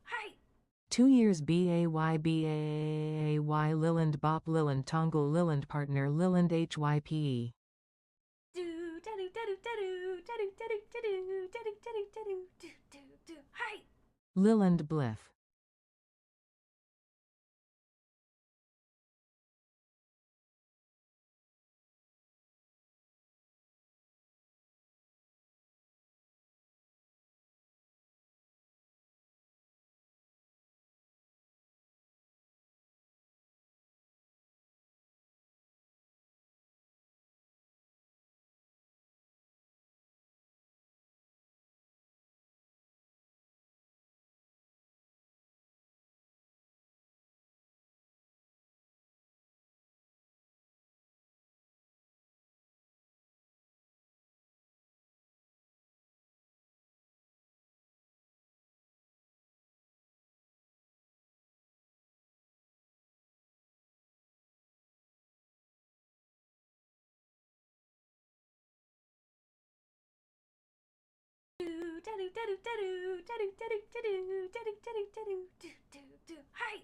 Hi. 2 years BAY Liland Bop Liland Tongle Liland Partner Liland HYPE. Hi. Liland Bliff. Hi.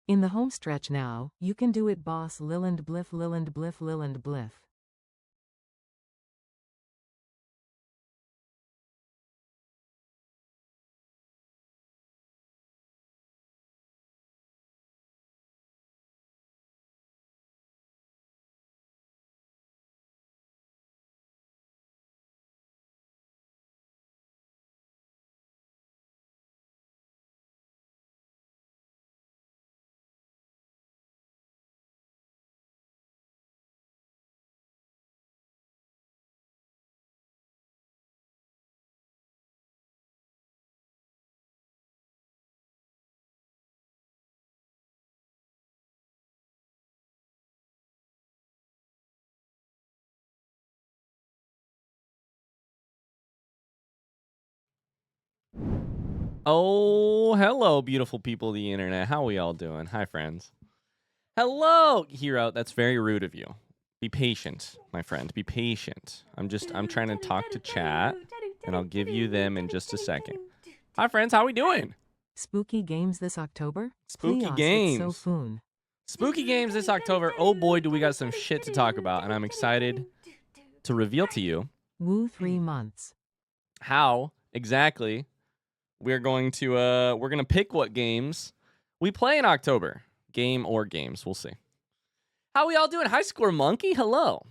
In the home stretch now, you can do it, boss. Liland Bliff, Liland Bliff, Liland Bliff. Oh, hello, beautiful people of the internet. How we all doing? Hi, friends. Hello, Hero. That's very rude of you. Be patient, my friend. Be patient. I'm trying to talk to chat, and I'll give you them in just a second. Hi, friends. How we doing? Spooky games this October? Spooky Pleos, games. It's so fun. Spooky games this October. Oh boy, do we got some shit to talk about, and I'm excited to reveal to you Woo 3 months. how exactly we're going to pick what games we play in October. Game or games, we'll see. How we all doing? High Score Monkey, hello.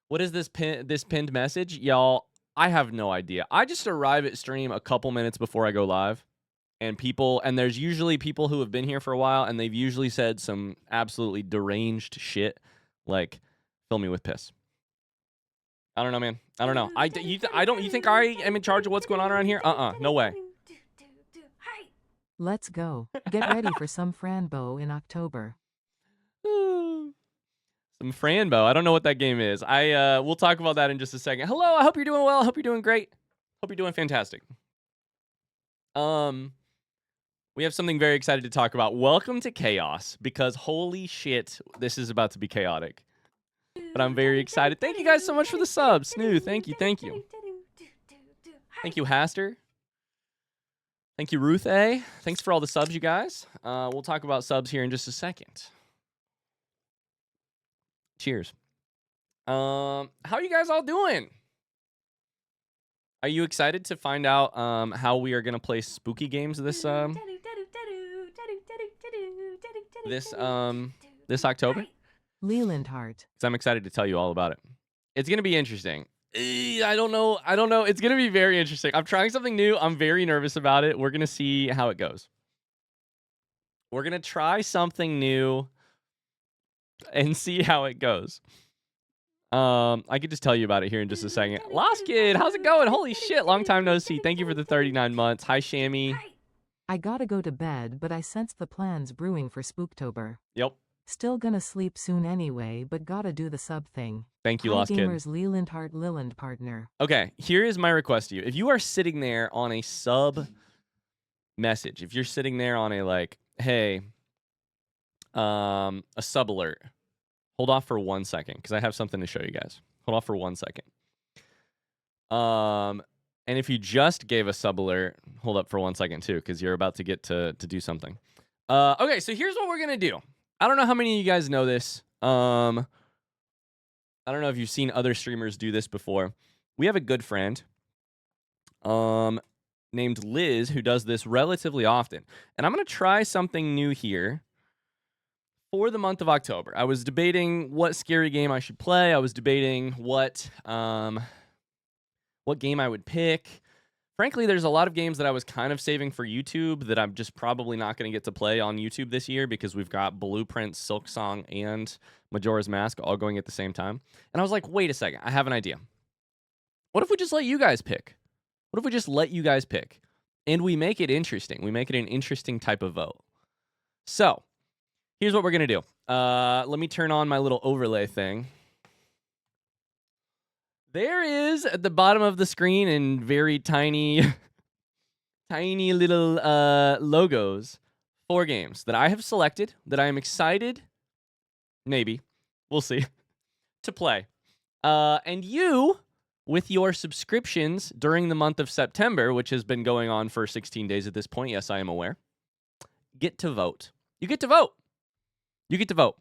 What is this pinned message? Y'all, I have no idea. I just arrive at stream a couple minutes before I go live. And there's usually people who have been here for a while, and they've usually said some absolutely deranged shit, like, fill me with piss. I don't know, man. I don't know. You think I am in charge of what's going on around here? No way. Let's go. Get ready for some Franbo in October. Some Franbo. I don't know what that game is. We'll talk about that in just a second. Hello, I hope you're doing well. I hope you're doing great. Hope you're doing fantastic. We have something very excited to talk about. Welcome to Chaos, because holy shit, this is about to be chaotic. But I'm very excited. Thank you guys so much for the subs. Snoo, thank you. Thank you, Haster. Thank you, Ruth A. Thanks for all the subs, you guys. We'll talk about subs here in just a second. Cheers. How are you guys all doing? Are you excited to find out how we are gonna play spooky games this October? Leland Hart. Because I'm excited to tell you all about it. It's gonna be interesting. I don't know. It's gonna be very interesting. I'm trying something new. I'm very nervous about it. We're gonna see how it goes. We're gonna try something new and see how it goes. I could just tell you about it here in just a second. Lost Kid, how's it going? Holy shit, long time no see. Thank you for the 39 months. Hi, Shammy. I gotta go to bed, but I sense the plans brewing for Spooktober. Yep. Still gonna sleep soon anyway, but gotta do the sub thing. Thank you, Lost Kid. Gamers Leland Hart Liland Partner. Okay, here is my request to you. If you are sitting there on a sub message, if you're sitting there on a like, hey, a sub alert, hold off for 1 second, because I have something to show you guys. Hold off for 1 second. And if you just gave a sub alert, hold up for 1 second too, because you're about to get to do something. Okay, so here's what we're gonna do. I don't know how many of you guys know this. I don't know if you've seen other streamers do this before. We have a good friend named Liz who does this relatively often. And I'm gonna try something new here for the month of October. I was debating what scary game I should play. I was debating what game I would pick. Frankly, there's a lot of games that I was kind of saving for YouTube that I'm just probably not going to get to play on YouTube this year because we've got Blueprint, Silksong, and Majora's Mask all going at the same time. And I was like, wait a second, I have an idea. What if we just let you guys pick? What if we just let you guys pick? And we make it interesting. We make it an interesting type of vote. So, here's what we're going to do. Let me turn on my little overlay thing. There is at the bottom of the screen in very tiny, tiny little logos, 4 games that I have selected that I am excited, maybe, we'll see, to play. And you, with your subscriptions during the month of September, which has been going on for 16 days at this point, yes, I am aware, get to vote. You get to vote. You get to vote.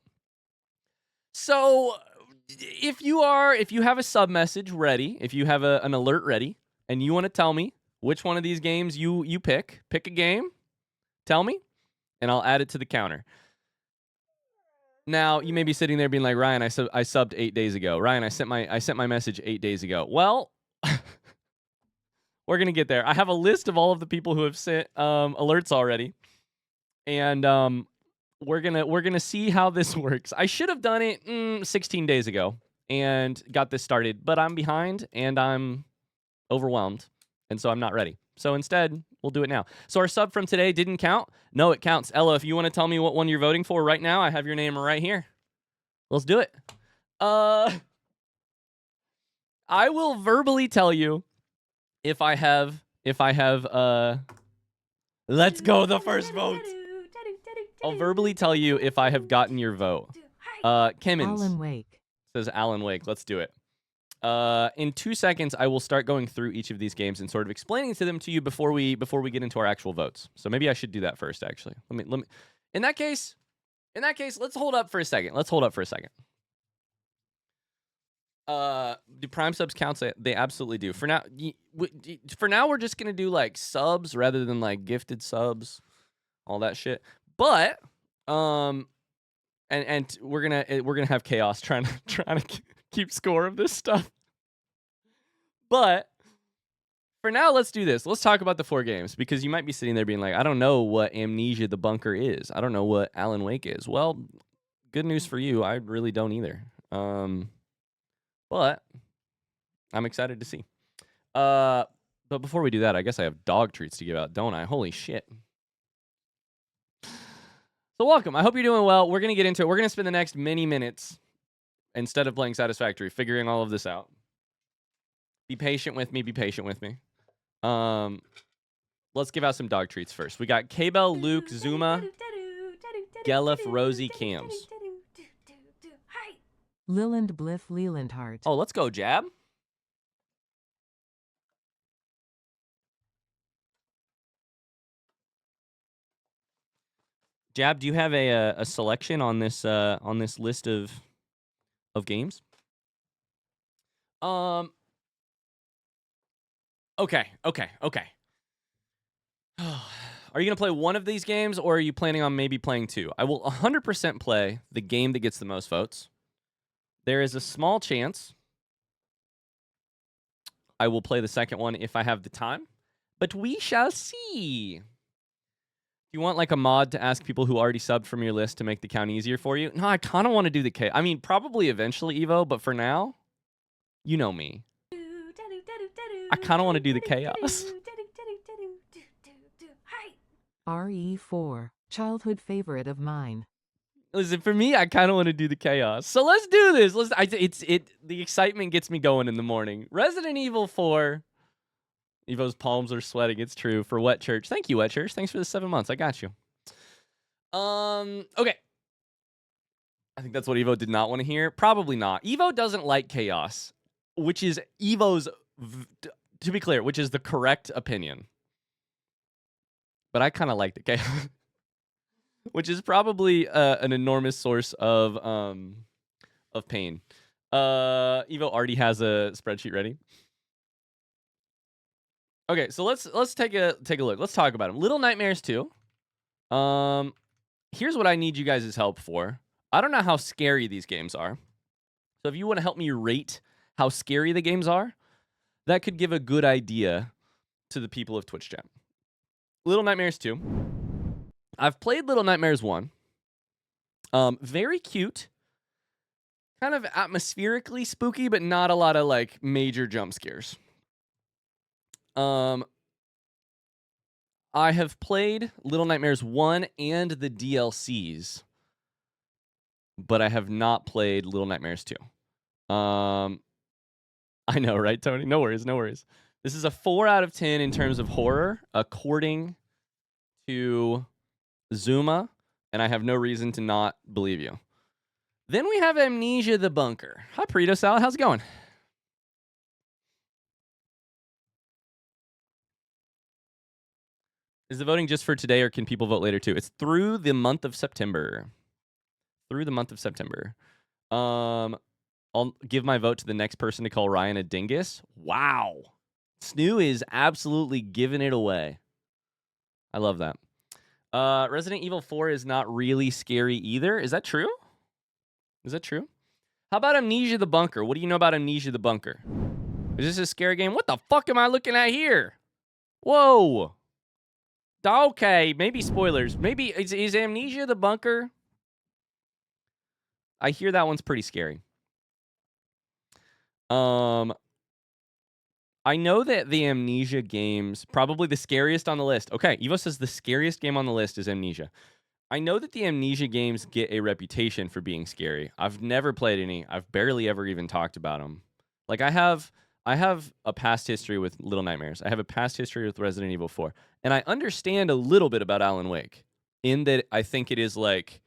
So if you have a sub message ready, if you have an alert ready, and you want to tell me which one of these games you pick a game, tell me, and I'll add it to the counter. Now, you may be sitting there being like, Ryan, I subbed 8 days ago. Ryan, I sent my message 8 days ago. Well, we're gonna get there. I have a list of all of the people who have sent alerts already, and we're gonna see how this works. I should have done it 16 days ago and got this started, but I'm behind and I'm overwhelmed, and so I'm not ready. So instead, we'll do it now. So our sub from today didn't count? No, it counts. Ella, if you want to tell me what one you're voting for right now, I have your name right here. Let's do it. I will verbally tell you if I have let's go, the first vote. I'll verbally tell you if I have gotten your vote. Kimmins Alan Wake says Alan Wake. Let's do it. In 2 seconds, I will start going through each of these games and sort of explaining them to you before we get into our actual votes. So maybe I should do that first, actually. Let me. In that case, let's hold up for a second. Do Prime subs count? They absolutely do. For now, we're just gonna do like subs rather than like gifted subs, all that shit. But and we're gonna have chaos trying to keep score of this stuff. But for now, let's do this. Let's talk about the 4 games, because you might be sitting there being like, I don't know what Amnesia the Bunker is. I don't know what Alan Wake is. Well, good news for you. I really don't either. But I'm excited to see. But before we do that, I guess I have dog treats to give out, don't I? Holy shit. So welcome. I hope you're doing well. We're going to get into it. We're going to spend the next many minutes, instead of playing Satisfactory, figuring all of this out. Be patient with me. Let's give out some dog treats first. We got K-Bell, Luke, Zuma, Gelif, Rosie, Cams. Leland Bliff Leland Hart. Oh, let's go, Jab. Jab, do you have a selection on this list of games? Okay. Are you going to play one of these games, or are you planning on maybe playing 2? I will 100% play the game that gets the most votes. There is a small chance I will play the second one if I have the time, but we shall see. Do you want like a mod to ask people who already subbed from your list to make the count easier for you? No, I kind of want to do the K. I mean, probably eventually, Evo, but for now, you know me. I kind of want to do the chaos. RE4, childhood favorite of mine. Listen, for me, I kind of want to do the chaos. So let's do this. The excitement gets me going in the morning. Resident Evil 4. Evo's palms are sweating. It's true. For Wet Church. Thank you, Wet Church. Thanks for the 7 months. I got you. Okay. I think that's what Evo did not want to hear. Probably not. Evo doesn't like chaos, which is Evo's to be clear, which is the correct opinion. But I kind of liked it, okay? Which is probably an enormous source of pain. Evo already has a spreadsheet ready. Okay, so let's take a look. Let's talk about them. Little Nightmares 2. Here's what I need you guys' help for. I don't know how scary these games are. So if you want to help me rate how scary the games are, that could give a good idea to the people of Twitch chat. Little Nightmares 2. I've played Little Nightmares 1. Very cute. Kind of atmospherically spooky, but not a lot of like major jump scares. I have played Little Nightmares 1 and the DLCs, but I have not played Little Nightmares 2. I know, right, Tony? No worries, no worries. This is a 4 out of 10 in terms of horror, according to Zuma, and I have no reason to not believe you. Then we have Amnesia the Bunker. Hi, Burrito Salad. How's it going? Is the voting just for today, or can people vote later too? It's through the month of September. Through the month of September. I'll give my vote to the next person to call Ryan a dingus. Wow. Snoo is absolutely giving it away. I love that. Resident Evil 4 is not really scary either. Is that true? Is that true? How about Amnesia the Bunker? What do you know about Amnesia the Bunker? Is this a scary game? What the fuck am I looking at here? Whoa. Okay, maybe spoilers. Maybe is Amnesia the Bunker? I hear that one's pretty scary. I know that the Amnesia games, probably the scariest on the list. Okay, Evo says the scariest game on the list is Amnesia. I know that the Amnesia games get a reputation for being scary. I've never played any. I've barely ever even talked about them. Like I have a past history with Little Nightmares. I have a past history with Resident Evil 4. And I understand a little bit about Alan Wake in that I think it is like,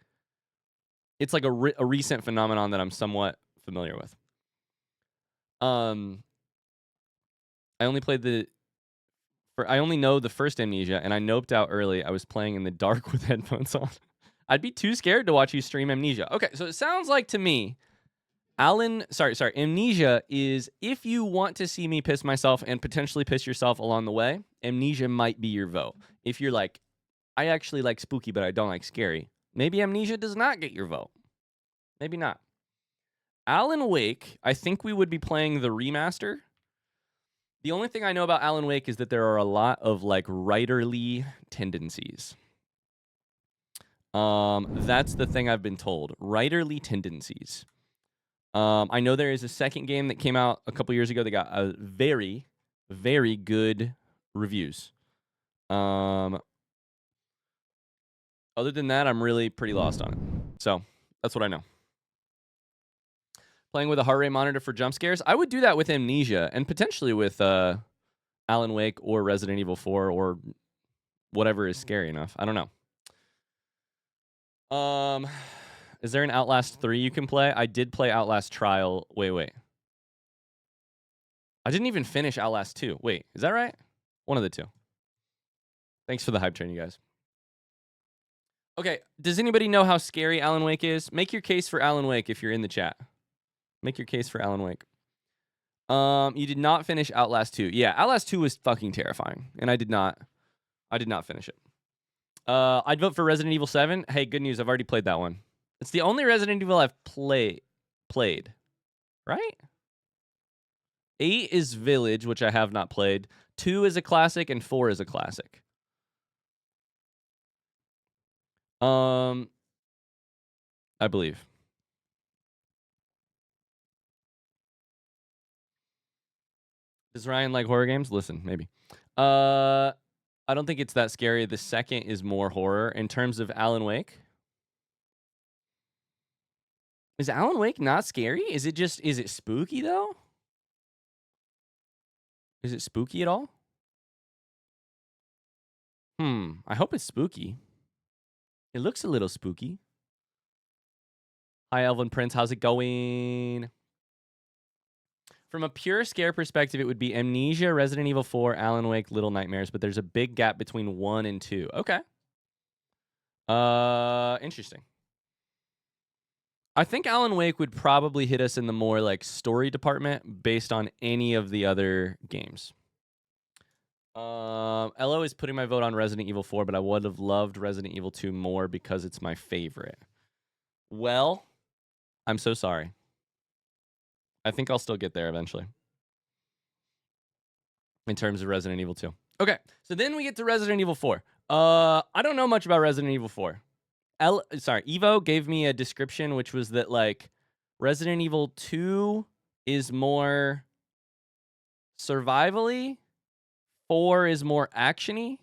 it's like a recent phenomenon that I'm somewhat familiar with. I only know the first Amnesia, and I noped out early. I was playing in the dark with headphones on. I'd be too scared to watch you stream Amnesia. Okay, so it sounds like to me, Amnesia is if you want to see me piss myself and potentially piss yourself along the way, Amnesia might be your vote. If you're like, I actually like spooky, but I don't like scary, maybe Amnesia does not get your vote. Maybe not. Alan Wake, I think we would be playing the remaster. The only thing I know about Alan Wake is that there are a lot of like writerly tendencies. That's the thing I've been told. Writerly tendencies. I know there is a second game that came out a couple years ago that got a very, very good reviews. Other than that, I'm really pretty lost on it. So that's what I know. Playing with a heart rate monitor for jump scares. I would do that with Amnesia and potentially with Alan Wake or Resident Evil 4 or whatever is scary enough. I don't know. Is there an Outlast 3 you can play? I did play Outlast Trial. Wait. I didn't even finish Outlast 2. Wait, is that right? One of the two. Thanks for the hype train, you guys. Okay, does anybody know how scary Alan Wake is? Make your case for Alan Wake if you're in the chat. Make your case for Alan Wake. You did not finish Outlast 2. Yeah, Outlast 2 was fucking terrifying, and I did not finish it. I'd vote for Resident Evil 7. Hey, good news, I've already played that one. It's the only Resident Evil I've played, right? 8 is Village, which I have not played. 2 is a classic, and 4 is a classic. I believe. Does Ryan like horror games? Listen, maybe. I don't think it's that scary. The second is more horror. In terms of Alan Wake, is Alan Wake not scary? Is it spooky though? Is it spooky at all? I hope it's spooky. It looks a little spooky. Hi, Elvin Prince. How's it going? From a pure scare perspective, it would be Amnesia, Resident Evil 4, Alan Wake, Little Nightmares, but there's a big gap between 1 and 2. Okay. Interesting. I think Alan Wake would probably hit us in the more like story department based on any of the other games. Elo is putting my vote on Resident Evil 4, but I would have loved Resident Evil 2 more because it's my favorite. Well, I'm so sorry. I think I'll still get there eventually. In terms of Resident Evil 2. Okay, so then we get to Resident Evil 4. I don't know much about Resident Evil 4. Evo gave me a description, which was that, like, Resident Evil 2 is more survival-y, 4 is more action-y.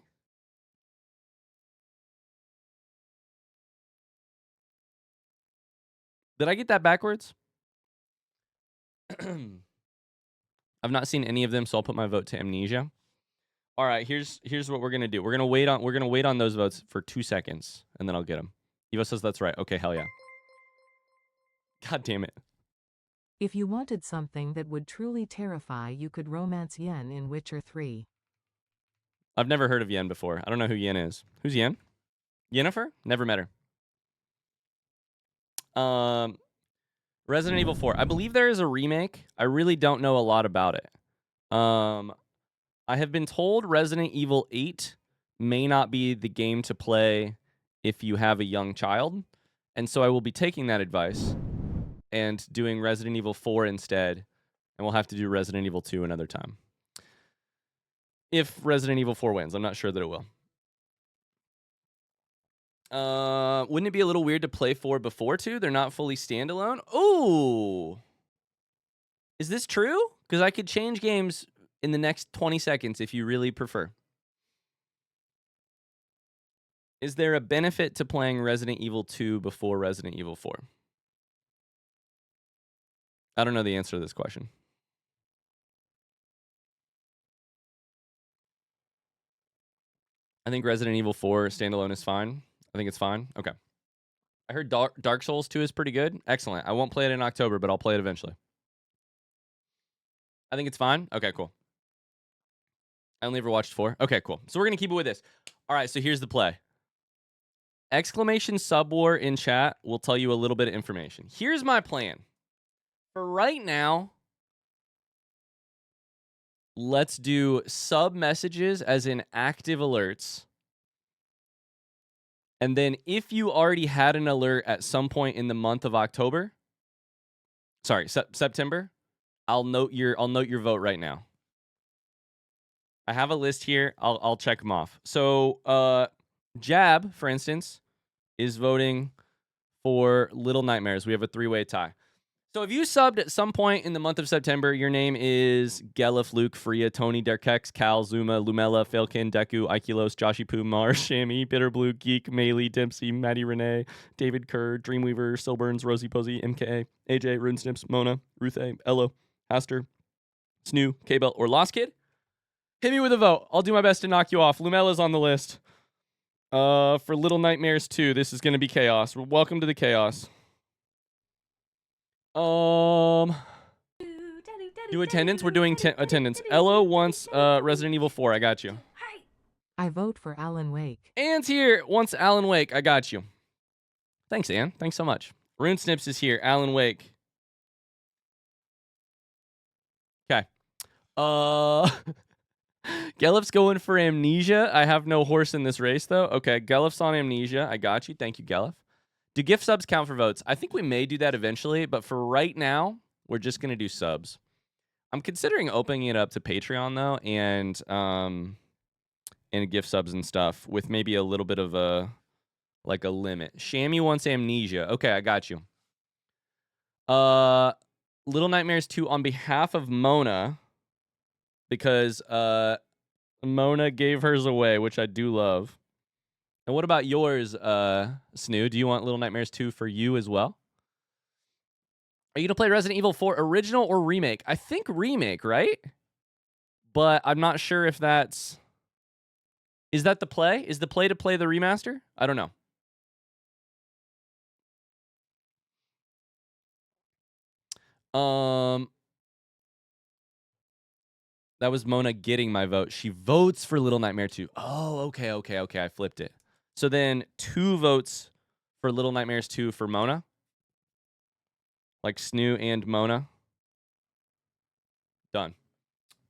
Did I get that backwards? I've not seen any of them, so I'll put my vote to Amnesia. All right, here's what we're gonna do. We're gonna wait on those votes for 2 seconds, and then I'll get them. Evo says that's right. Okay, hell yeah. God damn it. If you wanted something that would truly terrify, you could romance Yen in Witcher 3. I've never heard of Yen before. I don't know who Yen is. Who's Yen? Yennefer? Never met her. Resident Evil 4. I believe there is a remake. I really don't know a lot about it. I have been told Resident Evil 8 may not be the game to play if you have a young child. And so I will be taking that advice and doing Resident Evil 4 instead. And we'll have to do Resident Evil 2 another time. If Resident Evil 4 wins. I'm not sure that it will. Wouldn't it be a little weird to play 4 before 2? They're not fully standalone. Ooh. Is this true? Because I could change games in the next 20 seconds if you really prefer. Is there a benefit to playing Resident Evil 2 before Resident Evil 4? I don't know the answer to this question. I think Resident Evil 4 standalone is fine. I think it's fine. Okay. I heard Dark Souls 2 is pretty good. Excellent. I won't play it in October, but I'll play it eventually. I think it's fine. Okay, cool. I only ever watched 4. Okay, cool. So we're going to keep it with this. All right, so here's the play. Exclamation subwar in chat will tell you a little bit of information. Here's my plan. For right now, let's do sub messages as in active alerts. And then if you already had an alert at some point in the month of October, September, I'll note your vote right now. I have a list here. I'll check them off. So Jab, for instance, is voting for Little Nightmares. We have a 3-way tie. So if you subbed at some point in the month of September, your name is Gelif, Luke, Freya, Tony, Derkex, Cal, Zuma, Lumella, Failkin, Deku, Ikelos, Joshy Poo, Mar, Shammy, Bitterblue, Geek, Melee, Dempsey, Maddie Renee, David Kerr, Dreamweaver, Silburns, Rosie Posey, MKA, AJ, Runesnips, Mona, Ruthe, Ello, Haster, Snoo, K-Belt, or Lost Kid. Hit me with a vote. I'll do my best to knock you off. Lumella's on the list. For Little Nightmares 2, this is going to be chaos. Welcome to the chaos. Do attendance? We're doing attendance. Ello wants Resident Evil 4. I got you. I vote for Alan Wake. Anne's here. Wants Alan Wake. I got you. Thanks, Anne. Thanks so much. Runesnips is here. Alan Wake. Okay. Gelif's going for Amnesia. I have no horse in this race, though. Okay, Gelif's on Amnesia. I got you. Thank you, Gelif. Do gift subs count for votes? I think we may do that eventually, but for right now, we're just going to do subs. I'm considering opening it up to Patreon, though, and gift subs and stuff with maybe a little bit of a limit. Shammy wants Amnesia. Okay, I got you. Little Nightmares 2 on behalf of Mona, because Mona gave hers away, which I do love. And what about yours, Snoo? Do you want Little Nightmares 2 for you as well? Are you going to play Resident Evil 4 original or remake? I think remake, right? But I'm not sure if that's... Is that the play? Is the play to play the remaster? I don't know. That was Mona getting my vote. She votes for Little Nightmare 2. Oh, okay. I flipped it. So then 2 votes for Little Nightmares 2 for Mona. Like Snoo and Mona. Done.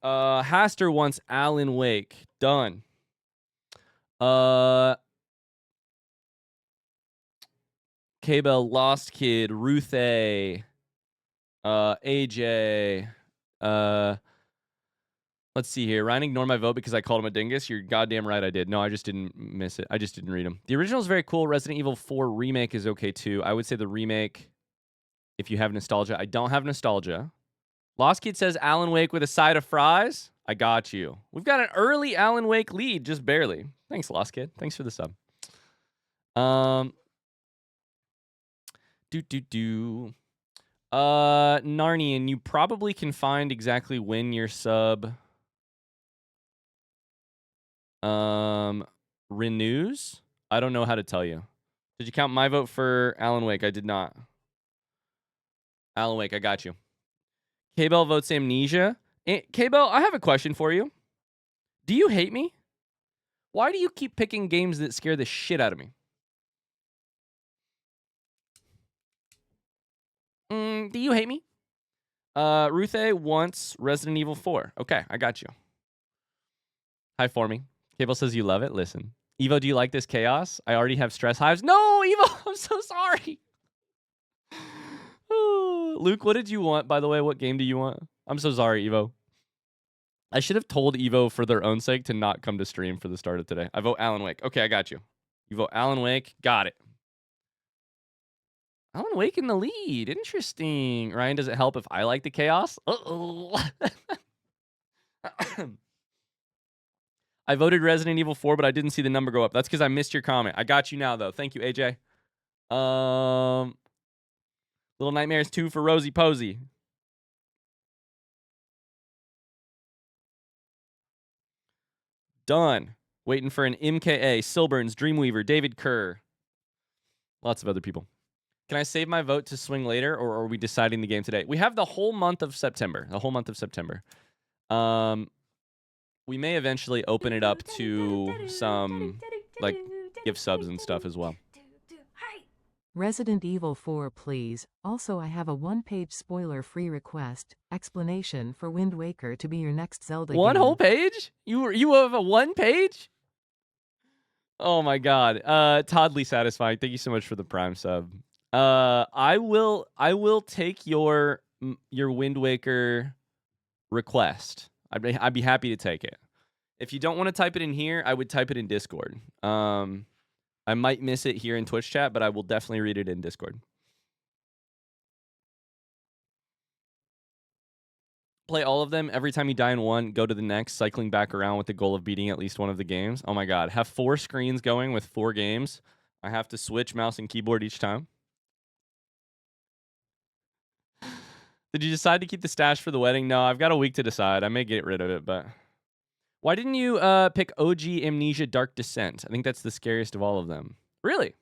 Haster wants Alan Wake. Done. K-Bell, Lost Kid, Ruth A. AJ. Let's see here. Ryan ignored my vote because I called him a dingus. You're goddamn right I did. No, I just didn't miss it. I just didn't read him. The original is very cool. Resident Evil 4 Remake is okay too. I would say the remake, if you have nostalgia. I don't have nostalgia. Lost Kid says Alan Wake with a side of fries. I got you. We've got an early Alan Wake lead, just barely. Thanks, Lost Kid. Thanks for the sub. Narnian, you probably can find exactly when your sub renews. I don't know how to tell you. Did you count my vote for Alan Wake? I did not. Alan Wake, I got you. K-Bell votes Amnesia. K-Bell, I have a question for you. Do you hate me? Why do you keep picking games that scare the shit out of me? Do you hate me? Ruth A wants Resident Evil 4. Okay, I got you. Hi, Forming. K-Bell says you love it. Listen. Evo, do you like this chaos? I already have stress hives. No, Evo, I'm so sorry. Luke, what did you want, by the way? What game do you want? I'm so sorry, Evo. I should have told Evo for their own sake to not come to stream for the start of today. I vote Alan Wake. Okay, I got you. You vote Alan Wake. Got it. Alan Wake in the lead. Interesting. Ryan, does it help if I like the chaos? Uh-oh. I voted Resident Evil 4, but I didn't see the number go up. That's because I missed your comment. I got you now, though. Thank you, AJ. Little Nightmares 2 for Rosie Posey. Done. Waiting for an MKA, Silburns, Dreamweaver, David Kerr. Lots of other people. Can I save my vote to swing later, or are we deciding the game today? We have the whole month of September. We may eventually open it up to some, like, gift subs and stuff as well. Resident Evil 4, please. Also, I have a one-page spoiler-free request explanation for Wind Waker to be your next Zelda game. One whole page? You have a one page? Oh my god. Toddly satisfying. Thank you so much for the Prime sub. I will take your Wind Waker request. I'd be happy to take it. If you don't want to type it in here, I would type it in Discord. I might miss it here in Twitch chat, but I will definitely read it in Discord. Play all of them. Every time you die in one, go to the next, cycling back around with the goal of beating at least one of the games. Oh my god. Have 4 screens going with 4 games. I have to switch mouse and keyboard each time. Did you decide to keep the stash for the wedding? No, I've got a week to decide. I may get rid of it, but... Why didn't you pick OG Amnesia Dark Descent? I think that's the scariest of all of them. Really?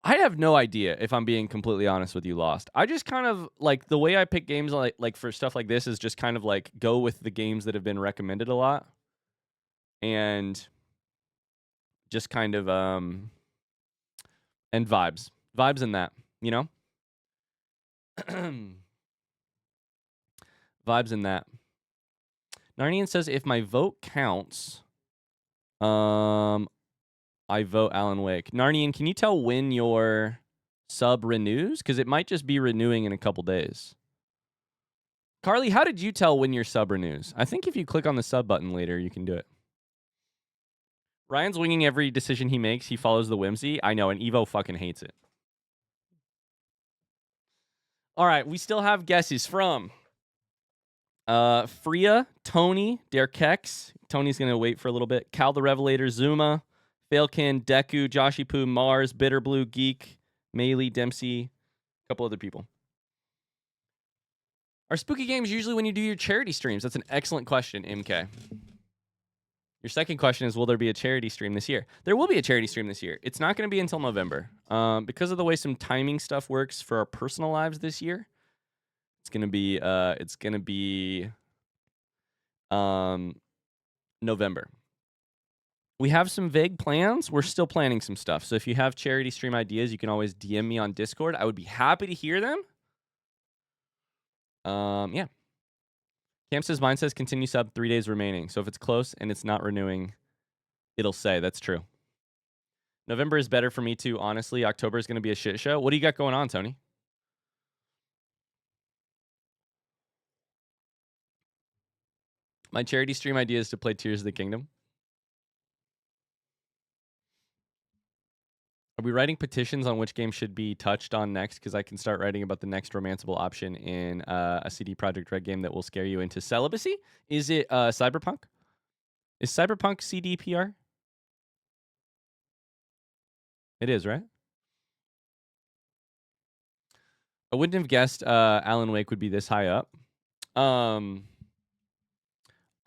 I have no idea, if I'm being completely honest with you, Lost. I just kind of, like, the way I pick games like for stuff like this is just kind of, like, go with the games that have been recommended a lot. And just kind of, and vibes. Vibes in that, you know? Vibes in that. Narnian says, if my vote counts, I vote Alan Wake. Narnian, can you tell when your sub renews? Because it might just be renewing in a couple days. Carly, how did you tell when your sub renews? I think if you click on the sub button later, you can do it. Ryan's winging every decision he makes. He follows the whimsy. I know, and Evo fucking hates it. All right, we still have guesses from... Freya, Tony, Derkex. Tony's gonna wait for a little bit. Cal the Revelator, Zuma, Failkin, Deku, Joshy Poo, Mars, Bitter Blue, Geek, Maylee, Dempsey, a couple other people. Are spooky games usually when you do your charity streams? That's an excellent question, MK. Your second question is, will there be a charity stream this year? There will be a charity stream this year. It's not going to be until November. Because of the way some timing stuff works for our personal lives this year, it's gonna be November. We have some vague plans. We're still planning some stuff. So if you have charity stream ideas, you can always DM me on Discord. I would be happy to hear them. Yeah. Cam says, mine says continue sub 3 days remaining. So if it's close and it's not renewing, it'll say. That's true. November is better for me too, honestly. October is going to be a shit show. What do you got going on, Tony? My charity stream idea is to play Tears of the Kingdom. Are we writing petitions on which game should be touched on next? Because I can start writing about the next romanceable option in a CD Projekt Red game that will scare you into celibacy. Is it Cyberpunk? Is Cyberpunk CDPR? It is, right? I wouldn't have guessed Alan Wake would be this high up. I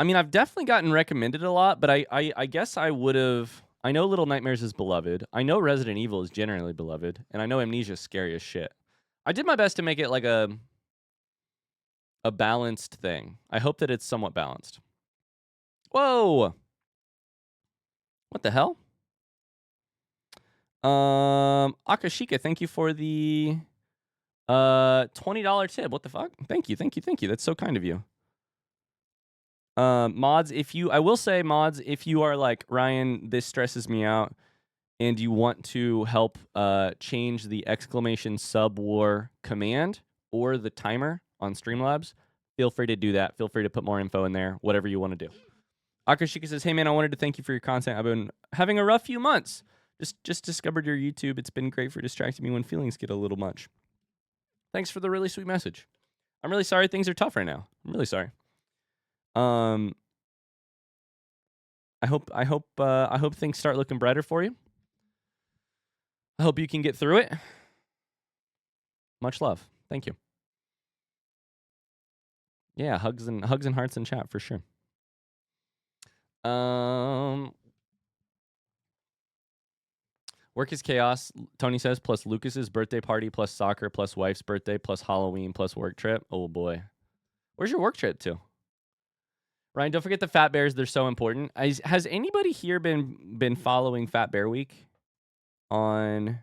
mean, I've definitely gotten recommended a lot, but I guess I would have... I know Little Nightmares is beloved. I know Resident Evil is generally beloved. And I know Amnesia is scary as shit. I did my best to make it like a balanced thing. I hope that it's somewhat balanced. Whoa! What the hell? Akashika, thank you for the $20 tip. What the fuck? Thank you. That's so kind of you. Mods, I will say, mods, if you are like, Ryan, this stresses me out, and you want to help change the exclamation sub war command or the timer on Streamlabs, feel free to do that. Feel free to put more info in there, whatever you want to do. Akashika says, hey man, I wanted to thank you for your content. I've been having a rough few months. Just discovered your YouTube. It's been great for distracting me when feelings get a little much. Thanks for the really sweet message. I'm really sorry things are tough right now. I'm really sorry. I hope things start looking brighter for you. I hope you can get through it. Much love. Thank you. Yeah, hugs and hearts in chat for sure. Work is chaos, Tony says, plus Lucas's birthday party, plus soccer, plus wife's birthday, plus Halloween, plus work trip. Oh boy. Where's your work trip to? Ryan, don't forget the Fat Bears. They're so important. Has anybody here been following Fat Bear Week on...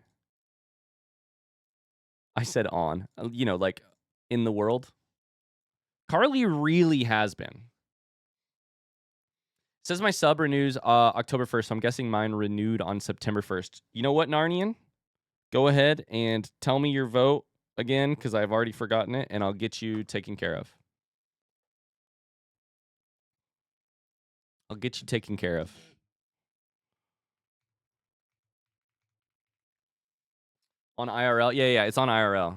I said on. You know, like in the world. Carly really has been. Says my sub renews October 1st, so I'm guessing mine renewed on September 1st. You know what, Narnian? Go ahead and tell me your vote again, because I've already forgotten it, and I'll get you taken care of. I'll get you taken care of. On IRL? Yeah, it's on IRL.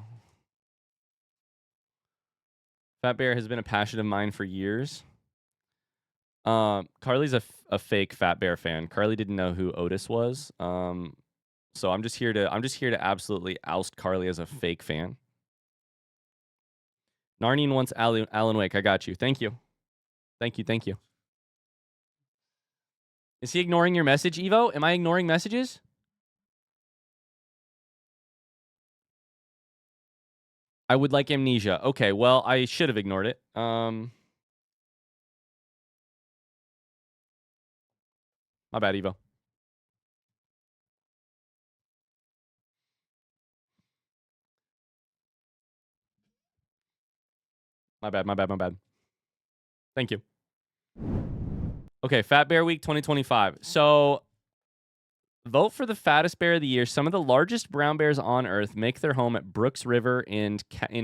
Fat Bear has been a passion of mine for years. Carly's a fake Fat Bear fan. Carly didn't know who Otis was. So I'm just here to absolutely oust Carly as a fake fan. Narnian wants Alan Wake. I got you. Thank you. Thank you. Is he ignoring your message, Evo? Am I ignoring messages? I would like Amnesia. Okay, well, I should have ignored it. My bad, Evo. My bad. Thank you. Okay, Fat Bear Week 2025. So, vote for the fattest bear of the year. Some of the largest brown bears on Earth make their home at Brooks River in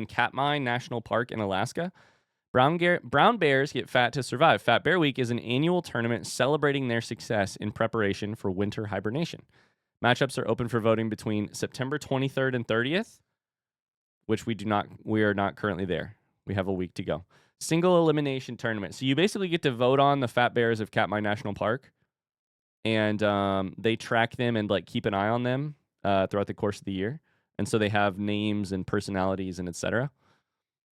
Katmai National Park in Alaska. Brown bears get fat to survive. Fat Bear Week is an annual tournament celebrating their success in preparation for winter hibernation. Matchups are open for voting between September 23rd and 30th, which we are not currently there. We have a week to go. Single elimination tournament. So you basically get to vote on the fat bears of Katmai National Park, and they track them and like keep an eye on them throughout the course of the year. And so they have names and personalities and etc.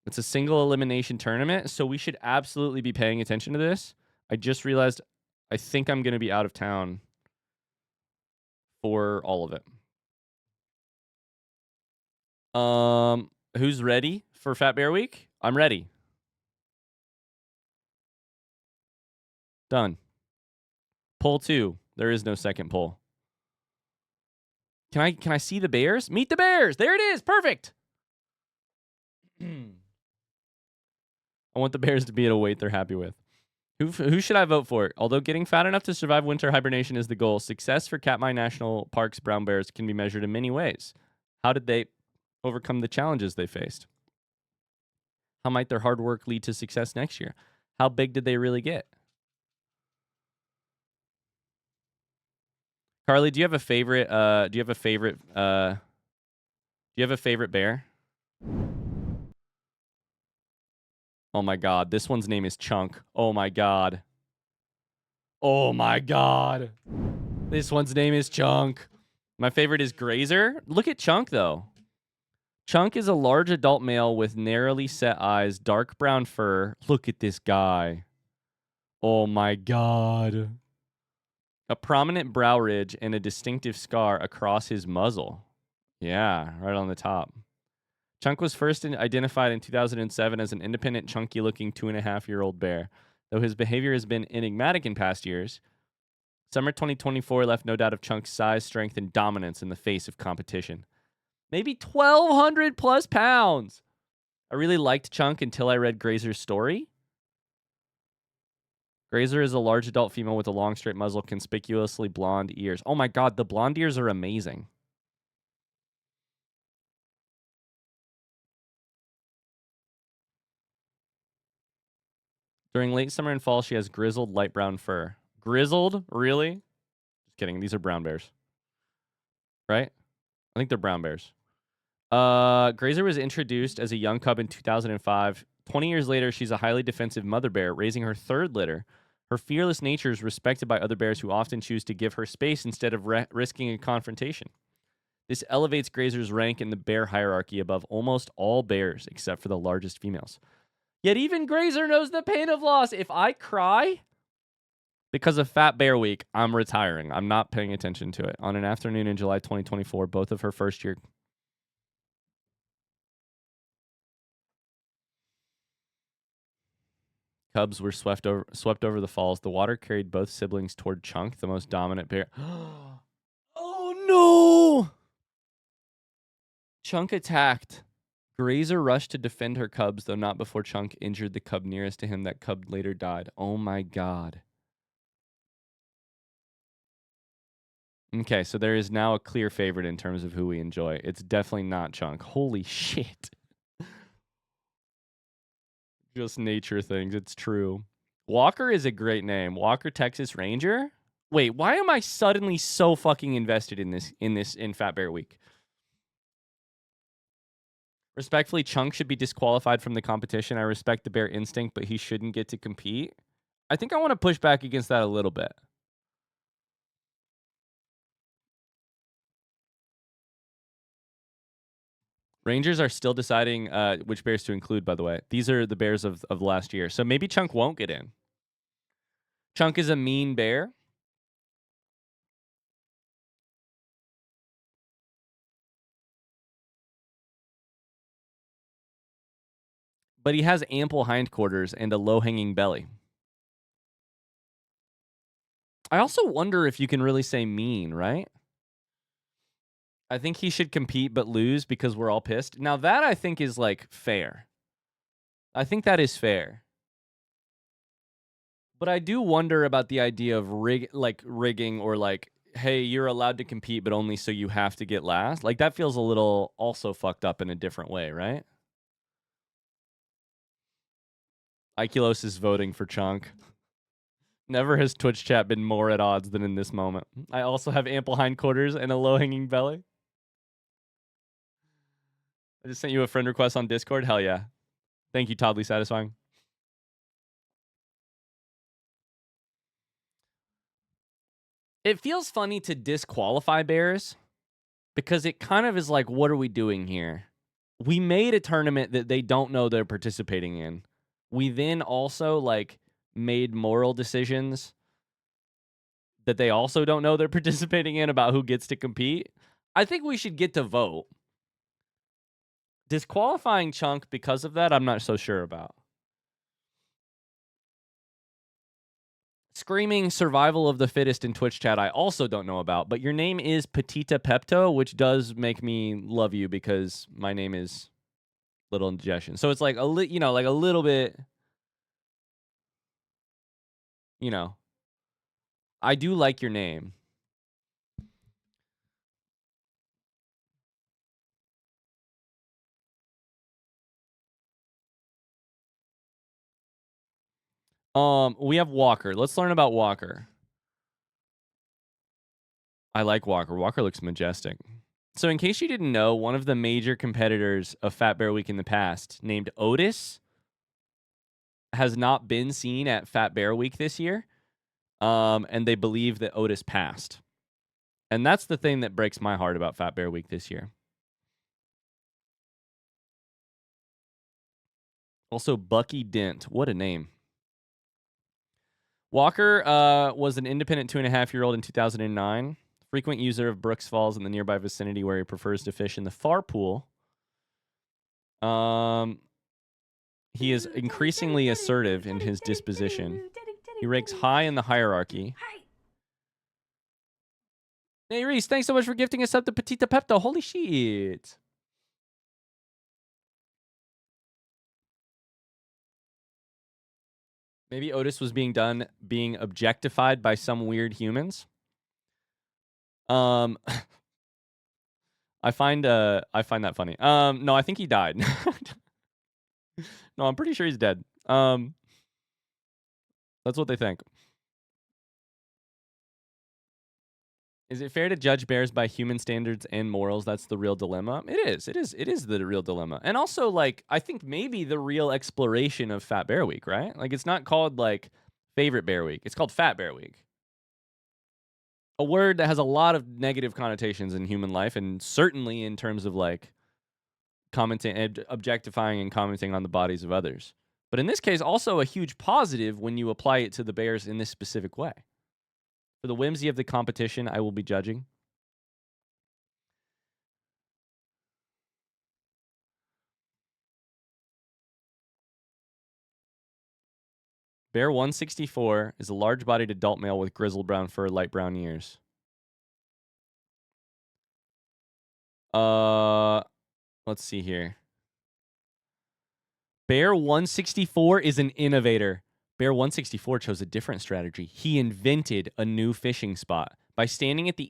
It's a single elimination tournament, so we should absolutely be paying attention to this. I just realized I think I'm going to be out of town for all of it. Who's ready for Fat Bear Week? I'm ready. Done. Poll 2. There is no second poll. Can I see the bears? Meet the bears. There it is. Perfect. I want the bears to be at a weight they're happy with. Who should I vote for? Although getting fat enough to survive winter hibernation is the goal, success for Katmai National Park's brown bears can be measured in many ways. How did they overcome the challenges they faced? How might their hard work lead to success next year? How big did they really get? Carly, do you have a favorite? Do you have a favorite bear? Oh my God, this one's name is Chunk. Oh my God. Oh my God. This one's name is Chunk. My favorite is Grazer. Look at Chunk though. Chunk is a large adult male with narrowly set eyes, dark brown fur. Look at this guy. Oh my God. A prominent brow ridge and a distinctive scar across his muzzle. Yeah, right on the top. Chunk was first identified in 2007 as an independent, chunky-looking 2.5-year-old bear. Though his behavior has been enigmatic in past years, summer 2024 left no doubt of Chunk's size, strength, and dominance in the face of competition. Maybe 1,200 plus pounds. I really liked Chunk until I read Grazer's story. Grazer is a large adult female with a long, straight muzzle, conspicuously blonde ears. Oh my God, the blonde ears are amazing. During late summer and fall, she has grizzled light brown fur. Grizzled? Really? Just kidding. These are brown bears. Right? I think they're brown bears. Grazer was introduced as a young cub in 2005. 20 years later, she's a highly defensive mother bear, raising her third litter. Her fearless nature is respected by other bears who often choose to give her space instead of risking a confrontation. This elevates Grazer's rank in the bear hierarchy above almost all bears, except for the largest females. Yet even Grazer knows the pain of loss. If I cry because of Fat Bear Week, I'm retiring. I'm not paying attention to it. On an afternoon in July 2024, both of her first year cubs were swept over the falls. The water carried both siblings toward Chunk, the most dominant bear. Oh no! Chunk attacked. Grazer rushed to defend her cubs, though not before Chunk injured the cub nearest to him. That cub later died. Oh my God. Okay, so there is now a clear favorite in terms of who we enjoy. It's definitely not Chunk. Holy shit. Just nature things. It's true. Walker is a great name. Walker Texas Ranger? Wait, why am I suddenly so fucking invested in Fat Bear Week? Respectfully, Chunk should be disqualified from the competition. I respect the bear instinct, but he shouldn't get to compete. I think I want to push back against that a little bit. Rangers are still deciding which bears to include, by the way. These are the bears of last year. So maybe Chunk won't get in. Chunk is a mean bear. But he has ample hindquarters and a low-hanging belly. I also wonder if you can really say mean, right? I think he should compete but lose because we're all pissed. Now that I think is like fair. I think that is fair. But I do wonder about the idea of rigging or like, hey, you're allowed to compete but only so you have to get last. Like that feels a little also fucked up in a different way, right? Ikilos is voting for Chunk. Never has Twitch chat been more at odds than in this moment. I also have ample hindquarters and a low-hanging belly. I just sent you a friend request on Discord. Hell yeah. Thank you, Toddly Satisfying. It feels funny to disqualify bears because it kind of is like, what are we doing here? We made a tournament that they don't know they're participating in. We then also like made moral decisions that they also don't know they're participating in about who gets to compete. I think we should get to vote. Disqualifying Chunk because of that, I'm not so sure about. Screaming survival of the fittest in Twitch chat, I also don't know about, but your name is Petita Pepto, which does make me love you because my name is Little Indigestion. So it's like like a little bit, I do like your name. We have Walker. Let's learn about Walker. I like Walker. Walker looks majestic. So in case you didn't know, one of the major competitors of Fat Bear Week in the past, named Otis, has not been seen at Fat Bear Week this year. And they believe that Otis passed. And that's the thing that breaks my heart about Fat Bear Week this year. Also, Bucky Dent. What a name. Walker was an independent 2.5-year-old in 2009. Frequent user of Brooks Falls in the nearby vicinity where he prefers to fish in the far pool. He is increasingly assertive in his disposition. He ranks high in the hierarchy. Hey, Reese, thanks so much for gifting us up to Petita Pepto. Holy shit. Maybe Otis was being objectified by some weird humans. I find that funny. No, I think he died. No, I'm pretty sure he's dead. That's what they think. Is it fair to judge bears by human standards and morals? That's the real dilemma. It is. It is the real dilemma. And also, like, I think maybe the real exploration of Fat Bear Week, right? Like, it's not called, like, Favorite Bear Week. It's called Fat Bear Week. A word that has a lot of negative connotations in human life, and certainly in terms of, like, commenting, objectifying and commenting on the bodies of others. But in this case, also a huge positive when you apply it to the bears in this specific way. For the whimsy of the competition, I will be judging. Bear 164 is a large-bodied adult male with grizzled brown fur, light brown ears. Let's see here. Bear 164 is an innovator. Bear 164 chose a different strategy. He invented a new fishing spot. By standing at the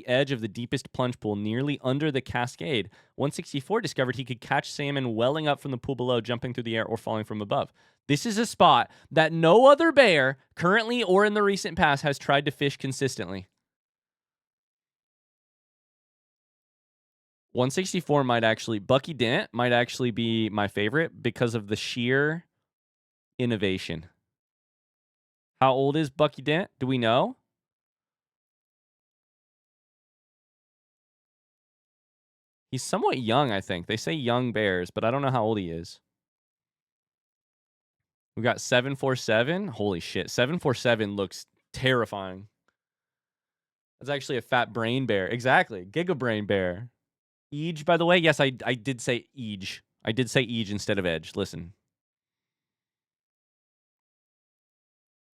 edge of the deepest plunge pool nearly under the cascade, 164 discovered he could catch salmon welling up from the pool below, jumping through the air, or falling from above. This is a spot that no other bear, currently or in the recent past, has tried to fish consistently. 164 Bucky Dent might actually be my favorite because of the sheer innovation. How old is Bucky Dent? Do we know? He's somewhat young, I think. They say young bears, but I don't know how old he is. We got 747. Holy shit. 747 looks terrifying. That's actually a fat brain bear. Exactly. Giga brain bear. Edge, by the way. Yes, I did say Edge. I did say Edge instead of Edge. Listen.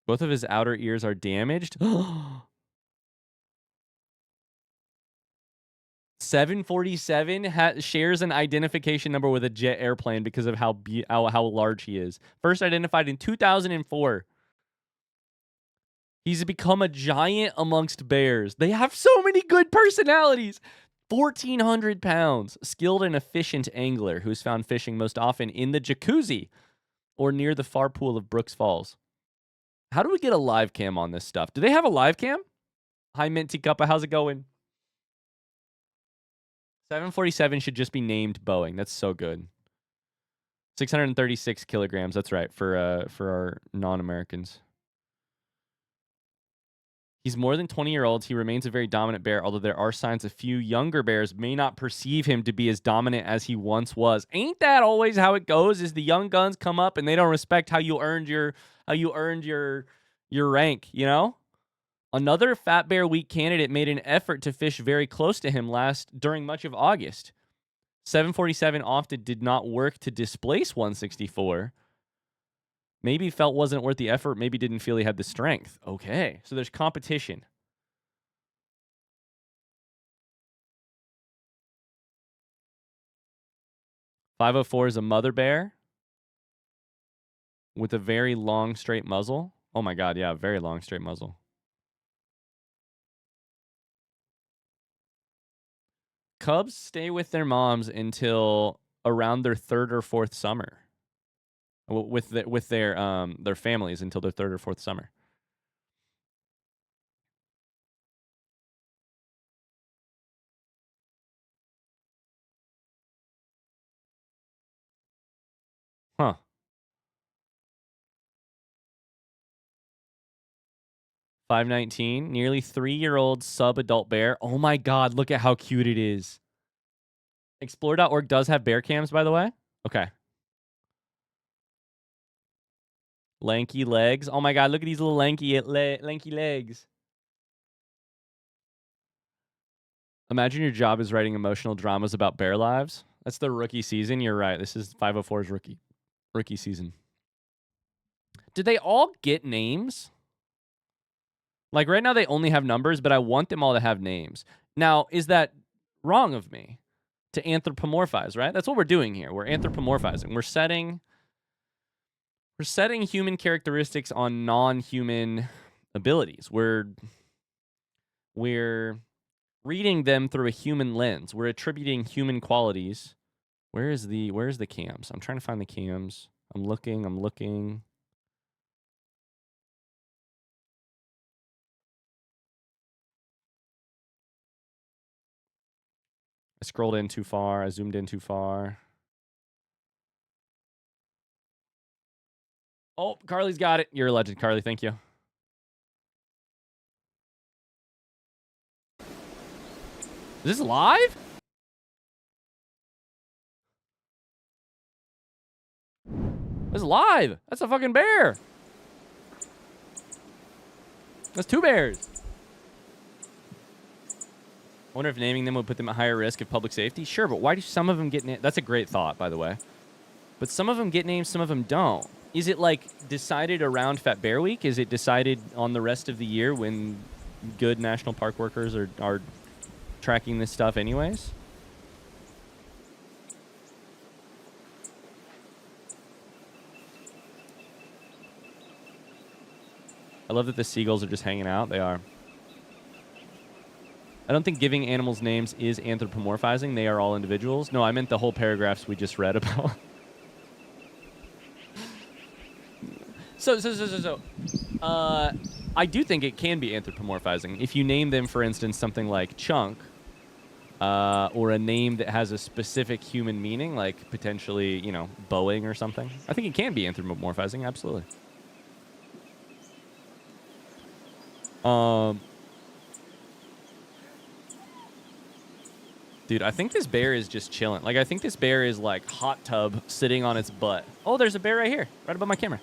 Both of his outer ears are damaged. 747 shares an identification number with a jet airplane because of how large he is. First identified in 2004. He's become a giant amongst bears. They have so many good personalities. 1,400 pounds. Skilled and efficient angler who's found fishing most often in the jacuzzi or near the far pool of Brooks Falls. How do we get a live cam on this stuff? Do they have a live cam? Hi, Minty Cuppa. How's it going? 747 should just be named Boeing. That's so good. 636 kilograms. That's right, for our non-Americans. He's more than 20-year-olds. He remains a very dominant bear, although there are signs a few younger bears may not perceive him to be as dominant as he once was. Ain't that always how it goes? Is the young guns come up and they don't respect how you earned your rank, you know? Another Fat Bear Week candidate made an effort to fish very close to him during much of August. 747 often did not work to displace 164. Maybe felt wasn't worth the effort. Maybe didn't feel he had the strength. Okay, so there's competition. .504 is a mother bear with a very long, straight muzzle. Oh my god, yeah, very long, straight muzzle. Cubs stay with their moms until around their 3rd or 4th summer. With their families until their 3rd or 4th summer. Huh. .519, nearly 3-year-old sub-adult bear. Oh my god, look at how cute it is. Explore.org does have bear cams, by the way. Okay. Lanky legs. Oh my god, look at these little lanky legs. Imagine your job is writing emotional dramas about bear lives. That's the rookie season. You're right. This is 504's rookie season. Did they all get names? Like right now they only have numbers, but I want them all to have names. Now, is that wrong of me to anthropomorphize, right? That's what we're doing here. We're anthropomorphizing. We're setting human characteristics on non-human abilities. We're reading them through a human lens. We're attributing human qualities. Where's the cams? I'm trying to find the cams. I'm looking. I scrolled in too far. I zoomed in too far. Oh, Carly's got it. You're a legend, Carly. Thank you. Is this live? This is live. That's a fucking bear. That's 2 bears. I wonder if naming them would put them at higher risk of public safety. Sure, but why do some of them get named? That's a great thought, by the way. But some of them get named, some of them don't. Is it like decided around Fat Bear Week? Is it decided on the rest of the year when good national park workers are tracking this stuff anyways? I love that the seagulls are just hanging out. They are. I don't think giving animals names is anthropomorphizing. They are all individuals. No, I meant the whole paragraphs we just read about. So, I do think it can be anthropomorphizing. If you name them, for instance, something like Chunk, or a name that has a specific human meaning, like potentially, Boeing or something. I think it can be anthropomorphizing, absolutely. Dude, I think this bear is just chilling. Like, I think this bear is like hot tub sitting on its butt. Oh, there's a bear right here, right above my camera.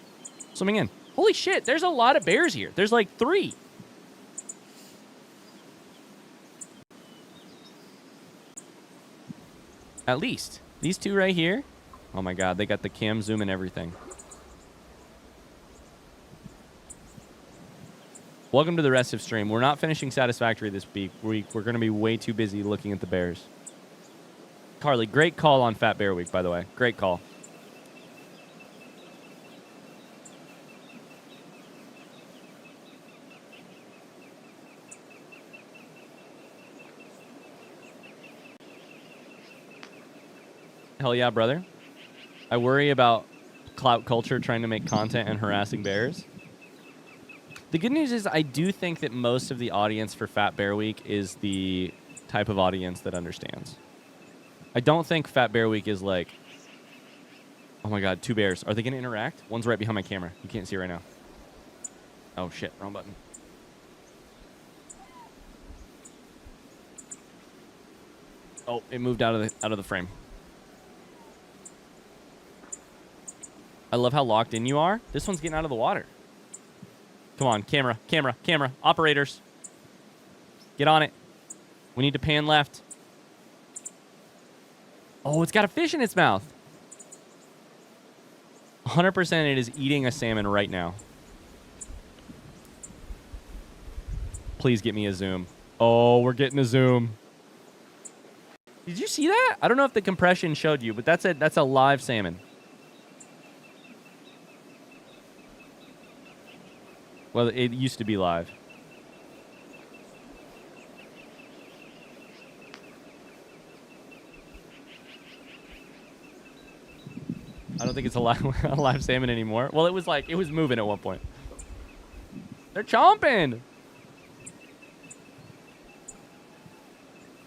Swimming in. Holy shit, there's a lot of bears here. There's like 3. At least. These 2 right here. Oh my god, they got the cam zoom and everything. Welcome to the rest of stream. We're not finishing Satisfactory this week. We're going to be way too busy looking at the bears. Carly, great call on Fat Bear Week, by the way. Great call. Hell yeah, brother. I worry about clout culture trying to make content and harassing bears. The good news is I do think that most of the audience for Fat Bear Week is the type of audience that understands. I don't think Fat Bear Week is like, oh my god, 2 bears. Are they going to interact? One's right behind my camera. You can't see right now. Oh shit, wrong button. Oh, it moved out of the frame. I love how locked in you are. This one's getting out of the water. Come on, camera. Operators. Get on it. We need to pan left. Oh, it's got a fish in its mouth. 100% it is eating a salmon right now. Please get me a zoom. Oh, we're getting a zoom. Did you see that? I don't know if the compression showed you, but that's a live salmon. Well, it used to be live. I don't think it's a live salmon anymore. Well, it was moving at one point. They're chomping.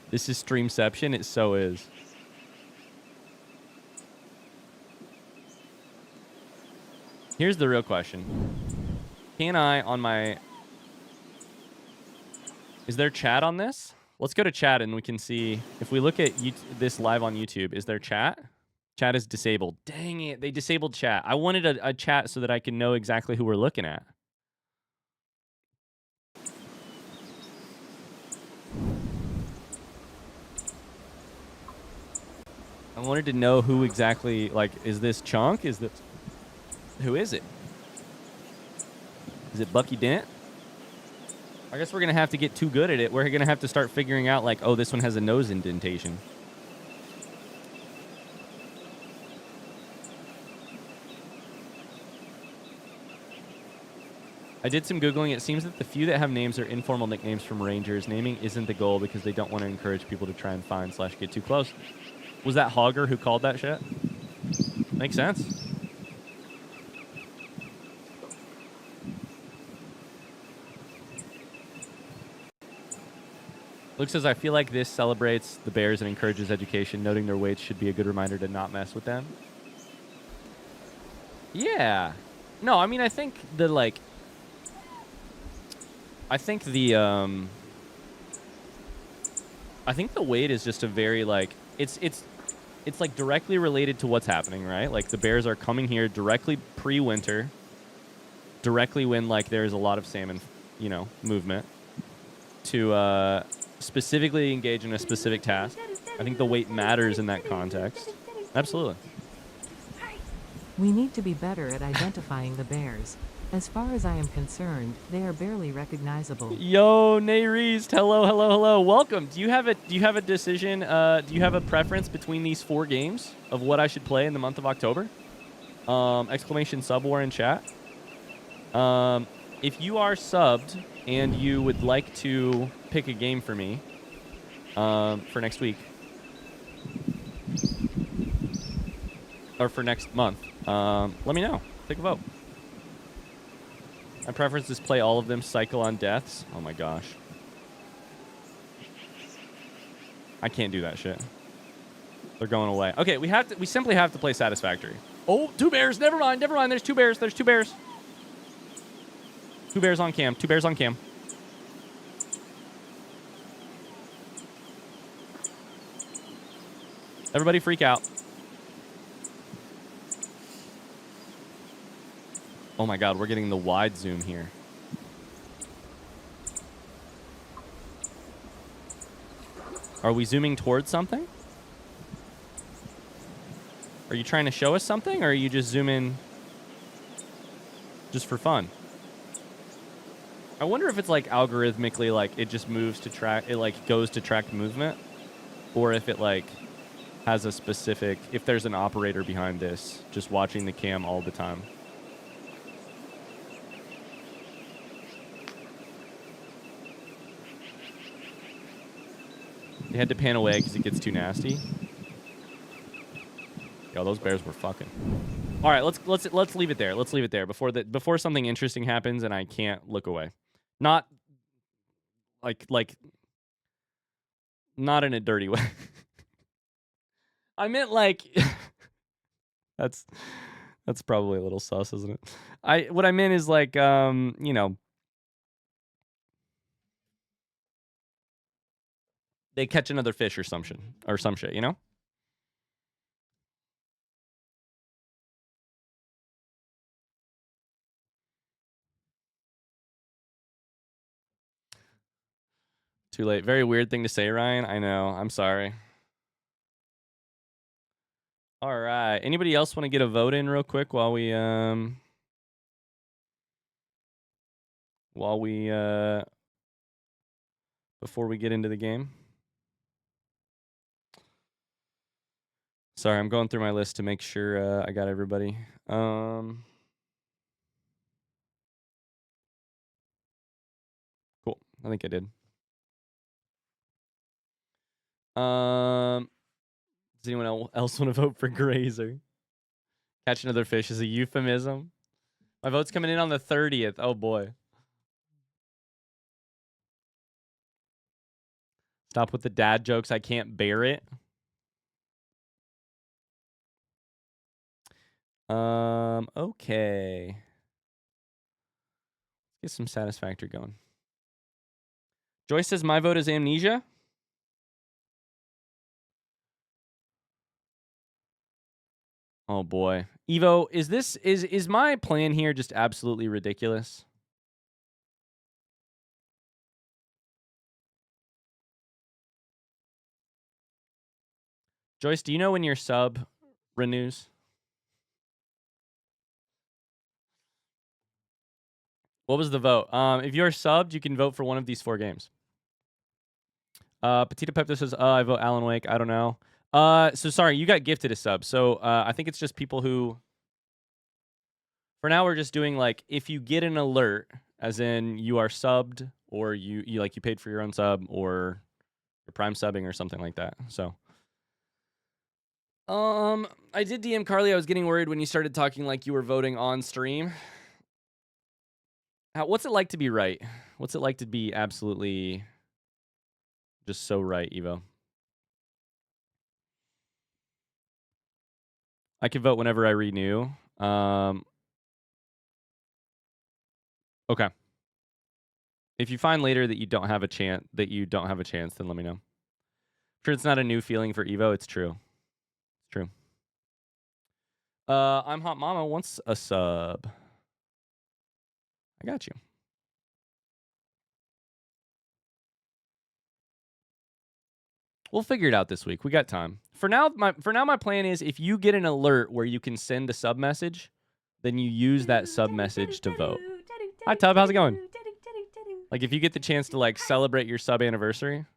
This is Streamception. It so is. Here's the real question. Can I on my... Is there chat on this? Let's go to chat and we can see. If we look at this live on YouTube, is there chat? Chat is disabled. Dang it. They disabled chat. I wanted a chat so that I can know exactly who we're looking at. I wanted to know who exactly, like, is this Chunk? Is this... Who is it? Is it Bucky Dent? I guess we're going to have to get too good at it. We're going to have to start figuring out, like, oh, this one has a nose indentation. I did some Googling. It seems that the few that have names are informal nicknames from Rangers. Naming isn't the goal because they don't want to encourage people to try and find / get too close. Was that Hogger who called that shit? Makes sense. Luke says, I feel like this celebrates the Bears and encourages education. Noting their weights should be a good reminder to not mess with them. Yeah. No, I mean, I think the, like... I think the weight is just a very, like... It's like directly related to what's happening, right? Like, the Bears are coming here directly pre-winter. Directly when, like, there's a lot of salmon, you know, movement. To, specifically engage in a specific task. I think the weight matters in that context. Absolutely. We need to be better at identifying the bears. As far as I am concerned, they are barely recognizable. Yo, Nayrees, hello. Welcome. Do you have a decision? Do you have a preference between these 4 games of what I should play in the month of October? Exclamation sub war in chat. If you are subbed and you would like to pick a game for me for next week or for next month, let me know. Take a vote. My preference is play all of them, cycle on deaths. Oh my gosh. I can't do that shit. They're going away. Okay, we simply have to play Satisfactory. Oh, 2 bears. Never mind. There's 2 bears. 2 bears. 2 bears on cam. 2 bears on cam. Everybody freak out. Oh my god, we're getting the wide zoom here. Are we zooming towards something? Are you trying to show us something, or are you just zooming just for fun? I wonder if it's like algorithmically, like it just moves to track, it like goes to track movement, or if it like has a specific, if there's an operator behind this, just watching the cam all the time. They had to pan away because it gets too nasty. Yo, those bears were fucking. All right, let's leave it there. Let's leave it there before something interesting happens and I can't look away. Not like not in a dirty way. I meant like that's probably a little sus, isn't it? What I meant is like you know, they catch another fish or some shit, you know? Too late. Very weird thing to say, Ryan. I know. I'm sorry. All right. Anybody else want to get a vote in real quick while we before we get into the game? Sorry, I'm going through my list to make sure I got everybody. Cool. I think I did. Does anyone else want to vote for Grazer? Catch another fish is a euphemism. My vote's coming in on the 30th. Oh boy. Stop with the dad jokes. I can't bear it. Okay. Let's get some Satisfactory going. Joyce says my vote is Amnesia. Oh boy. Evo, is my plan here just absolutely ridiculous? Joyce, do you know when your sub renews? What was the vote? If you're subbed, you can vote for one of these 4 games. Petita Pepto says, I vote Alan Wake. I don't know. So sorry, you got gifted a sub. So I think it's just people who, for now, we're just doing like, if you get an alert, as in you are subbed, or you paid for your own sub, or you're prime subbing or something like that. So I did DM Carly. I was getting worried when you started talking like you were voting on stream. What's it like to be right? What's it like to be absolutely just so right, Evo? I can vote whenever I renew. Okay. If you find later that you don't have a chance, then let me know. I'm sure it's not a new feeling for Evo. It's true. It's true. I'm Hot Mama wants a sub. I got you. We'll figure it out this week. We got time. For now, my plan is if you get an alert where you can send a sub message, then you use that sub message to vote. Hi, Tub. How's it going? Like, if you get the chance to, like, celebrate your sub anniversary.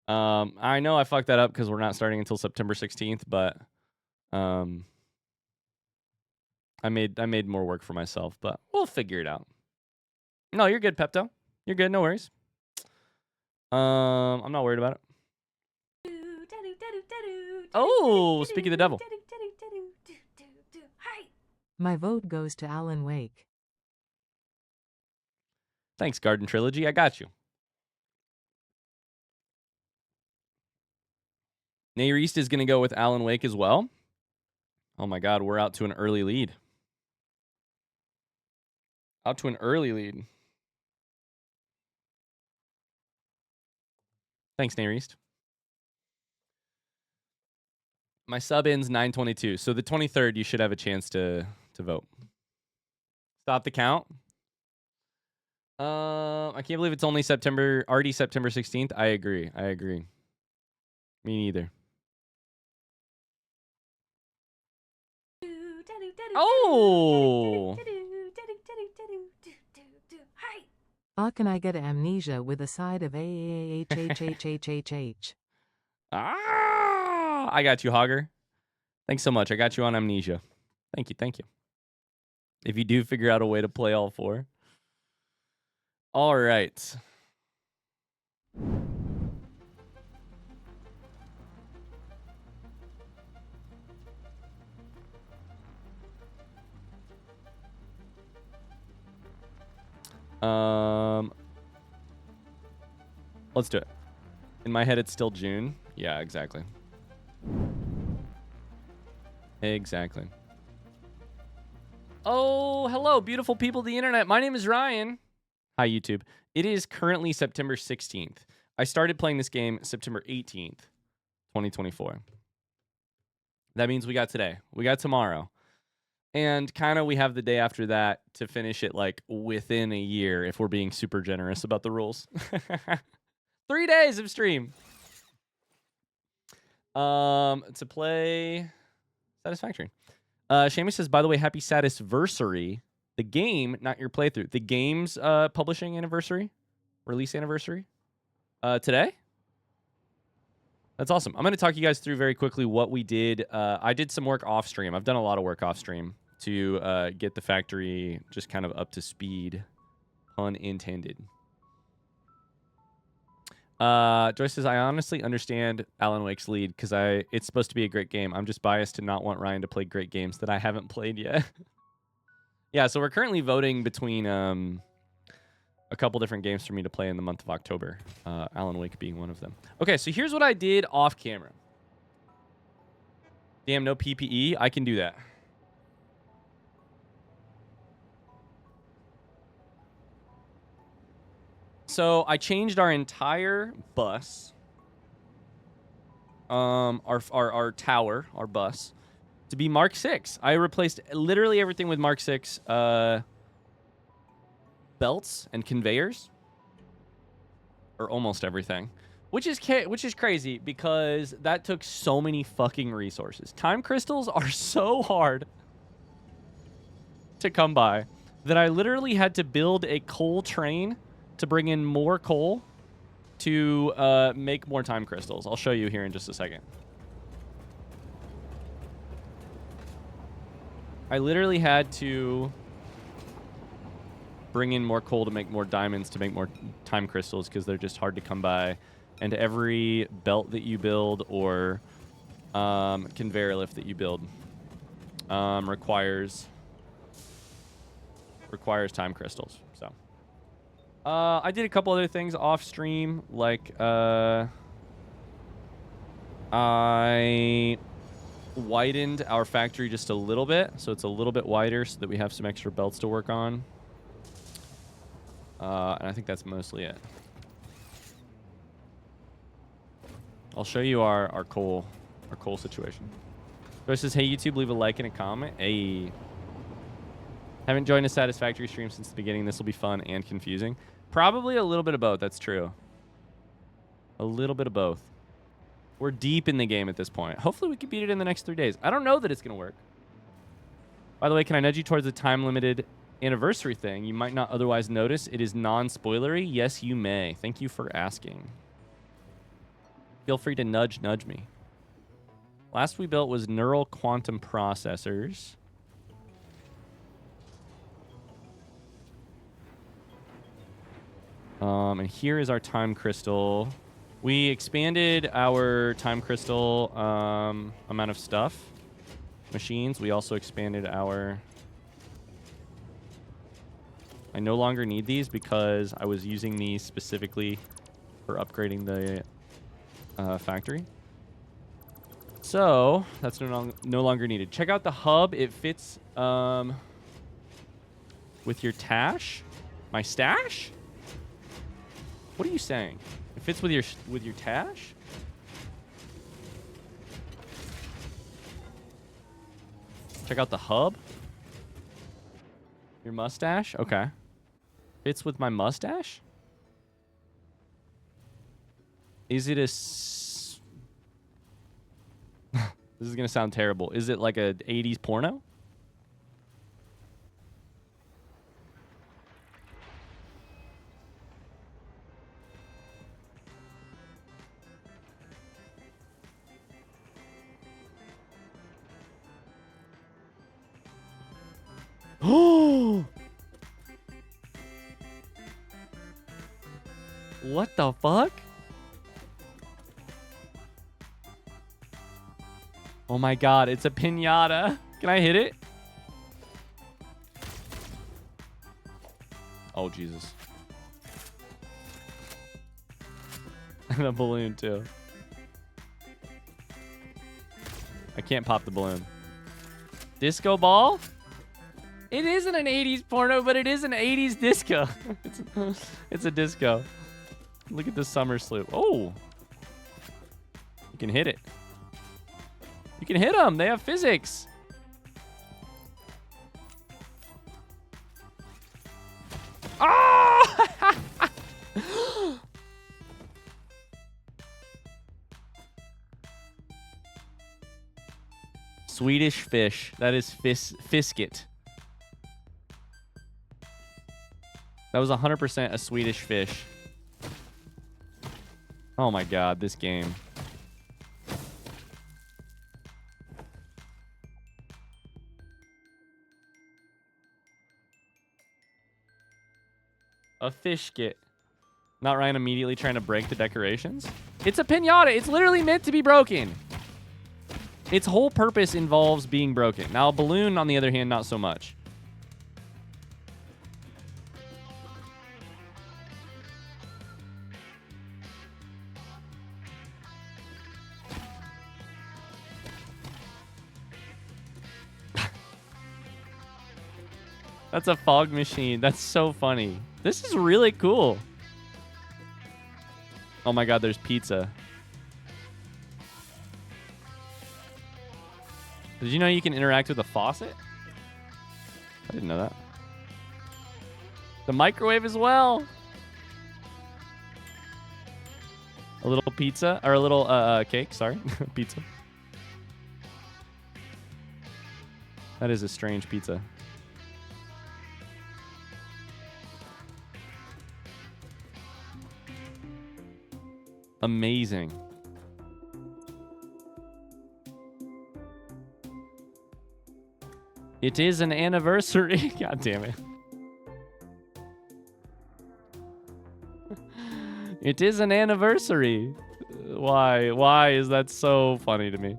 I know I fucked that up because we're not starting until September 16th, but I made more work for myself, but we'll figure it out. No, you're good, Pepto. You're good. No worries. I'm not worried about it. Oh, speak of the devil. My vote goes to Alan Wake. Thanks, Garden Trilogy. I got you. Nair East is going to go with Alan Wake as well. Oh my God, we're out to an early lead. Out to an early lead. Thanks, Nair East. My sub ends 9/22, so the 23rd you should have a chance to vote. Stop the count. I can't believe it's only already September 16th. I agree. Me neither. Oh! How can I get amnesia with a side of AAHHHHHH? I got you, Hogger. Thanks so much. I got you on amnesia. Thank you. If you do figure out a way to play all 4. All right. Let's do it. In my head, it's still June. Yeah, exactly. Exactly. Oh, hello, beautiful people of the internet. My name is Ryan. Hi, YouTube. It is currently September 16th. I started playing this game September 18th, 2024. That means we got today. We got tomorrow. And kind of we have the day after that to finish it like within a year if we're being super generous about the rules. 3 days of stream. To play Satisfactory. Seamus says, by the way, happy Satisfactory. The game, not your playthrough. The game's publishing anniversary, release anniversary, today. That's awesome. I'm going to talk you guys through very quickly what we did. I did some work off stream. I've done a lot of work off stream to get the factory just kind of up to speed, pun intended. Joyce says, I honestly understand Alan Wake's lead because it's supposed to be a great game. I'm just biased to not want Ryan to play great games that I haven't played yet. Yeah, so we're currently voting between a couple different games for me to play in the month of October. Alan Wake being one of them. Okay, so here's what I did off camera. Damn, no PPE. I can do that. So I changed our entire bus, our tower, our bus, to be Mark 6. I replaced literally everything with Mark 6 belts and conveyors, or almost everything, which is crazy because that took so many fucking resources. Time crystals are so hard to come by that I literally had to build a coal train to bring in more coal to make more time crystals. I'll show you here in just a second. I literally had to bring in more coal to make more diamonds, to make more time crystals, because they're just hard to come by. And every belt that you build or conveyor lift that you build requires time crystals. So I did a couple other things off stream, like I widened our factory just a little bit, so it's a little bit wider so that we have some extra belts to work on. And I think that's mostly it. I'll show you our coal situation. Joyce says, hey YouTube, leave a like and a comment. Hey. Haven't joined a Satisfactory stream since the beginning. This will be fun and confusing. Probably a little bit of both, that's true. A little bit of both. We're deep in the game at this point. Hopefully we can beat it in the next 3 days. I don't know that it's going to work. By the way, can I nudge you towards the time-limited anniversary thing? You might not otherwise notice. It is non-spoilery. Yes, you may. Thank you for asking. Feel free to nudge me. Last we built was neural quantum processors. And here is our time crystal. We expanded our time crystal amount of stuff. Machines. We also expanded our... I no longer need these because I was using these specifically for upgrading the factory. So that's no longer needed. Check out the hub. It fits with your tash. My stash? What are you saying? It fits with your tash? Check out the hub. Your mustache? Okay. Fits with my mustache? Is it a... This is going to sound terrible. Is it like a 80s porno? Oh! What the fuck? Oh my god, it's a piñata. Can I hit it? Oh, Jesus. And a balloon, too. I can't pop the balloon. Disco ball? It isn't an 80s porno, but it is an 80s disco. It's a disco. Look at the summer sloop. Oh. You can hit it. You can hit them. They have physics. Ah! Swedish fish. That is fisket. That was 100% a Swedish fish. Oh my god, this game. A fishket. Not Ryan immediately trying to break the decorations. It's a piñata. It's literally meant to be broken. Its whole purpose involves being broken. Now, a balloon, on the other hand, not so much. That's a fog machine. That's so funny. This is really cool. Oh my god, there's pizza. Did you know you can interact with a faucet? I didn't know that. The microwave as well. A little pizza, or a little cake, sorry. Pizza. That is a strange pizza. Amazing. It is an anniversary. God damn it. It is an anniversary. Why? Why is that so funny to me?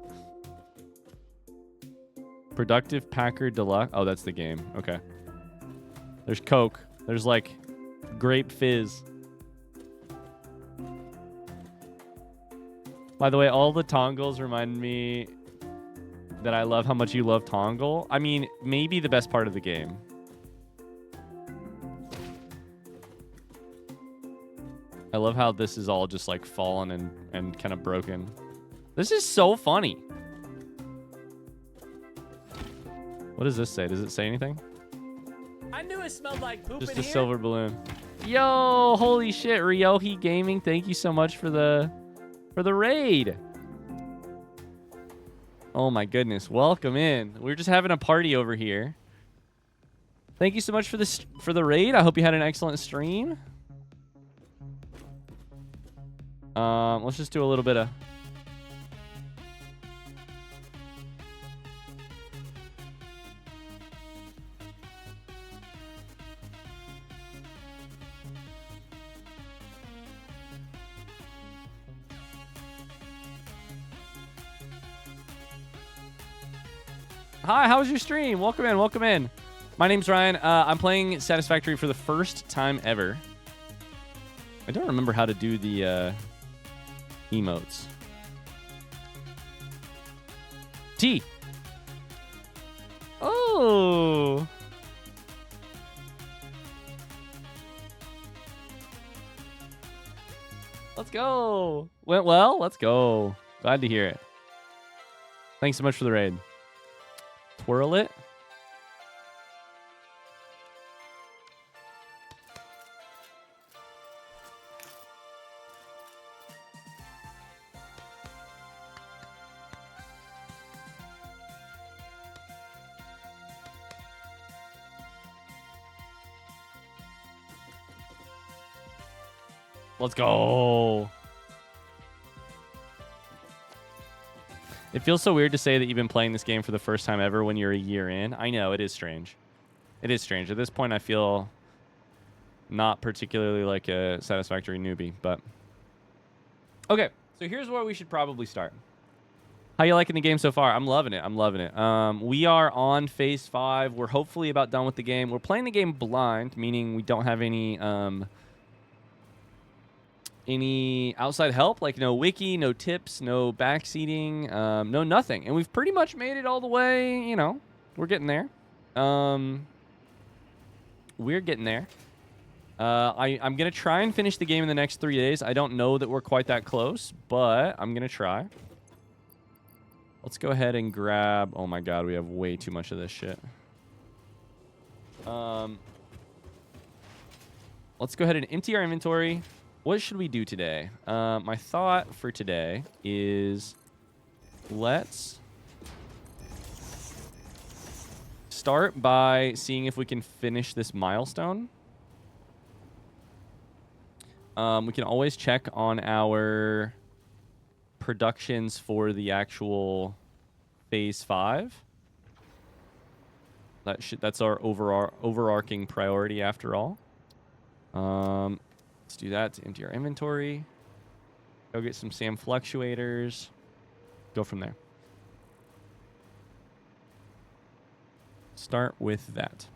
Productive Packard Deluxe. Oh, that's the game. Okay. There's Coke. There's like grape fizz. By the way, all the tongles remind me that I love how much you love Tongle. I mean, maybe the best part of the game. I love how this is all just like fallen and kind of broken. This is so funny. What does this say? Does it say anything? I knew it smelled like poop Just in a here. silver balloon. Yo, holy shit, Ryohi Gaming, thank you so much for the raid. Oh my goodness, welcome in. We're just having a party over here. Thank you so much for the raid. I hope you had an excellent stream. Let's just do a little bit of Hi, how was your stream? Welcome in, welcome in. My name's Ryan. I'm playing Satisfactory for the first time ever. I don't remember how to do the emotes. T. Oh. Let's go. Went well? Let's go. Glad to hear it. Thanks so much for the raid. Twirl it. Let's go. It feels so weird to say that you've been playing this game for the first time ever when you're a year in. I know, it is strange. It is strange. At this point, I feel not particularly like a Satisfactory newbie, but... Okay, so here's where we should probably start. How you liking the game so far? I'm loving it. I'm loving it. We are on phase 5. We're hopefully about done with the game. We're playing the game blind, meaning we don't have any outside help, like no wiki, no tips, no backseating, no nothing. And we've pretty much made it all the way, you know, we're getting there. We're getting there. I'm going to try and finish the game in the next 3 days. I don't know that we're quite that close, but I'm going to try. Let's go ahead and grab... Oh my god, we have way too much of this shit. Let's go ahead and empty our inventory. What should we do today? My thought for today is let's start by seeing if we can finish this milestone. We can always check on our productions for the actual phase 5. That's our overarching priority after all. Let's do that to empty our inventory. Go get some SAM fluctuators. Go from there. Start with that.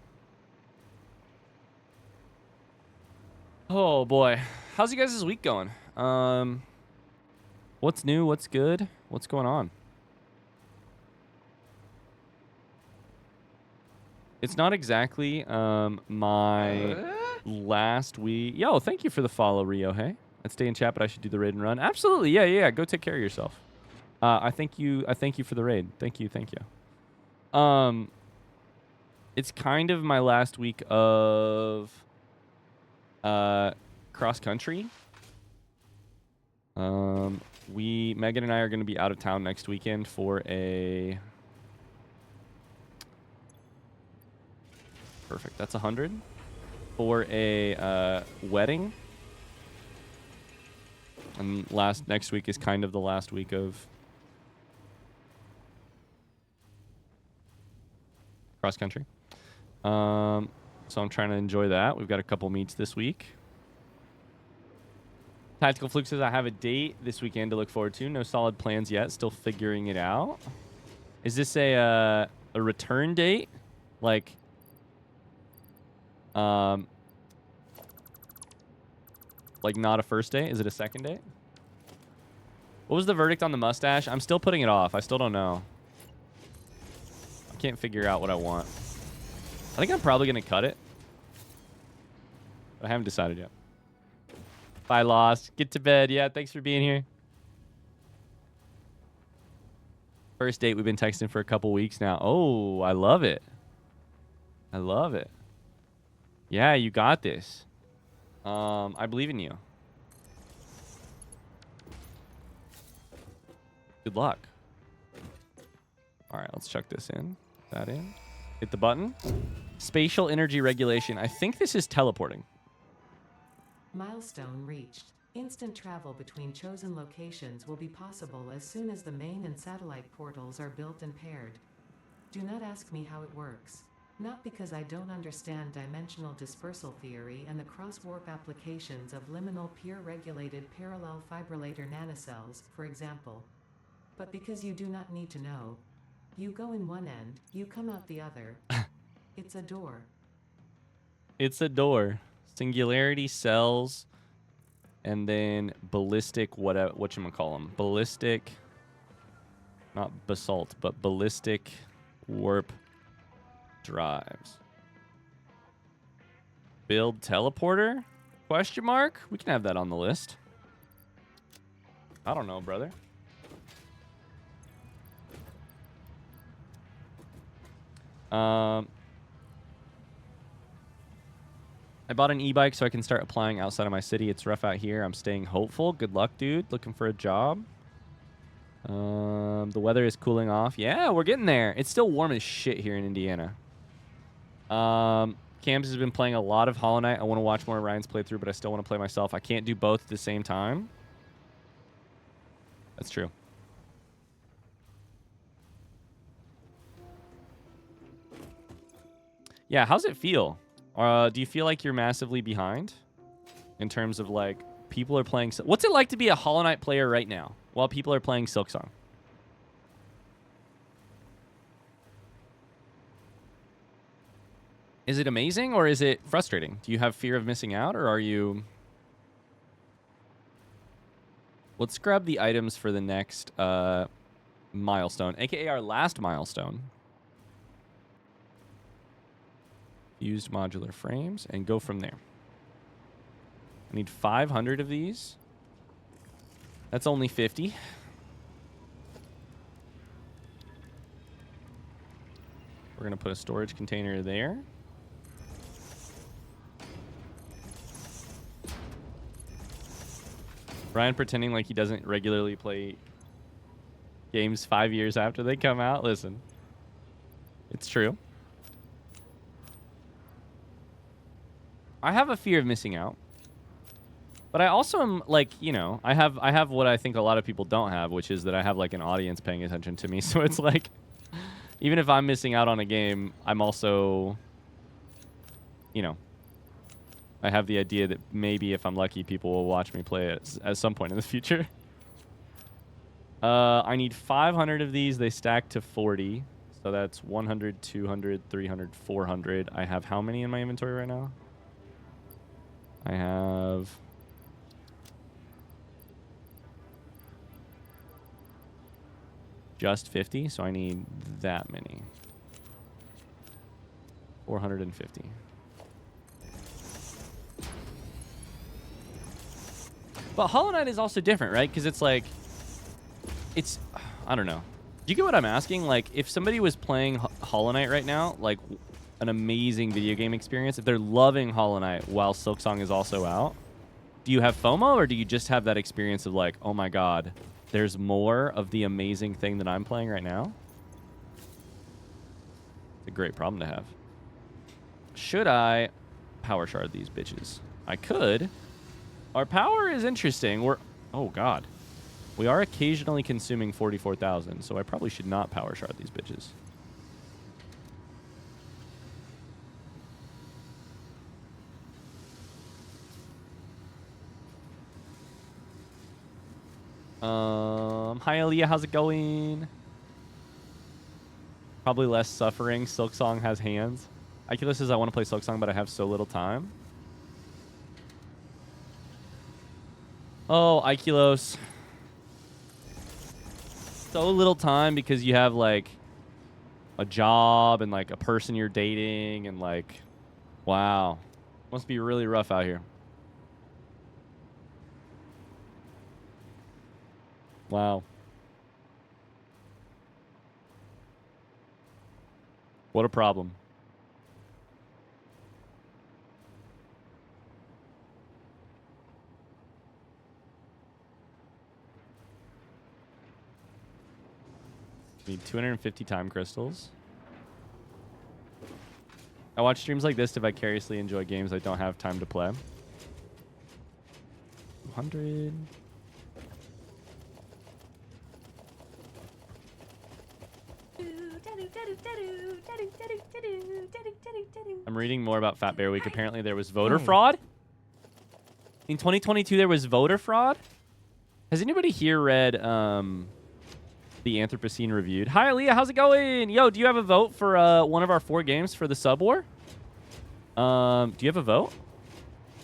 Oh boy, how's you guys' week going? What's new? What's good? What's going on? It's not exactly my last week. Yo, thank you for the follow, Rio. Hey, let's stay in chat, but I should do the raid and run. Absolutely, yeah. Go take care of yourself. I thank you for the raid. Thank you. It's kind of my last week of cross country. Megan and I are going to be out of town next weekend for a perfect. That's 100 for a wedding. And next week is kind of the last week of cross country. So I'm trying to enjoy that. We've got a couple meets this week. Tactical Fluke says I have a date this weekend to look forward to. No solid plans yet. Still figuring it out. Is this a return date? Like not a first date? Is it a second date? What was the verdict on the mustache? I'm still putting it off. I still don't know. I can't figure out what I want. I think I'm probably going to cut it. But I haven't decided yet. Bye, Lost. Get to bed. Yeah, thanks for being here. First date, we've been texting for a couple weeks now. Oh, I love it. I love it. Yeah, you got this. I believe in you. Good luck. All right, let's chuck this in. That in. Hit the button. Spatial energy regulation. I think this is teleporting. Milestone reached. Instant travel between chosen locations will be possible as soon as the main and satellite portals are built and paired. Do not ask me how it works. Not because I don't understand dimensional dispersal theory and the cross-warp applications of liminal peer-regulated parallel fibrillator nanocells, for example. But because you do not need to know. You go in one end, you come out the other. It's a door. It's a door. Singularity cells, and then ballistic, whatchamacallem? Ballistic, not basalt, but ballistic warp drives. Build teleporter? Question mark? We can have that on the list. I don't know, brother. I bought an e-bike so I can start applying outside of my city. It's rough out here. I'm staying hopeful. Good luck, dude. Looking for a job. The weather is cooling off. Yeah, we're getting there. It's still warm as shit here in Indiana. Cams has been playing a lot of Hollow Knight. I want to watch more of Ryan's playthrough, but I still want to play myself. I can't do both at the same time. That's true. Yeah, how's it feel? Do you feel like you're massively behind in terms of like people are playing? What's it like to be a Hollow Knight player right now while people are playing Silksong? Is it amazing or is it frustrating? Do you have fear of missing out or are you... Let's grab the items for the next milestone, aka our last milestone. Used modular frames and go from there. I need 500 of these. That's only 50. We're going to put a storage container there. Ryan pretending like he doesn't regularly play games 5 years after they come out. Listen, it's true. I have a fear of missing out. But I also am, like, you know, I have what I think a lot of people don't have, which is that I have, like, an audience paying attention to me. So it's like, even if I'm missing out on a game, I'm also, you know, I have the idea that maybe if I'm lucky, people will watch me play it at some point in the future. I need 500 of these. They stack to 40. So that's 100, 200, 300, 400. I have how many in my inventory right now? I have... just 50, so I need that many. 450. But Hollow Knight is also different, right? Because it's like, it's, I don't know. Do you get what I'm asking? Like, if somebody was playing Hollow Knight right now, like an amazing video game experience, if they're loving Hollow Knight while Silksong is also out, do you have FOMO, or do you just have that experience of like, oh my god, there's more of the amazing thing that I'm playing right now? It's a great problem to have. Should I power shard these bitches? I could. Our power is interesting. We're... oh, God. We are occasionally consuming 44,000, so I probably should not power shard these bitches. Hi, Aaliyah. How's it going? Probably less suffering. Silksong has hands. Iculus says, I want to play Silksong, but I have so little time. Oh, Iculos. So little time because you have, like, a job and, like, a person you're dating and, like, wow. Must be really rough out here. Wow. What a problem. Need 250 time crystals. I watch streams like this to vicariously enjoy games I don't have time to play. 100. I'm reading more about Fat Bear Week. Apparently there was voter fraud. In 2022 there was voter fraud. Has anybody here read the Anthropocene Reviewed? Hi, Aaliyah. How's it going? Yo, do you have a vote for one of our 4 games for the sub war? Do you have a vote?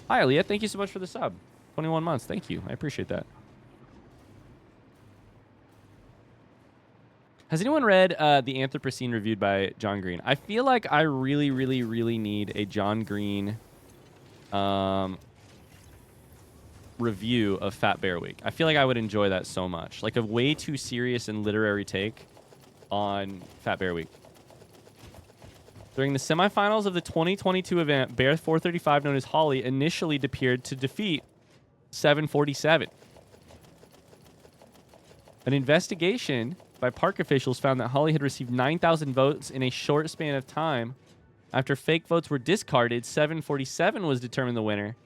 Hi, Aaliyah. Thank you so much for the sub. 21 months. Thank you. I appreciate that. Has anyone read the Anthropocene Reviewed by John Green? I feel like I really, really, really need a John Green review of Fat Bear Week. I feel like I would enjoy that so much. Like a way too serious and literary take on Fat Bear Week. During the semifinals of the 2022 event, Bear 435, known as Holly, initially appeared to defeat 747. An investigation by park officials found that Holly had received 9,000 votes in a short span of time. After fake votes were discarded, 747 was determined the winner.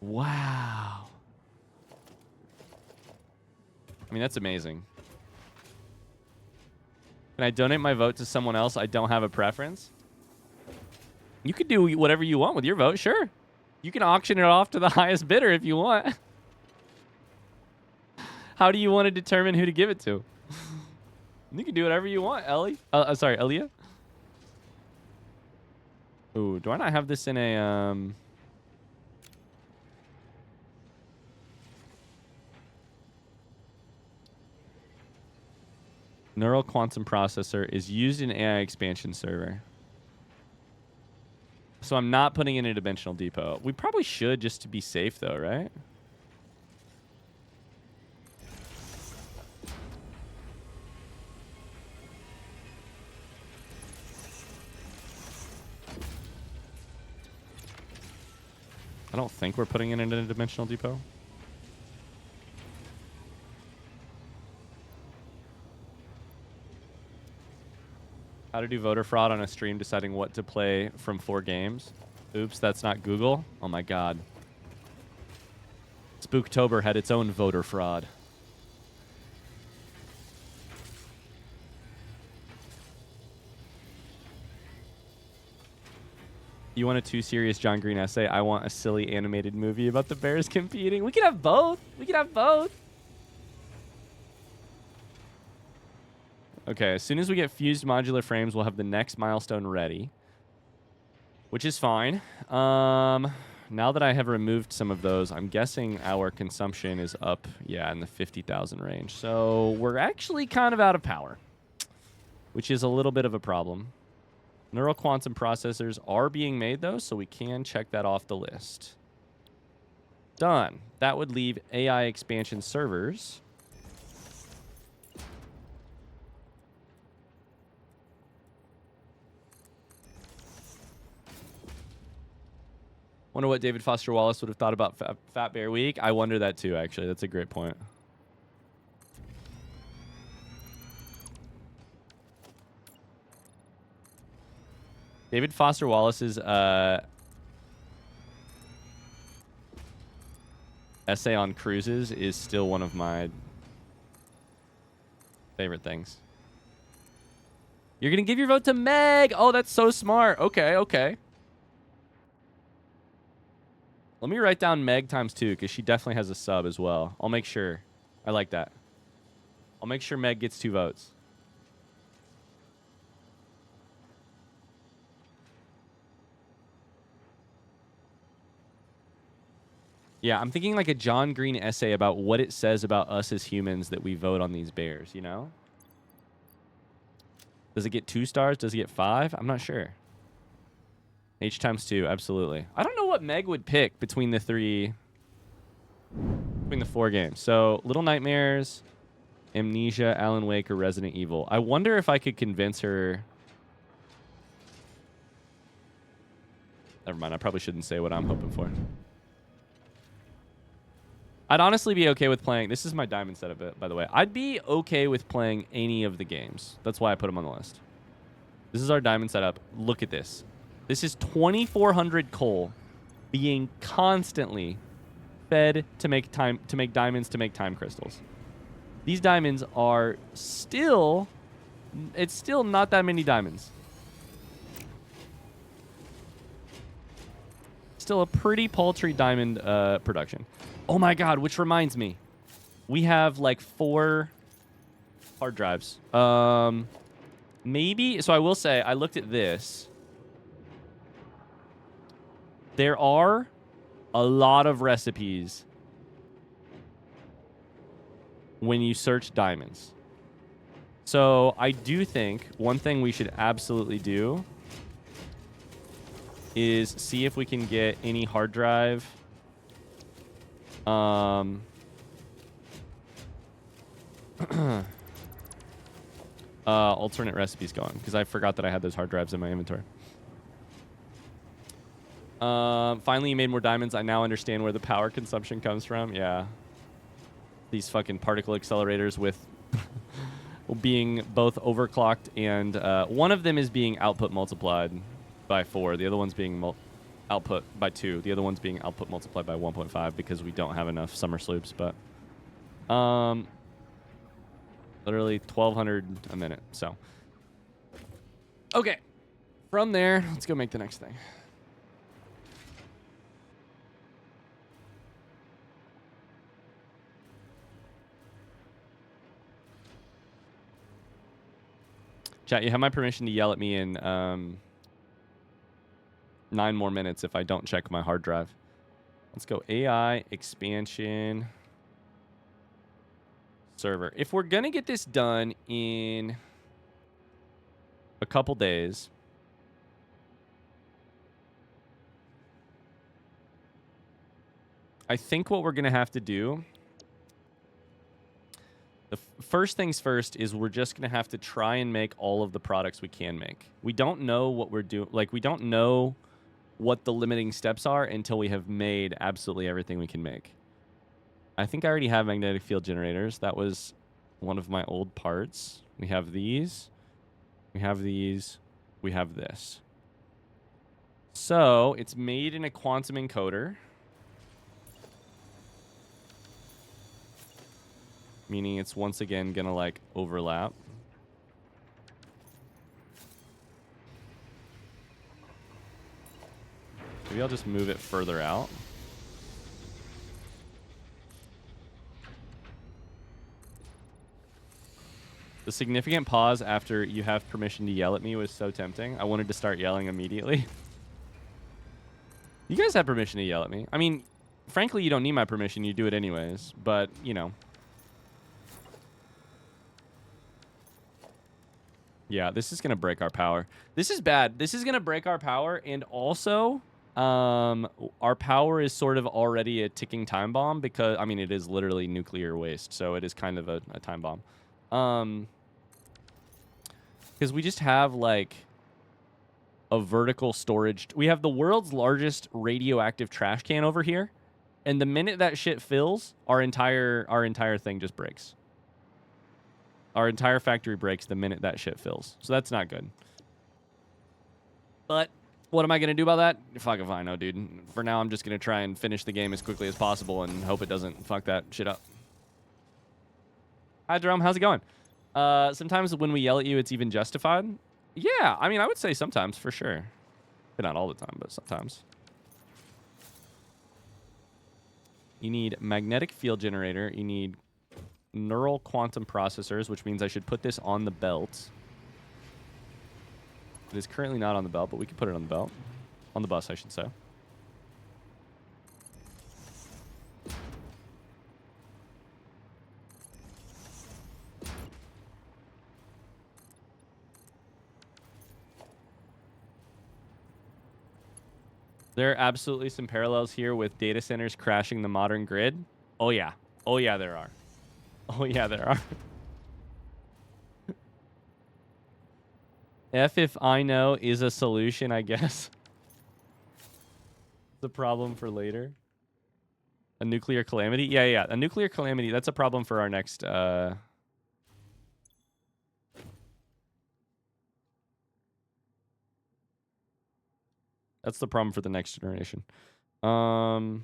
Wow. I mean, that's amazing. Can I donate my vote to someone else I don't have a preference? You could do whatever you want with your vote, sure. You can auction it off to the highest bidder if you want. How do you want to determine who to give it to? You can do whatever you want, Ellie. Sorry, Aaliyah. Ooh, do I not have this in a... Neural quantum processor is used in AI expansion server. So I'm not putting in a dimensional depot. We probably should just to be safe though, right? I don't think we're putting it in a dimensional depot. How to do voter fraud on a stream, deciding what to play from 4 games. Oops, that's not Google. Oh my god. Spooktober had its own voter fraud. You want a too serious John Green essay? I want a silly animated movie about the Bears competing. We can have both. We can have both. Okay, as soon as we get fused modular frames, we'll have the next milestone ready, which is fine. Now that I have removed some of those, I'm guessing our consumption is up, yeah, in the 50,000 range. So we're actually kind of out of power, which is a little bit of a problem. Neural quantum processors are being made, though, so we can check that off the list. Done. That would leave AI expansion servers. Wonder what David Foster Wallace would have thought about Fat Bear Week. I wonder that too, actually. That's a great point. David Foster Wallace's essay on cruises is still one of my favorite things. You're going to give your vote to Meg. Oh, that's so smart. Okay, okay. Let me write down Meg ×2 because she definitely has a sub as well. I'll make sure. I like that. I'll make sure Meg gets 2 votes. Yeah, I'm thinking like a John Green essay about what it says about us as humans that we vote on these bears, you know? Does it get 2 stars? Does it get 5? I'm not sure. H ×2, absolutely. I don't know what Meg would pick between the 4 games. So, Little Nightmares, Amnesia, Alan Wake, or Resident Evil. I wonder if I could convince her... Never mind, I probably shouldn't say what I'm hoping for. I'd honestly be okay with playing... This is my diamond setup, by the way. I'd be okay with playing any of the games. That's why I put them on the list. This is our diamond setup. Look at this. This is 2,400 coal being constantly fed to make diamonds to make time crystals. These diamonds are still... It's still not that many diamonds. Still a pretty paltry diamond production. Oh my god, which reminds me. We have like 4 hard drives. Maybe... So I will say, I looked at this. There are a lot of recipes when you search diamonds. So I do think one thing we should absolutely do is see if we can get any hard drive alternate recipes going, because I forgot that I had those hard drives in my inventory. Finally, you made more diamonds. I now understand where the power consumption comes from. Yeah. These fucking particle accelerators with being both overclocked and one of them is being output multiplied by 4. The other one's being output by 2. The other one's being output multiplied by 1.5 because we don't have enough summer sloops. But literally 1,200 a minute. So okay, from there, let's go make the next thing. Chat, you have my permission to yell at me in 9 more minutes if I don't check my hard drive. Let's go AI expansion server. If we're going to get this done in a couple days, I think what we're going to have to do, the first things first, is we're just going to have to try and make all of the products we can make. We don't know what we're doing. Like, we don't know what the limiting steps are until we have made absolutely everything we can make. I think I already have magnetic field generators. That was one of my old parts. We have these. We have these. We have this. So it's made in a quantum encoder. Meaning it's once again gonna like overlap. Maybe I'll just move it further out. The significant pause after you have permission to yell at me was so tempting. I wanted to start yelling immediately. You guys have permission to yell at me. I mean, frankly, you don't need my permission. You do it anyways. But, you know. Yeah, this is going to break our power. This is bad. This is going to break our power. And also, our power is sort of already a ticking time bomb because, I mean, it is literally nuclear waste. So it is kind of a time bomb. Because we just have, like, a vertical storage. We have the world's largest radioactive trash can over here. And the minute that shit fills, our entire thing just breaks. Our entire factory breaks the minute that shit fills. So that's not good. But what am I going to do about that? Fuck if I know, dude. For now, I'm just going to try and finish the game as quickly as possible and hope it doesn't fuck that shit up. Hi, Jerome. How's it going? Sometimes when we yell at you, it's even justified. Yeah, I mean, I would say sometimes, for sure. But not all the time, but sometimes. You need magnetic field generator. You need neural quantum processors, which means I should put this on the belt. It is currently not on the belt, but we can put it on the belt. On the bus, I should say. There are absolutely some parallels here with data centers crashing the modern grid. Oh, yeah. Oh, yeah, there are. Oh, yeah, there are. F if I know is a solution, I guess. The problem for later. A nuclear calamity? Yeah, yeah. A nuclear calamity. That's a problem for our next... That's the problem for the next generation. The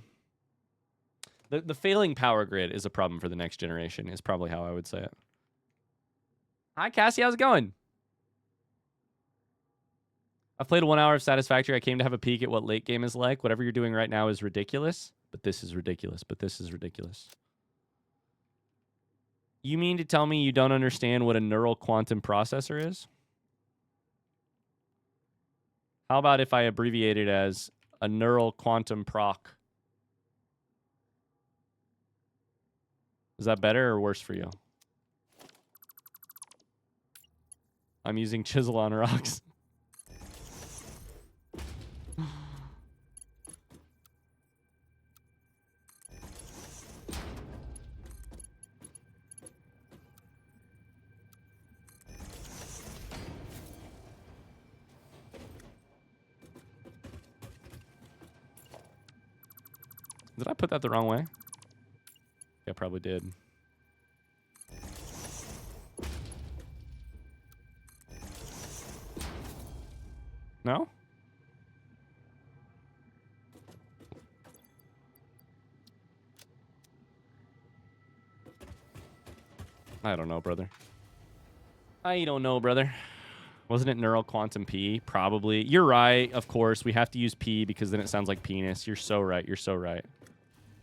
failing power grid is a problem for the next generation, is probably how I would say it. Hi, Cassie. How's it going? I've played 1 hour of Satisfactory. I came to have a peek at what late game is like. Whatever you're doing right now is ridiculous, but this is ridiculous, but this is ridiculous. You mean to tell me you don't understand what a neural quantum processor is? How about if I abbreviate it as a neural quantum proc? Is that better or worse for you? I'm using chisel on rocks. Did I put that the wrong way? Yeah, I probably did. No? I don't know, brother. I don't know, brother. Wasn't it neural quantum P? Probably. You're right, of course. We have to use P because then it sounds like penis. You're so right. You're so right.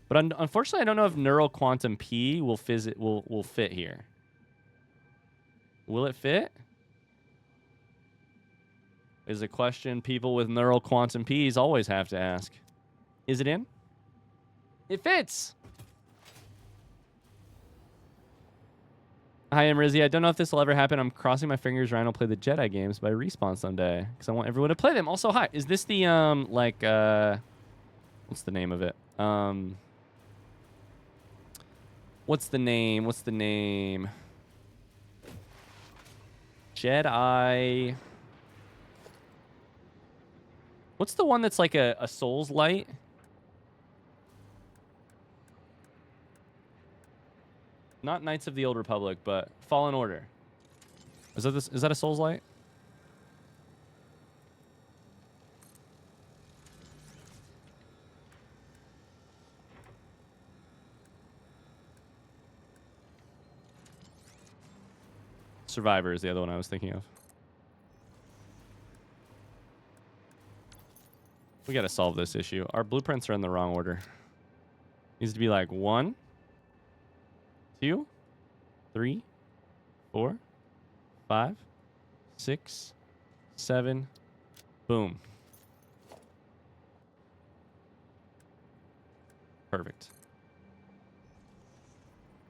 But unfortunately, I don't know if neural quantum P will fit here. Will it fit? Is a question people with neural quantum P's always have to ask. Is it in? It fits! Hi, I'm Rizzy. I don't know if this will ever happen. I'm crossing my fingers Ryan will play the Jedi games by Respawn someday. Because I want everyone to play them. Also, hi. Is this the, what's the name of it? What's the name? What's the name? Jedi... What's the one that's like a Souls light? Not Knights of the Old Republic, but Fallen Order. Is that a Souls light? Survivor is the other one I was thinking of. We got to solve this issue. Our blueprints are in the wrong order. Needs to be like 1, 2, 3, 4, 5, 6, 7. Boom. Perfect.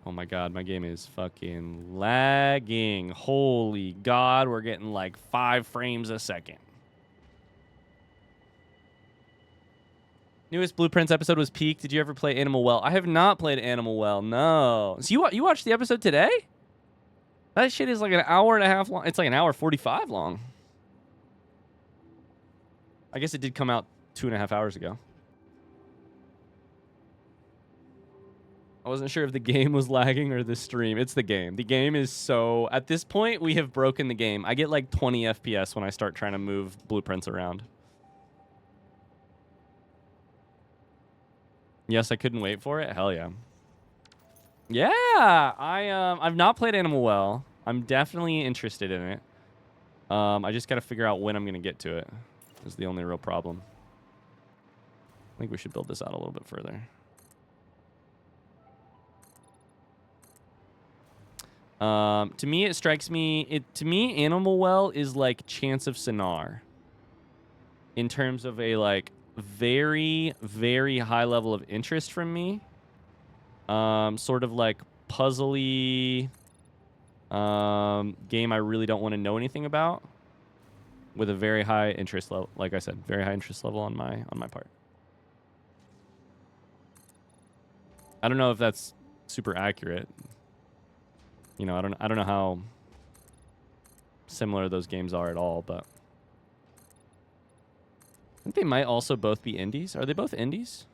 Oh my god, my game is fucking lagging. Holy god, we're getting like 5 frames a second. Newest Blueprints episode was Peak. Did you ever play Animal Well? I have not played Animal Well, no. So you watched the episode today? That shit is like an hour and a half long. It's like an hour 45 long. I guess it did come out 2.5 hours ago. I wasn't sure if the game was lagging or the stream. It's the game. The game is so... At this point, we have broken the game. I get like 20 FPS when I start trying to move blueprints around. Yes, I couldn't wait for it. Hell yeah. Yeah, I've not played Animal Well. I'm definitely interested in it. I just got to figure out when I'm going to get to it. Is the only real problem. I think we should build this out a little bit further. To me, it strikes me... To me, Animal Well is like Chance of Sinar. In terms of a, like, very, very high level of interest from me. Sort of like puzzly game I really don't want to know anything about. With a very high interest level. Like I said, very high interest level on my part. I don't know if that's super accurate. You know, I don't know how similar those games are at all, but I think they might also both be indies. Are they both indies?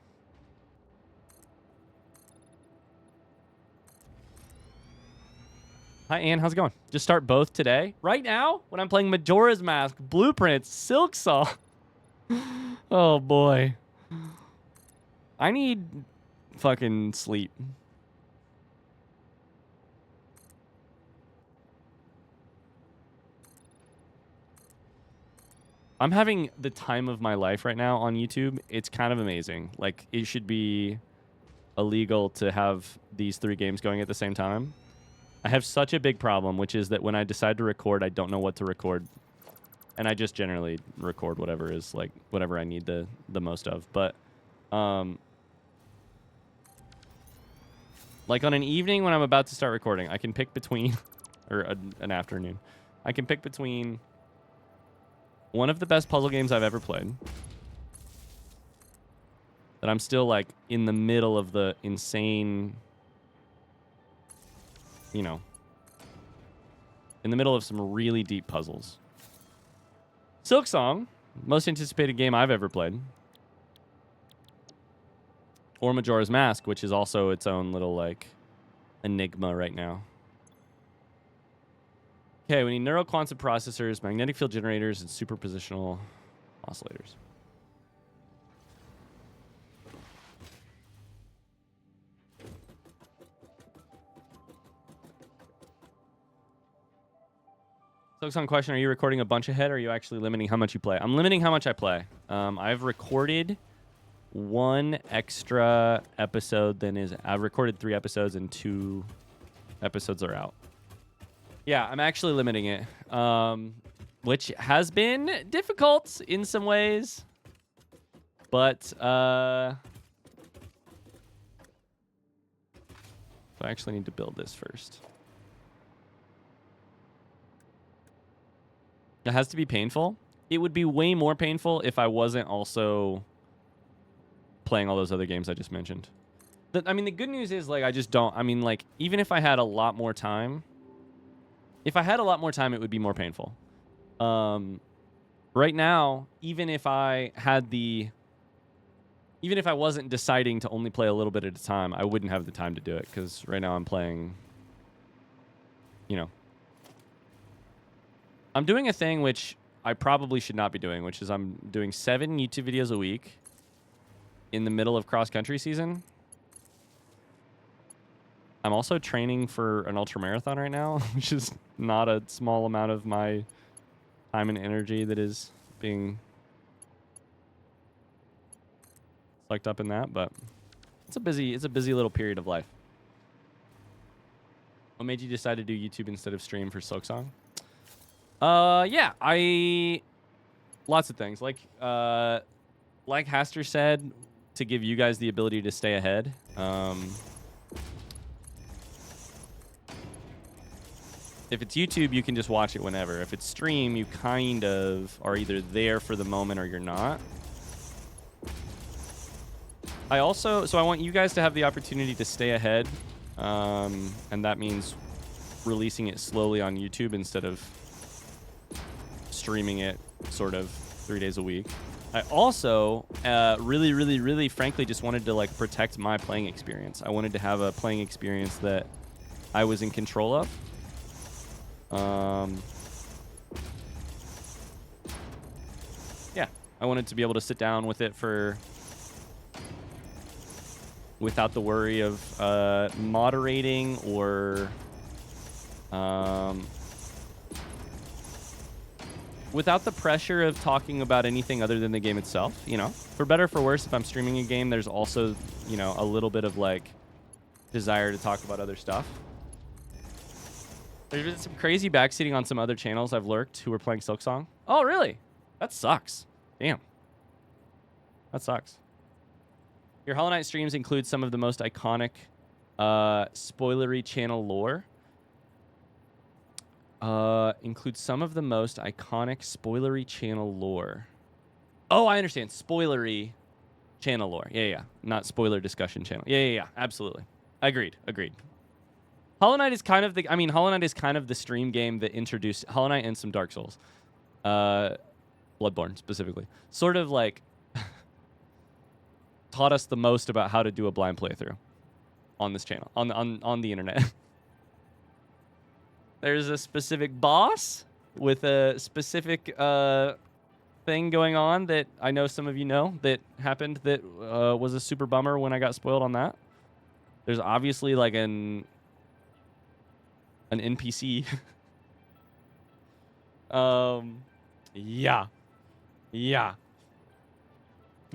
Hi, Ann. How's it going? Just start both today? Right now? When I'm playing Majora's Mask, Blueprints, Silksong. Oh, boy. I need fucking sleep. I'm having the time of my life right now on YouTube. It's kind of amazing. Like, it should be illegal to have these 3 games going at the same time. I have such a big problem, which is that when I decide to record, I don't know what to record. And I just generally record whatever is, like, whatever I need the most of. But, like, on an evening when I'm about to start recording, I can pick between, or an afternoon, I can pick between one of the best puzzle games I've ever played. That I'm still, like, in the middle of the insane... You know, in the middle of some really deep puzzles. Silksong, most anticipated game I've ever played. Or Majora's Mask, which is also its own little, like, enigma right now. Okay, we need neural quantum processors, magnetic field generators, and superpositional oscillators. Silksong question, are you recording a bunch ahead, or are you actually limiting how much you play? I'm limiting how much I play. I've recorded 1 extra episode I've recorded 3 episodes and 2 episodes are out. Yeah, I'm actually limiting it, which has been difficult in some ways, but I actually need to build this first. It has to be painful. It would be way more painful if I wasn't also playing all those other games I just mentioned. I mean, the good news is, like, I just don't... I mean, like, even if I had a lot more time... If I had a lot more time, it would be more painful. Right now, even if I had the... Even if I wasn't deciding to only play a little bit at a time, I wouldn't have the time to do it, because right now I'm playing... You know... I'm doing a thing which I probably should not be doing, which is I'm doing 7 YouTube videos a week in the middle of cross-country season. I'm also training for an ultra marathon right now, which is not a small amount of my time and energy that is being sucked up in that, but it's a busy little period of life. What made you decide to do YouTube instead of stream for Silksong? Yeah, lots of things. Like Haster said, to give you guys the ability to stay ahead. If it's YouTube, you can just watch it whenever. If it's stream, you kind of are either there for the moment or you're not. I want you guys to have the opportunity to stay ahead. And that means releasing it slowly on YouTube instead of streaming it sort of 3 days a week. I also really frankly just wanted to like protect my playing experience. I wanted to have a playing experience that I was in control of. Yeah, I wanted to be able to sit down with it without the worry of moderating or without the pressure of talking about anything other than the game itself. You know, for better or for worse, if I'm streaming a game, there's also, you know, a little bit of like desire to talk about other stuff. There's been some crazy backseating on some other channels I've lurked who were playing Silksong. Oh, really? That sucks. Damn. That sucks. Your Hollow Knight streams include some of the most iconic spoilery channel lore. Include some of the most iconic spoilery channel lore. Oh, I understand. Spoilery channel lore. Yeah. Not spoiler discussion channel. Yeah. Absolutely. Agreed. Hollow Knight is kind of the stream game that introduced Hollow Knight and some Dark Souls. Bloodborne specifically. Sort of like taught us the most about how to do a blind playthrough on this channel, on the internet. There's a specific boss with a specific thing going on that I know some of you know that happened that was a super bummer when I got spoiled on that. There's obviously like an NPC. Yeah.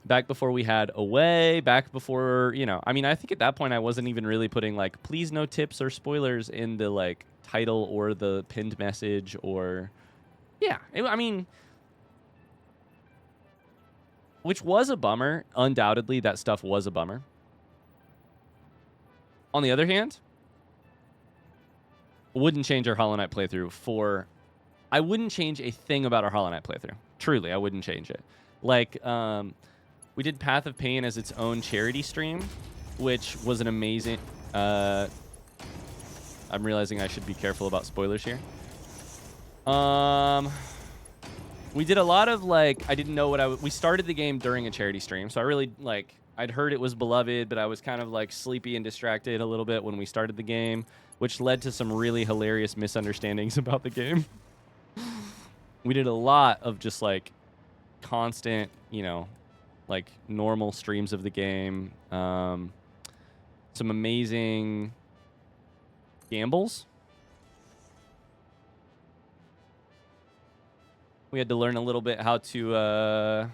Back before we had Away, back before, you know, I mean, I think at that point I wasn't even really putting like, please no tips or spoilers in the like title or the pinned message or, yeah, I mean, which was a bummer. Undoubtedly, that stuff was a bummer. On the other hand, wouldn't change our Hollow Knight playthrough I wouldn't change a thing about our Hollow Knight playthrough. Truly, I wouldn't change it. Like, we did Path of Pain as its own charity stream, which was an amazing... I'm realizing I should be careful about spoilers here. We did a lot of, like, I didn't know what we started the game during a charity stream, so I really, like, I'd heard it was beloved, but I was kind of, like, sleepy and distracted a little bit when we started the game, which led to some really hilarious misunderstandings about the game. We did a lot of just, like, constant, you know, like normal streams of the game. Some amazing gambles. We had to learn a little bit how to...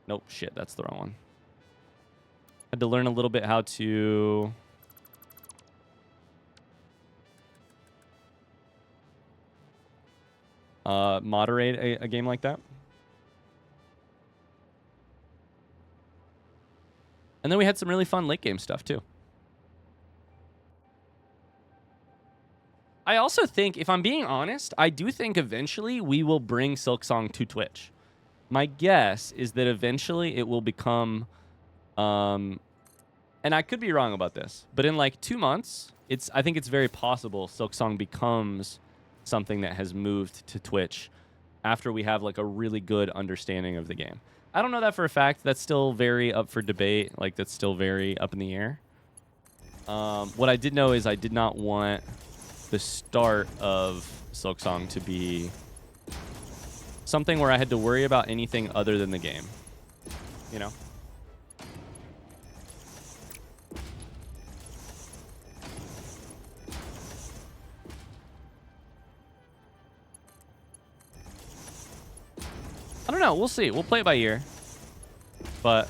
Nope, shit, that's the wrong one. Had to learn a little bit how to... moderate a game like that. And then we had some really fun late game stuff too. I also think, if I'm being honest, I do think eventually we will bring Silksong to Twitch. My guess is that eventually it will become, and I could be wrong about this, but in like 2 months, I think it's very possible Silksong becomes something that has moved to Twitch after we have like a really good understanding of the game. I don't know that for a fact. That's still very up for debate. Like, that's still very up in the air. What I did know is I did not want the start of Silksong to be something where I had to worry about anything other than the game. You know? don't know. We'll see. We'll play it by ear. But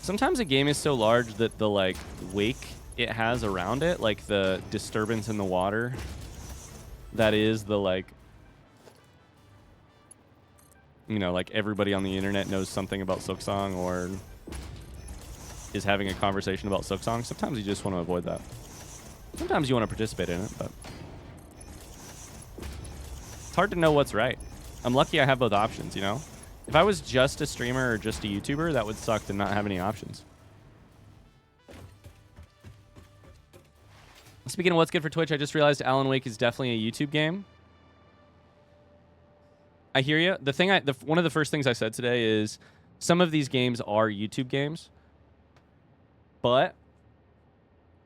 sometimes a game is so large that the like wake it has around it, like the disturbance in the water, that is the like, you know, like everybody on the internet knows something about Silksong or is having a conversation about Silksong. Sometimes you just want to avoid that. Sometimes you want to participate in it, but it's hard to know what's right. I'm lucky I have both options, you know? If I was just a streamer or just a YouTuber, that would suck to not have any options. Speaking of what's good for Twitch, I just realized Alan Wake is definitely a YouTube game. I hear you. One of the first things I said today is some of these games are YouTube games, but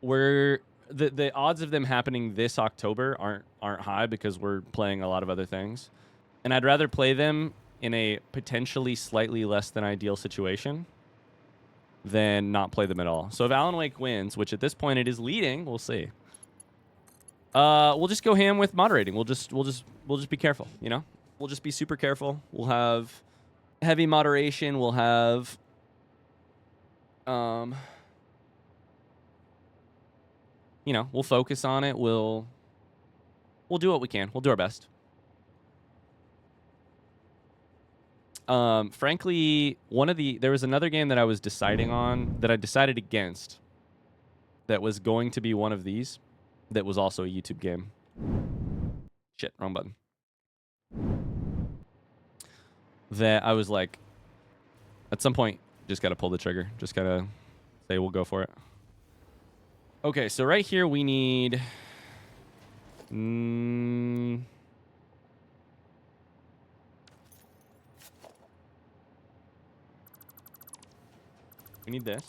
the odds of them happening this October aren't high because we're playing a lot of other things, and I'd rather play them in a potentially slightly less than ideal situation than not play them at all. So if Alan Wake wins, which at this point it is leading, we'll see. We'll just go ham with moderating. We'll just be careful, you know? We'll just be super careful. We'll have heavy moderation. We'll have you know, we'll focus on it. We'll do what we can. We'll do our best. Frankly, there was another game that I was deciding on that I decided against that was going to be one of these that was also a YouTube game. Shit, wrong button. That I was like, at some point, just got to pull the trigger. Just got to say we'll go for it. Okay, so right here we need... we need this.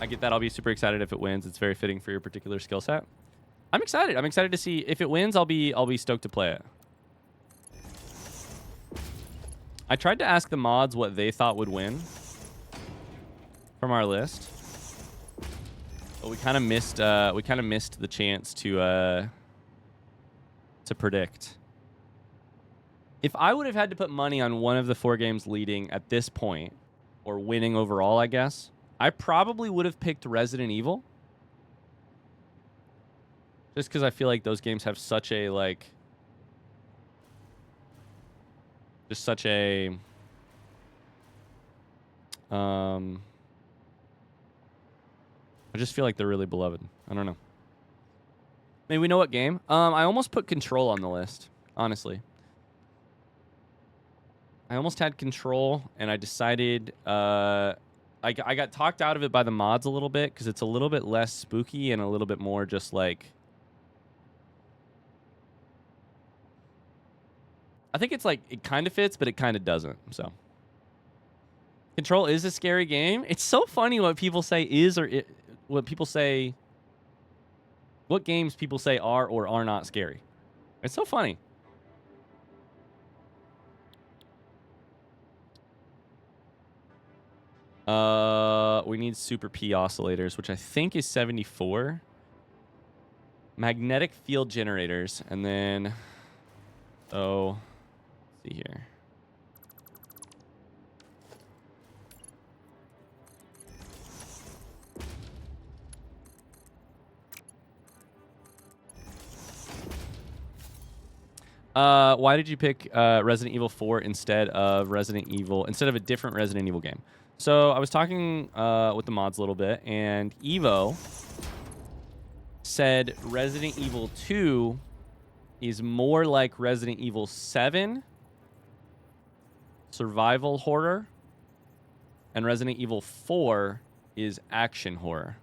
I get that. I'll be super excited if it wins. It's very fitting for your particular skill set. I'm excited. I'm excited to see if it wins. I'll be stoked to play it. I tried to ask the mods what they thought would win from our list, but we kind of missed the chance to predict. If I would have had to put money on one of the 4 games leading at this point, or winning overall, I guess, I probably would have picked Resident Evil. Just because I feel like those games have such a, like... Just such a... I just feel like they're really beloved. I don't know. Maybe we know what game. I almost put Control on the list, honestly. I almost had Control, and I decided... I got talked out of it by the mods a little bit, because it's a little bit less spooky and a little bit more just like... I think it's like, it kind of fits, but it kind of doesn't, so. Control is a scary game. It's so funny what people say is, what games people say are or are not scary. It's so funny. We need Super P oscillators, which I think is 74. Magnetic field generators, and then, let's see here. Why did you pick Resident Evil 4 instead of a different Resident Evil game? So I was talking with the mods a little bit, and Evo said Resident Evil 2 is more like Resident Evil 7 survival horror, and Resident Evil 4 is action horror.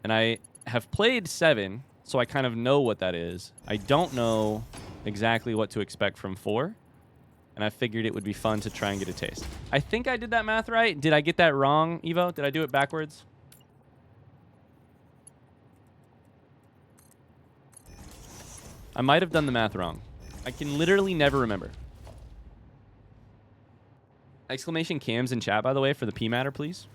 And I have played 7, so I kind of know what that is. I don't know exactly what to expect from 4, and I figured it would be fun to try and get a taste. I think I did that math right. Did I get that wrong, Evo? Did I do it backwards? I might have done the math wrong. I can literally never remember. Exclamation cams in chat, by the way, for the P matter, please.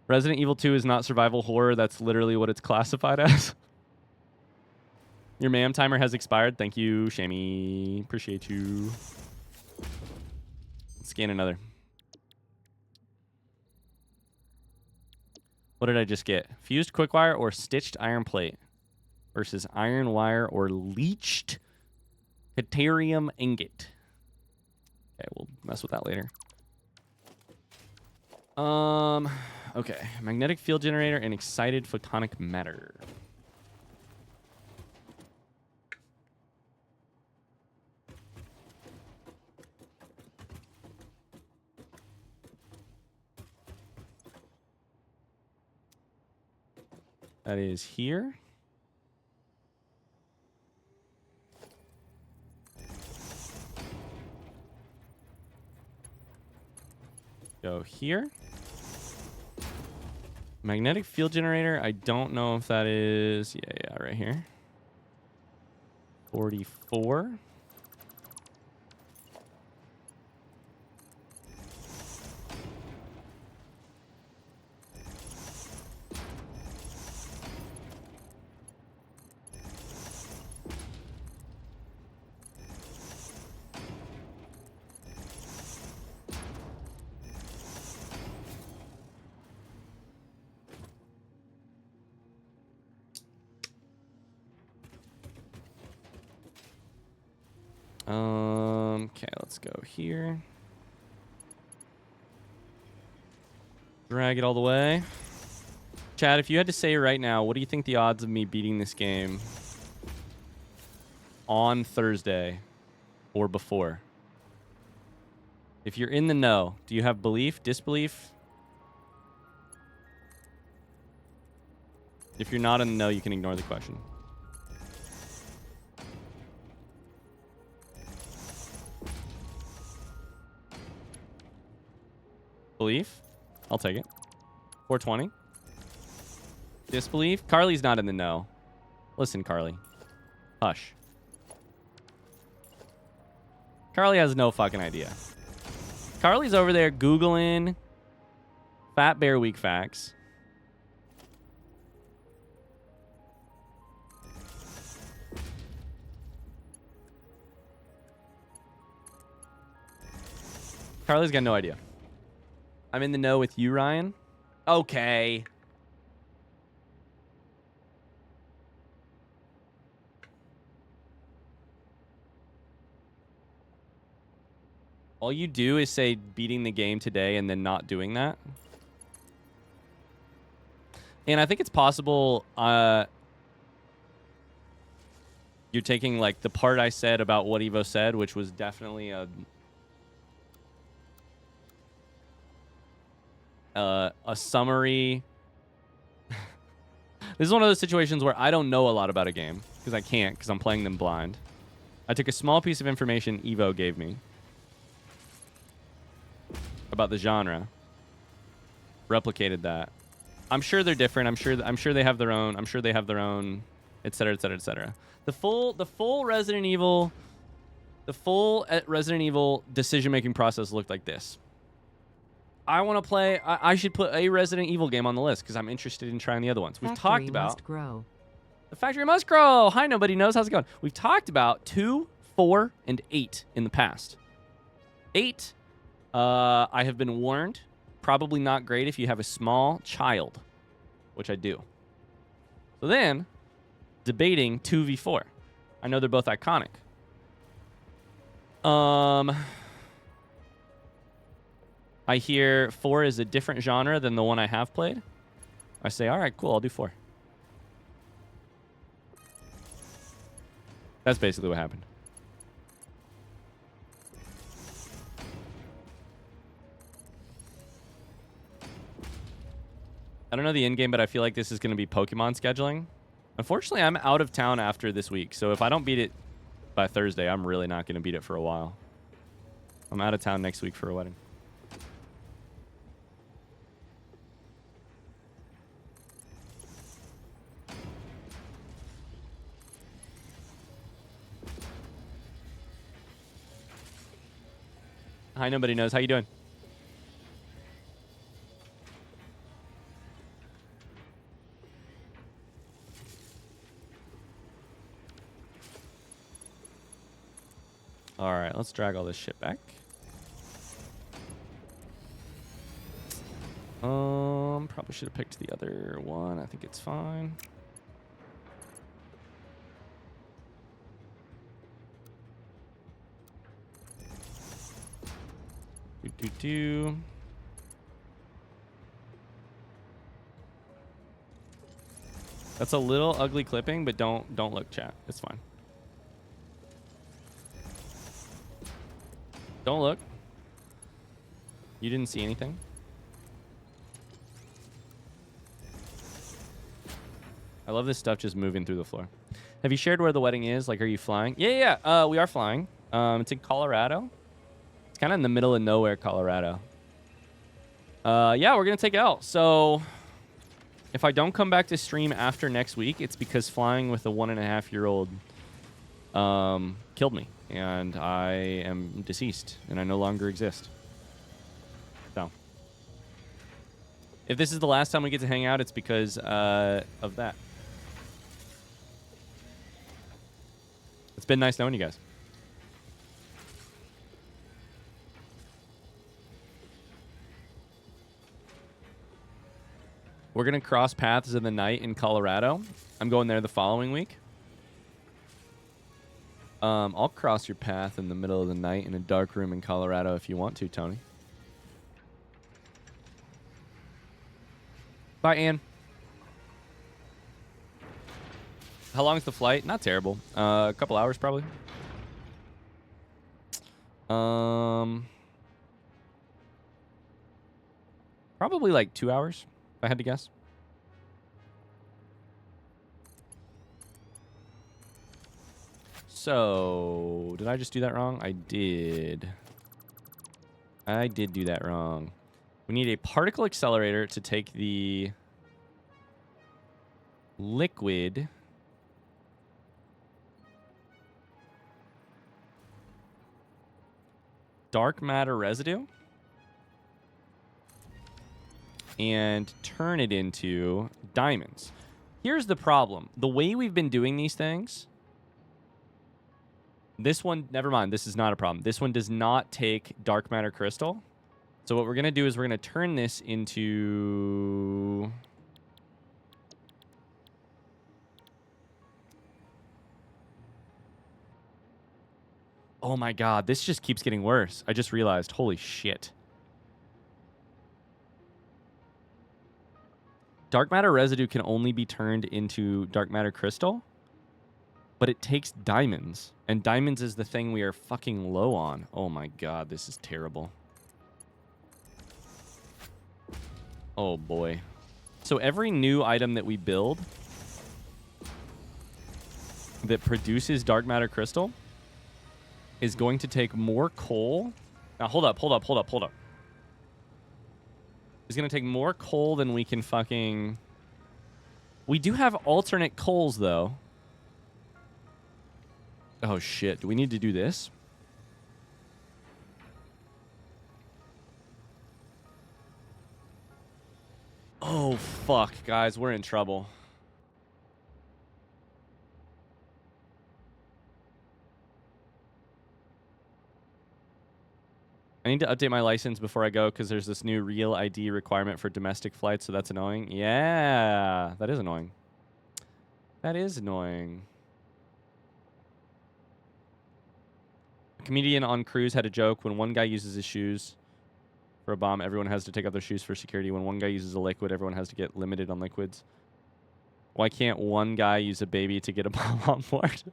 Resident Evil 2 is not survival horror. That's literally what it's classified as. Your ma'am timer has expired. Thank you, Shammy. Appreciate you. Let's scan another. What did I just get? Fused quickwire or stitched iron plate versus iron wire or leached Caterium ingot. Okay, we'll mess with that later. Okay. Magnetic field generator and excited photonic matter. That is here. Go here. Magnetic field generator. I don't know if that is... Yeah, right here. 44. Okay, let's go here. Drag it all the way. Chad, if you had to say right now, what do you think the odds of me beating this game on Thursday or before? If you're in the know, do you have belief, disbelief? If you're not in the know, you can ignore the question. Belief? I'll take it. 420. Disbelief? Carly's not in the know. Listen, Carly. Hush. Carly has no fucking idea. Carly's over there Googling Fat Bear Week facts. Carly's got no idea. I'm in the know with you, Ryan. Okay. All you do is say beating the game today and then not doing that. And I think it's possible you're taking like the part I said about what Evo said, which was definitely a summary. This is one of those situations where I don't know a lot about a game because I can't, because I'm playing them blind. I took a small piece of information Evo gave me about the genre, replicated that. I'm sure they're different. I'm sure they have their own. I'm sure they have their own, et cetera, et cetera, et cetera. The full Resident Evil decision-making process looked like this. I want to play. I should put a Resident Evil game on the list because I'm interested in trying the other ones. We've talked about must grow. The factory must grow. Hi, nobody knows. How's it going? We've talked about 2, 4, and 8 in the past. 8, I have been warned, probably not great if you have a small child, which I do. So then, debating 2v4. I know they're both iconic. I hear 4 is a different genre than the one I have played. I say, all right, cool, I'll do 4. That's basically what happened. I don't know the end game, but I feel like this is going to be Pokemon scheduling. Unfortunately, I'm out of town after this week, so if I don't beat it by Thursday, I'm really not going to beat it for a while. I'm out of town next week for a wedding. Hi, nobody knows. How you doing? All right, let's drag all this shit back. Probably should have picked the other one. I think it's fine. Do. That's a little ugly clipping, but don't look, chat. It's fine. Don't look. You didn't see anything. I love this stuff just moving through the floor. Have you shared where the wedding is? Like, are you flying? Yeah. We are flying. It's in Colorado. It's kind of in the middle of nowhere, Colorado. Yeah, we're going to take it out. So if I don't come back to stream after next week, it's because flying with a 1.5-year-old killed me. And I am deceased. And I no longer exist. So if this is the last time we get to hang out, it's because of that. It's been nice knowing you guys. We're going to cross paths in the night in Colorado. I'm going there the following week. I'll cross your path in the middle of the night in a dark room in Colorado if you want to, Tony. Bye, Ann. How long is the flight? Not terrible. A couple hours, probably. Probably like 2 hours, if I had to guess. So, did I just do that wrong? I did. I did do that wrong. We need a particle accelerator to take the liquid dark matter residue and turn it into diamonds. Here's the problem. The way we've been doing these things, this one, never mind, this is not a problem. This one does not take dark matter crystal. So what we're going to do is we're going to turn this into... Oh my god, this just keeps getting worse. I just realized, holy shit. Dark matter residue can only be turned into dark matter crystal, but it takes diamonds. And diamonds is the thing we are fucking low on. Oh my god, this is terrible. Oh boy. So every new item that we build that produces dark matter crystal is going to take more coal. Now hold up. It's going to take more coal than we can fucking... We do have alternate coals though. Oh shit, do we need to do this? Oh fuck, guys, we're in trouble. I need to update my license before I go because there's this new real ID requirement for domestic flights, so that's annoying. Yeah, that is annoying. That is annoying. A comedian on cruise had a joke. When one guy uses his shoes for a bomb, everyone has to take off their shoes for security. When one guy uses a liquid, everyone has to get limited on liquids. Why can't one guy use a baby to get a bomb on board?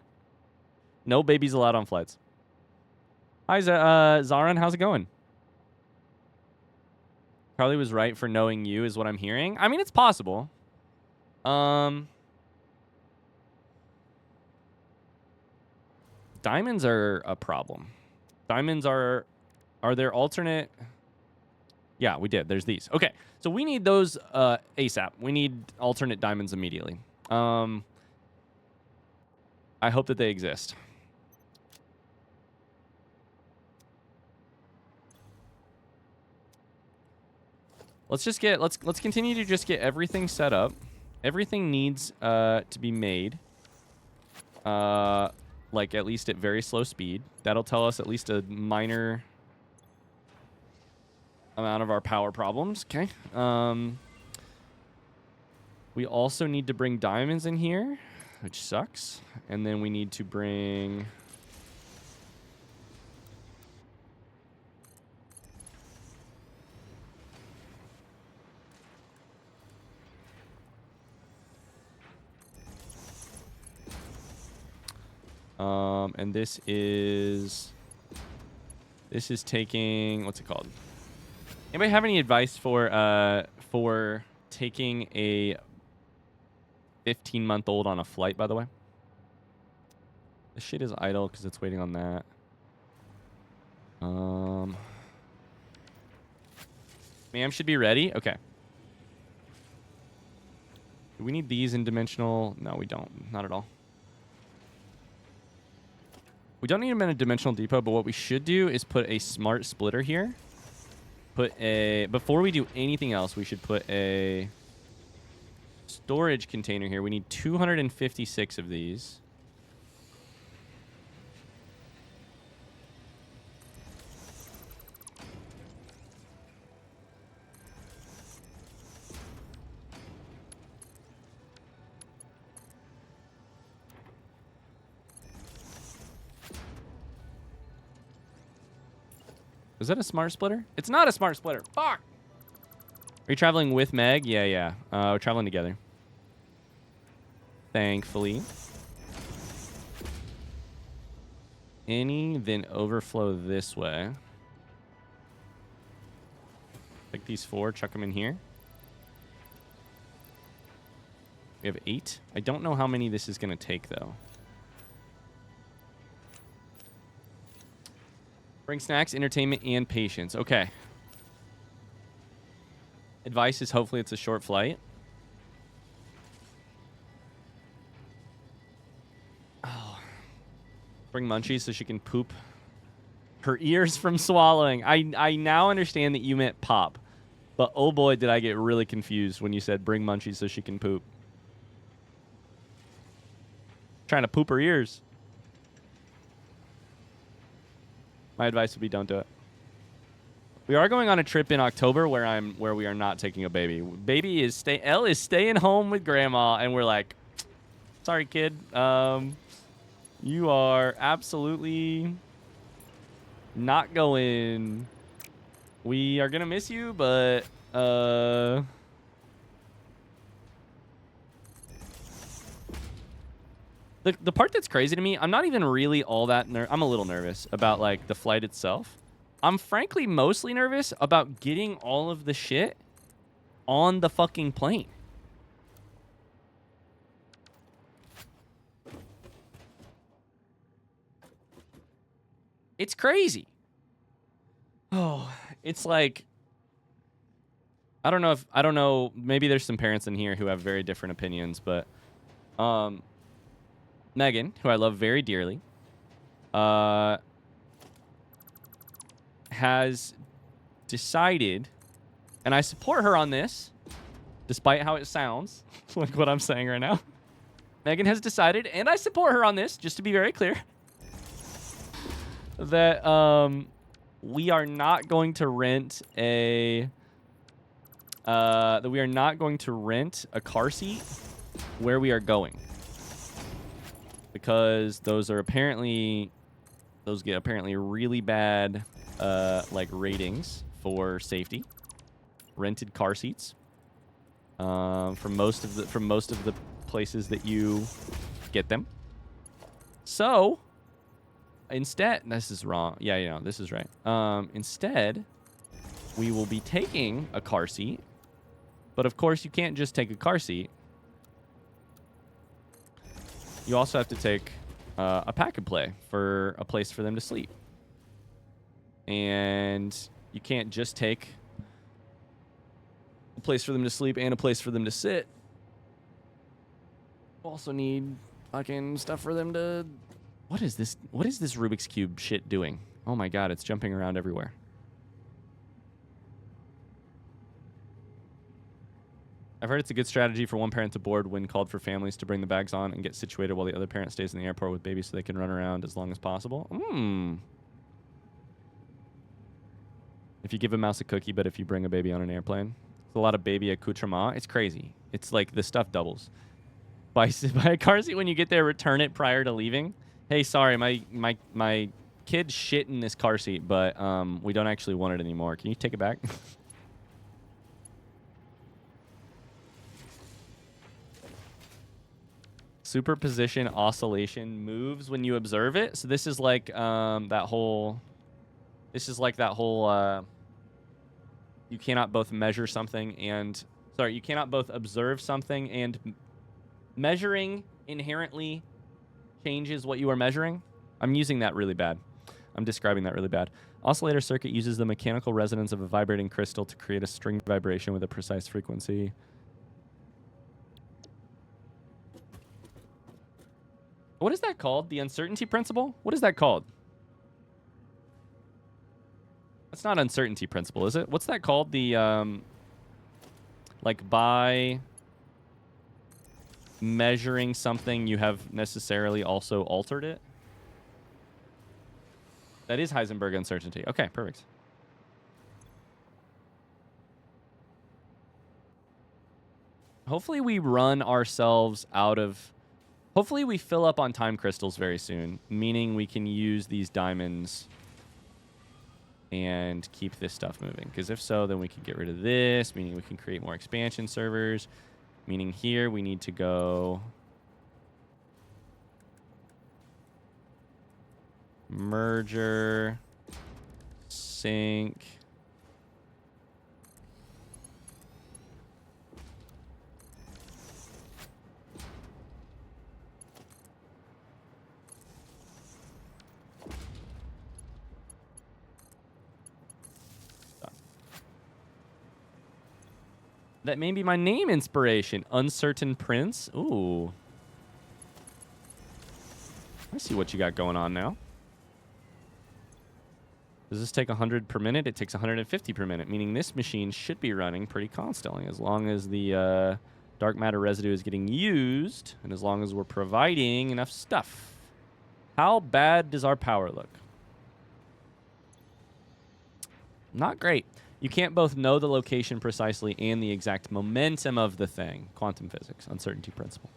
No babies allowed on flights. Hi, Zaran. How's it going? Probably was right for knowing you is what I'm hearing. I mean, it's possible. Diamonds are a problem. Diamonds are there alternate... Yeah, we did. There's these. Okay, so we need those ASAP. We need alternate diamonds immediately. I hope that they exist. Let's continue to just get everything set up. Everything needs to be made. Like at least at very slow speed. That'll tell us at least a minor amount of our power problems. Okay. We also need to bring diamonds in here, which sucks. And then we need to bring... and this is taking, what's it called? Anybody have any advice for taking a 15-month-old on a flight, by the way? This shit is idle because it's waiting on that. Ma'am should be ready. Okay. Do we need these in dimensional? No, we don't. Not at all. We don't need them in a dimensional depot, but what we should do is put a smart splitter here. Before we do anything else, we should put a storage container here. We need 256 of these. Is that a smart splitter? It's not a smart splitter. Fuck! Are you traveling with Meg? Yeah. We're traveling together. Thankfully. Any, then overflow this way. Take these 4, chuck them in here. We have 8. I don't know how many this is going to take, though. Bring snacks, entertainment, and patience. Okay. Advice is hopefully it's a short flight. Oh. Bring munchies so she can poop her ears from swallowing. I now understand that you meant pop. But oh boy, did I get really confused when you said bring munchies so she can poop. Trying to poop her ears. My advice would be don't do it. We are going on a trip in October where we are not taking a baby. Elle is staying home with grandma, and we're like, sorry, kid. You are absolutely not going. We are gonna miss you, but The part that's crazy to me, I'm not even really all that I'm a little nervous about like the flight itself. I'm frankly mostly nervous about getting all of the shit on the fucking plane. It's crazy. Oh, it's like I don't know, maybe there's some parents in here who have very different opinions, but Megan, who I love very dearly, has decided, and I support her on this, despite how it sounds, like what I'm saying right now. Megan has decided, and I support her on this, just to be very clear, that we are not going to rent a car seat where we are going. Because those get apparently really bad like ratings for safety. Rented car seats from most of the places that you get them. So instead, this is wrong. Yeah, this is right. Instead, we will be taking a car seat, but of course you can't just take a car seat. You also have to take a pack and play for a place for them to sleep. And you can't just take a place for them to sleep and a place for them to sit. You also need fucking stuff for them to... What is this? What is this Rubik's Cube shit doing? Oh my god, it's jumping around everywhere. I've heard it's a good strategy for one parent to board when called for families to bring the bags on and get situated while the other parent stays in the airport with babies so they can run around as long as possible. If you give a mouse a cookie, but if you bring a baby on an airplane. It's a lot of baby accoutrement. It's crazy. It's like the stuff doubles. Buy a car seat when you get there, return it prior to leaving. Hey, sorry, my kid shit in this car seat, but we don't actually want it anymore. Can you take it back? Superposition oscillation moves when you observe it. So this is like that whole you cannot both measure something and you cannot both observe something and measuring inherently changes what you are measuring. I'm using that really bad. I'm describing that really bad. Oscillator circuit uses the mechanical resonance of a vibrating crystal to create a string vibration with a precise frequency. What is that called? The uncertainty principle? What is that called? That's not uncertainty principle, is it? What's that called? The, like by measuring something, you have necessarily also altered it? That is Heisenberg uncertainty. Okay, perfect. Hopefully we run ourselves out of... Hopefully we fill up on time crystals very soon, meaning we can use these diamonds and keep this stuff moving. Because if so, then we can get rid of this, meaning we can create more expansion servers. Meaning here we need to go... merger, sync... That may be my name inspiration. Uncertain Prince. Ooh. I see what you got going on now. Does this take 100 per minute? It takes 150 per minute, meaning this machine should be running pretty constantly as long as the dark matter residue is getting used and as long as we're providing enough stuff. How bad does our power look? Not great. You can't both know the location precisely and the exact momentum of the thing. Quantum physics, uncertainty principle.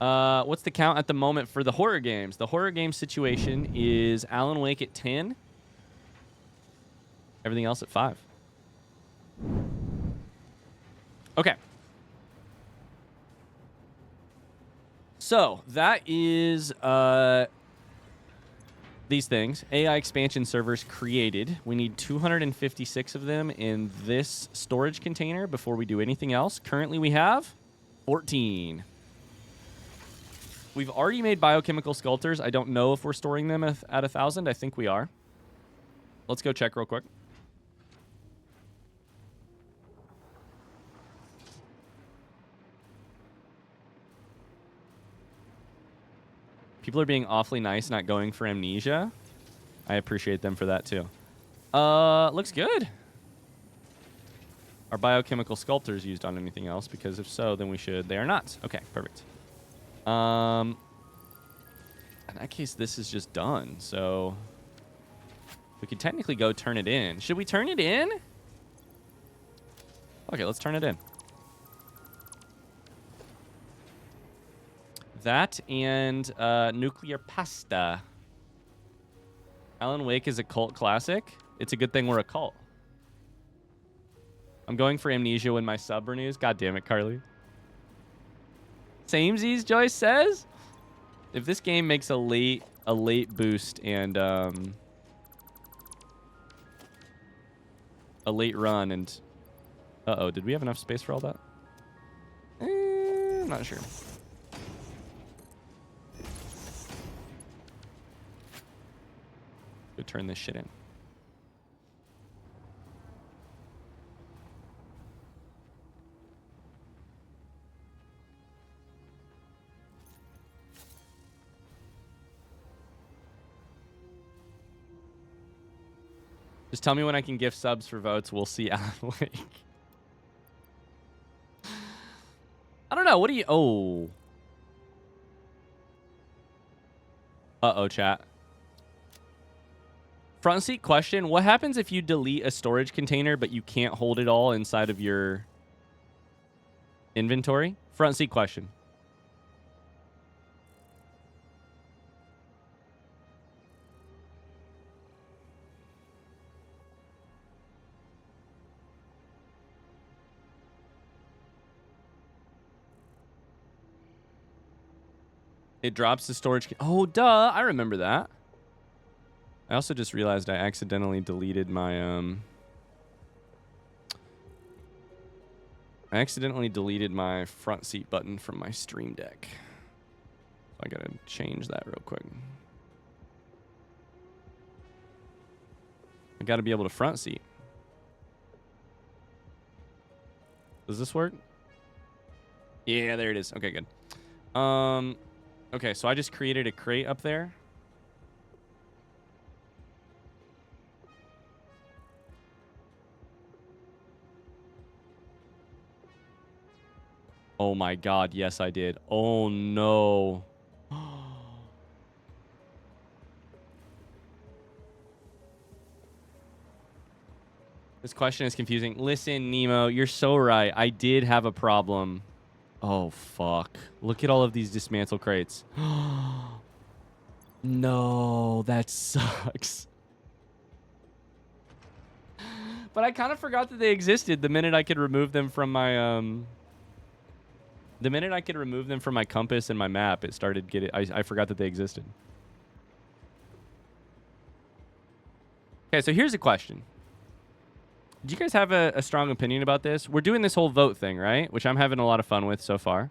What's the count at the moment for the horror games? The horror game situation is Alan Wake at 10. Everything else at 5. Okay. So, that is... these things. AI expansion servers created. We need 256 of them in this storage container before we do anything else. Currently we have 14. We've already made biochemical sculptors. I don't know if we're storing them at 1,000. I think we are. Let's go check real quick. People are being awfully nice, not going for amnesia. I appreciate them for that, too. Looks good. Are biochemical sculptors used on anything else? Because if so, then we should. They are not. Okay, perfect. In that case, this is just done. So we could technically go turn it in. Should we turn it in? Okay, let's turn it in. That and nuclear pasta. Alan Wake is a cult classic. It's a good thing we're a cult. I'm going for amnesia when my sub renews. God damn it, Carly. Samesies, Joyce says. If this game makes a late boost and a late run and uh-oh, did we have enough space for all that? I'm not sure. Go turn this shit in. Just tell me when I can gift subs for votes. We'll see. Alan Lake. I don't know. What do you... Oh. Uh-oh, chat. Front seat question. What happens if you delete a storage container, but you can't hold it all inside of your inventory? Front seat question. It drops the storage. Oh, duh. I remember that. I also just realized I accidentally deleted my, I accidentally deleted my front seat button from my Stream Deck. I gotta change that real quick. I gotta be able to front seat. Does this work? Yeah, there it is. Okay, good. Okay, so I just created a crate up there. Oh my god, yes I did. Oh no. This question is confusing. Listen, Nemo, you're so right. I did have a problem. Oh, fuck. Look at all of these dismantle crates. No, that sucks. But I kind of forgot that they existed the minute I could remove them from my, The minute I could remove them from my compass and my map, it started getting... I forgot that they existed. Okay, so here's a question. Do you guys have a strong opinion about this? We're doing this whole vote thing, right? Which I'm having a lot of fun with so far.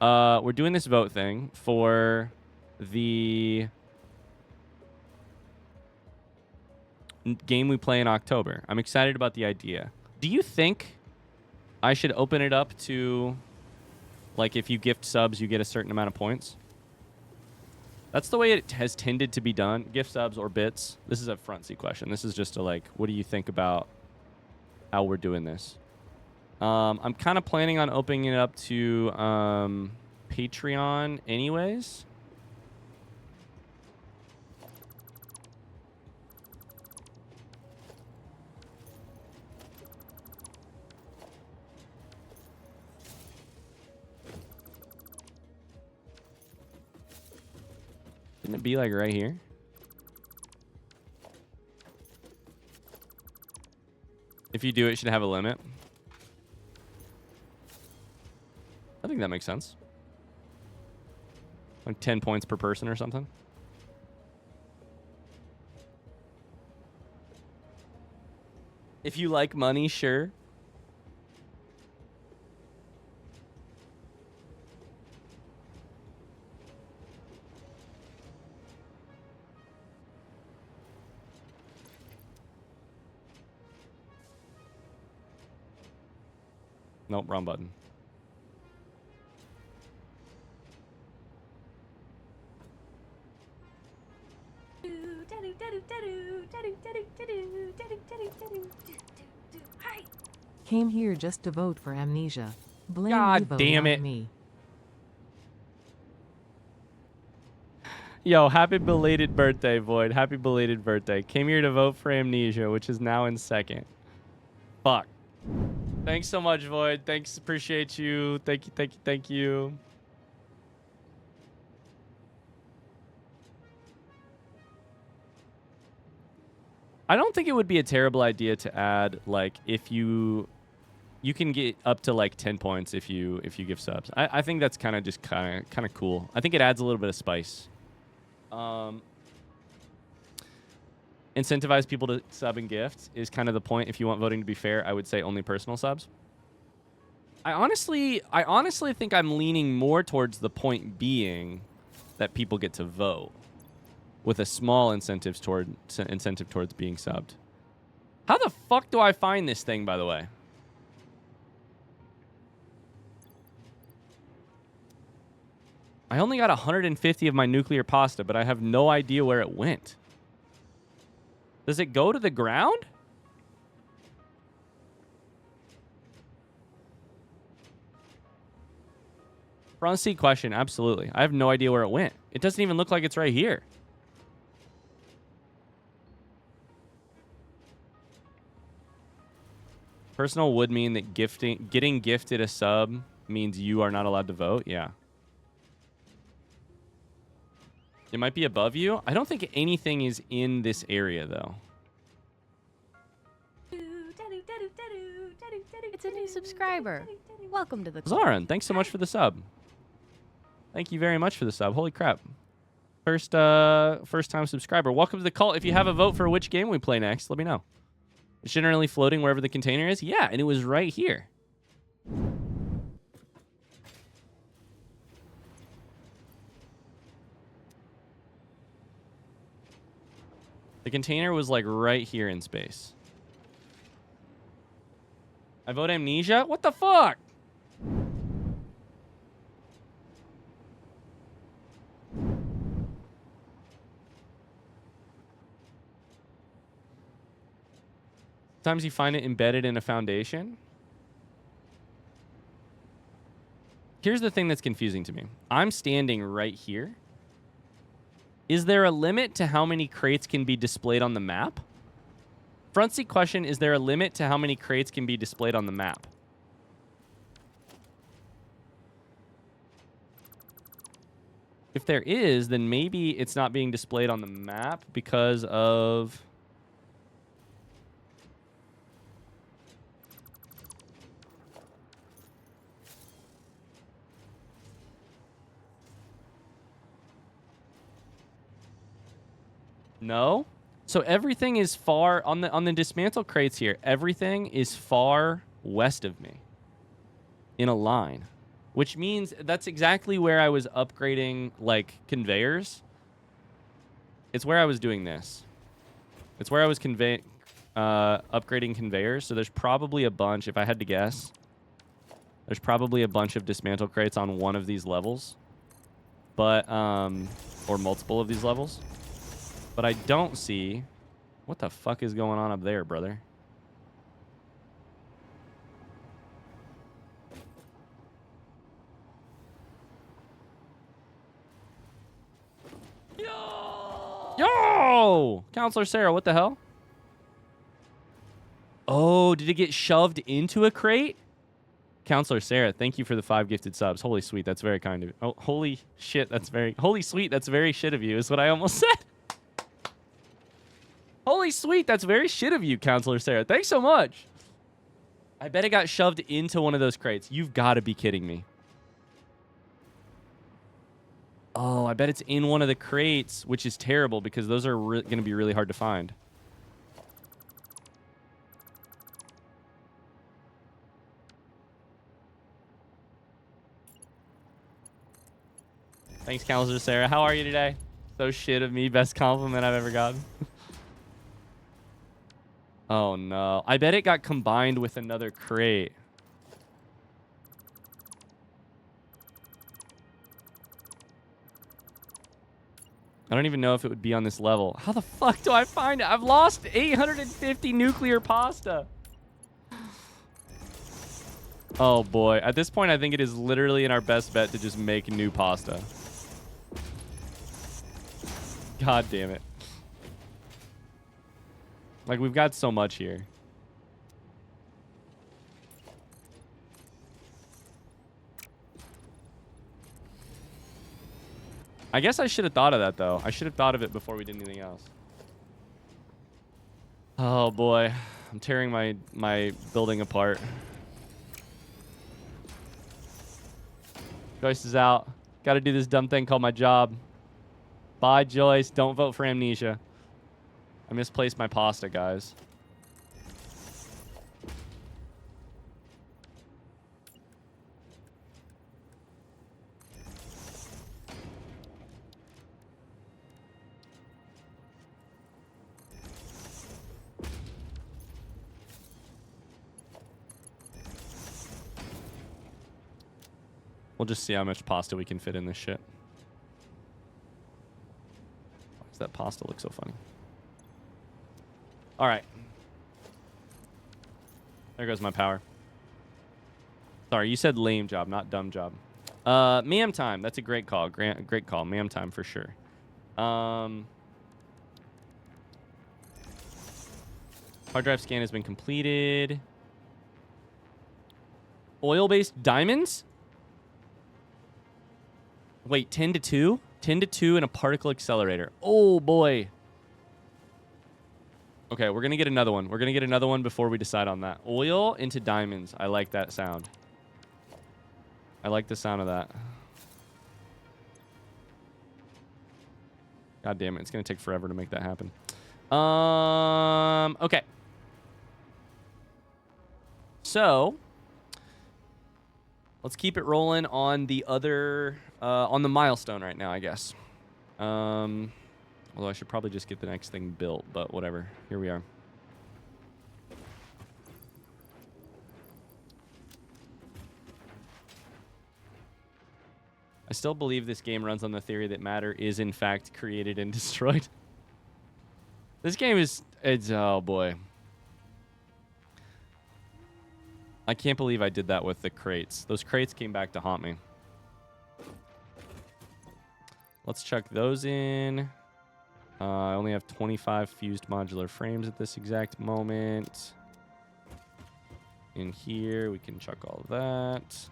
We're doing this vote thing for the game we play in October. I'm excited about the idea. Do you think I should open it up to, like, if you gift subs, you get a certain amount of points? That's the way it has tended to be done. Gift subs or bits. This is a front seat question. This is just a, like, what do you think about how we're doing this? I'm kind of planning on opening it up to Patreon anyways. Shouldn't it be like right here? If you do, it should have a limit. I think that makes sense. Like 10 points per person or something. If you like money, sure. Nope, wrong button. Came here just to vote for amnesia. Blame God Evo, damn not it. me. Yo, happy belated birthday, Void. Happy belated birthday. Came here to vote for amnesia, which is now in second. Fuck. Thanks so much, Void. Thanks. Appreciate you. Thank you, thank you, thank you. I don't think it would be a terrible idea to add, like, if you can get up to like 10 points if you give subs. I think that's kind of just kind of cool. I think it adds a little bit of spice. Incentivize people to sub and gift is kind of the point. If you want voting to be fair, I would say only personal subs. I honestly think I'm leaning more towards the point being that people get to vote with a small incentive towards being subbed. How the fuck do I find this thing, by the way? I only got 150 of my nuclear pasta, but I have no idea where it went. Does it go to the ground? Front seat question, absolutely. I have no idea where it went. It doesn't even look like it's right here. Personal would mean that getting gifted a sub means you are not allowed to vote. Yeah. It might be above you. I don't think anything is in this area, though. It's a new subscriber. Welcome to the Zarin, thanks so much for the sub. Thank you very much for the sub. Holy crap. First time subscriber. Welcome to the cult. If you have a vote for which game we play next, let me know. It's generally floating wherever the container is. Yeah, and it was right here. The container was like right here in space. I vote Amnesia? What the fuck? Sometimes you find it embedded in a foundation. Here's the thing that's confusing to me. I'm standing right here. Is there a limit to how many crates can be displayed on the map? Front seat question, is there a limit to how many crates can be displayed on the map? If there is, then maybe it's not being displayed on the map because of... No? So everything is far on the dismantle crates here. Everything is far west of me in a line, which means that's exactly where I was upgrading like conveyors. It's where I was doing this. It's where I was upgrading conveyors. So there's probably a bunch, if I had to guess, there's probably a bunch of dismantle crates on one of these levels, but or multiple of these levels. But I don't see... What the fuck is going on up there, brother? Yo! Counselor Sarah, what the hell? Oh, did it get shoved into a crate? Counselor Sarah, thank you for the 5 gifted subs. Holy sweet, that's very kind of you. Oh, holy shit, that's very... Holy sweet, that's very shit of you, is what I almost said. Holy sweet, that's very shit of you, Counselor Sarah. Thanks so much. I bet it got shoved into one of those crates. You've got to be kidding me. Oh, I bet it's in one of the crates, which is terrible because those are going to be really hard to find. Thanks, Counselor Sarah. How are you today? So shit of me. Best compliment I've ever gotten. Oh, no. I bet it got combined with another crate. I don't even know if it would be on this level. How the fuck do I find it? I've lost 850 nuclear pasta. Oh, boy. At this point, I think it is literally in our best bet to just make new pasta. God damn it. Like, we've got so much here. I guess I should have thought of that, though. I should have thought of it before we did anything else. Oh, boy. I'm tearing my building apart. Joyce is out. Got to do this dumb thing called my job. Bye, Joyce. Don't vote for Amnesia. I misplaced my pasta, guys. We'll just see how much pasta we can fit in this shit. Why does that pasta look so funny? All right. There goes my power. Sorry, you said lame job, not dumb job. Ma'am time. That's a great call. Great call. Ma'am time for sure. Hard drive scan has been completed. Oil-based diamonds? Wait, 10 to 2? 10 to 2 and a particle accelerator. Oh, boy. Okay, we're going to get another one. We're going to get another one before we decide on that. Oil into diamonds. I like that sound. I like the sound of that. God damn it. It's going to take forever to make that happen. Okay. So, let's keep it rolling on the other, on the milestone right now, I guess. Although I should probably just get the next thing built, but whatever. Here we are. I still believe this game runs on the theory that matter is in fact created and destroyed. This game is, oh boy. I can't believe I did that with the crates. Those crates came back to haunt me. Let's chuck those in. I only have 25 fused modular frames at this exact moment. In here, we can chuck all of that.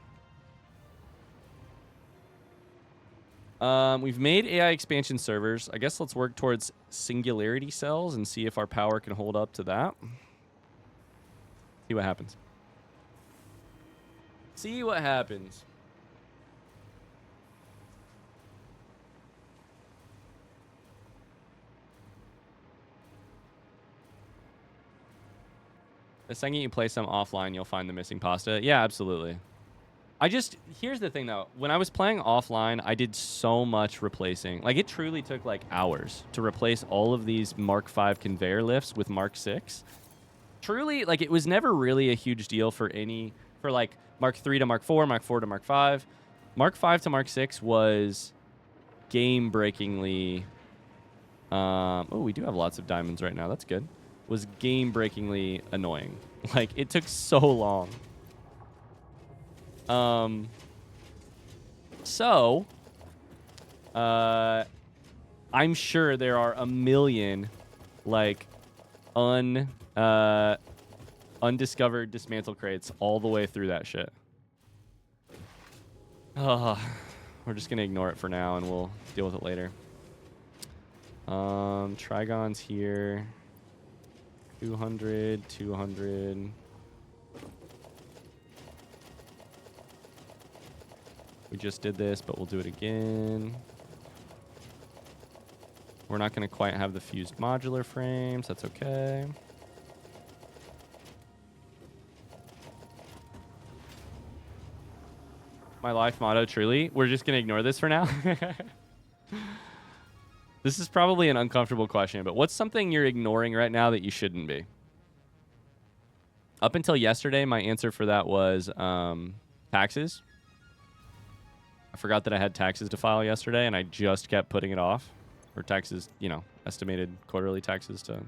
We've made AI expansion servers. I guess let's work towards singularity cells and see if our power can hold up to that. See what happens. See what happens. The second you play some offline, you'll find the missing pasta. Yeah, absolutely. Here's the thing though. When I was playing offline, I did so much replacing. Like, it truly took like hours to replace all of these Mark V conveyor lifts with Mark VI. Truly, like, it was never really a huge deal for like Mark III to Mark IV, Mark IV to Mark V. Mark V to Mark VI was game-breakingly... oh, we do have lots of diamonds right now. That's good. Was game-breakingly annoying. Like, it took so long. I'm sure there are a million, like, undiscovered dismantle crates all the way through that shit. We're just gonna ignore it for now and we'll deal with it later. Trigon's here. 200, 200. We just did this, but we'll do it again. We're not going to quite have the fused modular frames. That's okay. My life motto, truly. We're just going to ignore this for now. This is probably an uncomfortable question, but what's something you're ignoring right now that you shouldn't be? Up until yesterday, my answer for that was taxes. I forgot that I had taxes to file yesterday, and I just kept putting it off. Or taxes, you know, estimated quarterly taxes to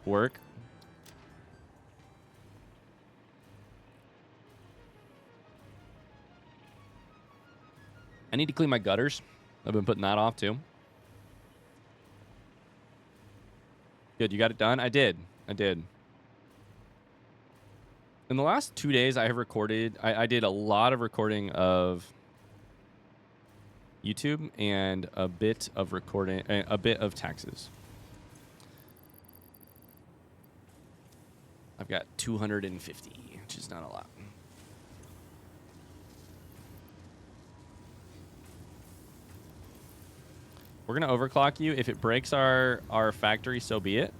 work. I need to clean my gutters. I've been putting that off, too. Good, you got it done? I did. In the last 2 days, I have recorded... I did a lot of recording of YouTube and a bit of recording... a bit of taxes. I've got 250, which is not a lot. We're going to overclock you. If it breaks our factory, so be it.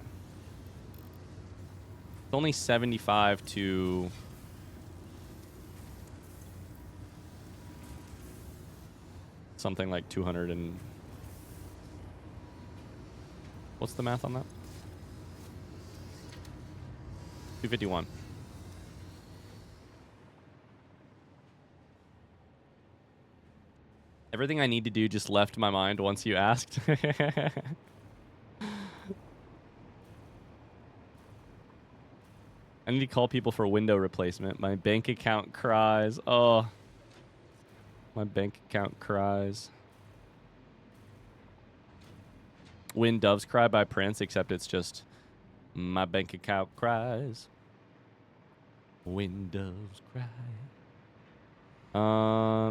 It's only 75 to... something like 200 and... What's the math on that? 251. Everything I need to do just left my mind once you asked. I need to call people for window replacement. My bank account cries. Oh. My bank account cries. When Doves Cry by Prince, except it's just my bank account cries. When doves cry.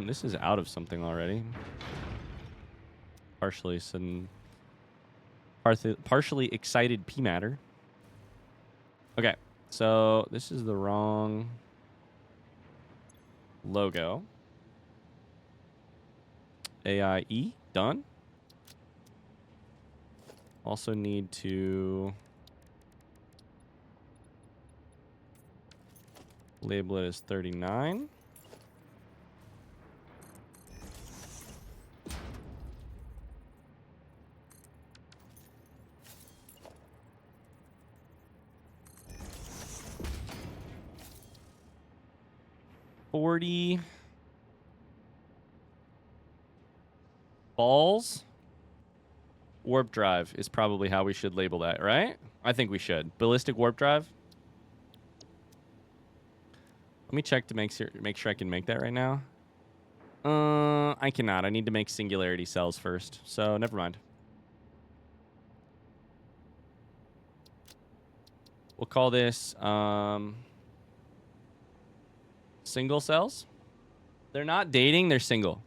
This is out of something already. Partially excited P matter. Okay, so this is the wrong logo. AIE, done. Also need to label it as 39. $40 balls. Warp drive is probably how we should label that, right? I think we should. Ballistic warp drive. Let me check to make sure I can make that right now. I cannot. I need to make singularity cells first. So never mind. We'll call this single cells. They're not dating, they're single.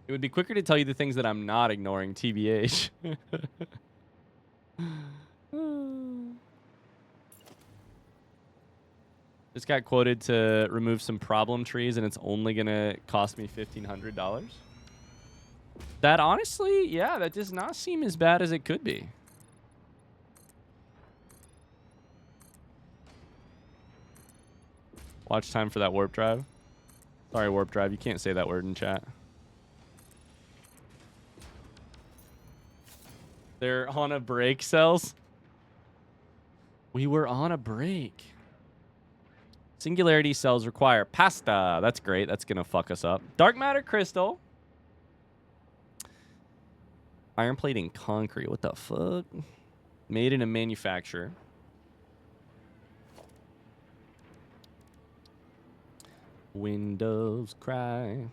It would be quicker to tell you the things that I'm not ignoring, TBH. Just got quoted to remove some problem trees, and it's only going to cost me $1,500. That honestly, yeah, that does not seem as bad as it could be. Watch time for that warp drive. Sorry, warp drive. You can't say that word in chat. They're on a break, cells. We were on a break. Singularity cells require pasta. That's great. That's going to fuck us up. Dark matter crystal. Iron plating concrete. What the fuck? Made in a manufacturer. Windows cry.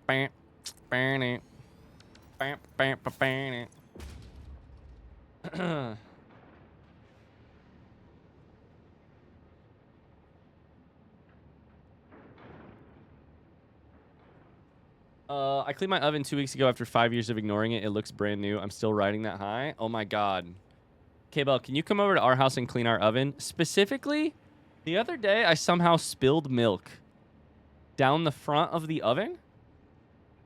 Bam, bam, bam, bam, bam, bam. I cleaned my oven 2 weeks ago after 5 years of ignoring it. It looks brand new. I'm still riding that high. Oh my god. K-Bell, can you come over to our house and clean our oven? Specifically, the other day I somehow spilled milk down the front of the oven,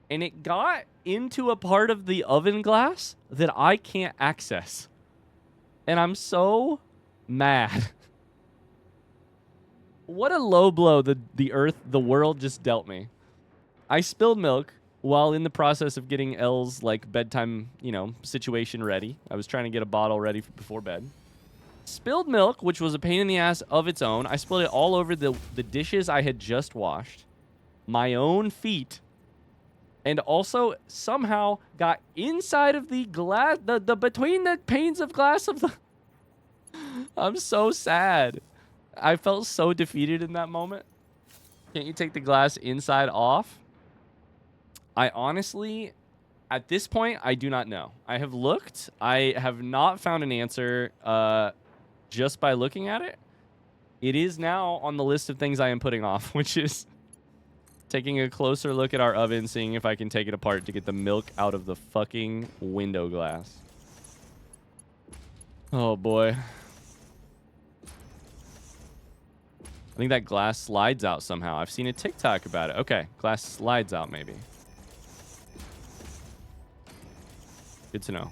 and it got into a part of the oven glass that I can't access. And I'm so mad. What a low blow the world just dealt me. I spilled milk while in the process of getting Elle's like bedtime, situation ready. I was trying to get a bottle ready before bed. Spilled milk, which was a pain in the ass of its own. I spilled it all over the dishes I had just washed. My own feet. And also somehow got inside of the glass, the between the panes of glass of the... I'm so sad. I felt so defeated in that moment. Can't you take the glass inside off? I honestly, at this point, I do not know. I have looked. I have not found an answer just by looking at it. It is now on the list of things I am putting off, which is taking a closer look at our oven, seeing if I can take it apart to get the milk out of the fucking window glass. Oh, boy. I think that glass slides out somehow. I've seen a TikTok about it. Okay, glass slides out maybe. Good to know.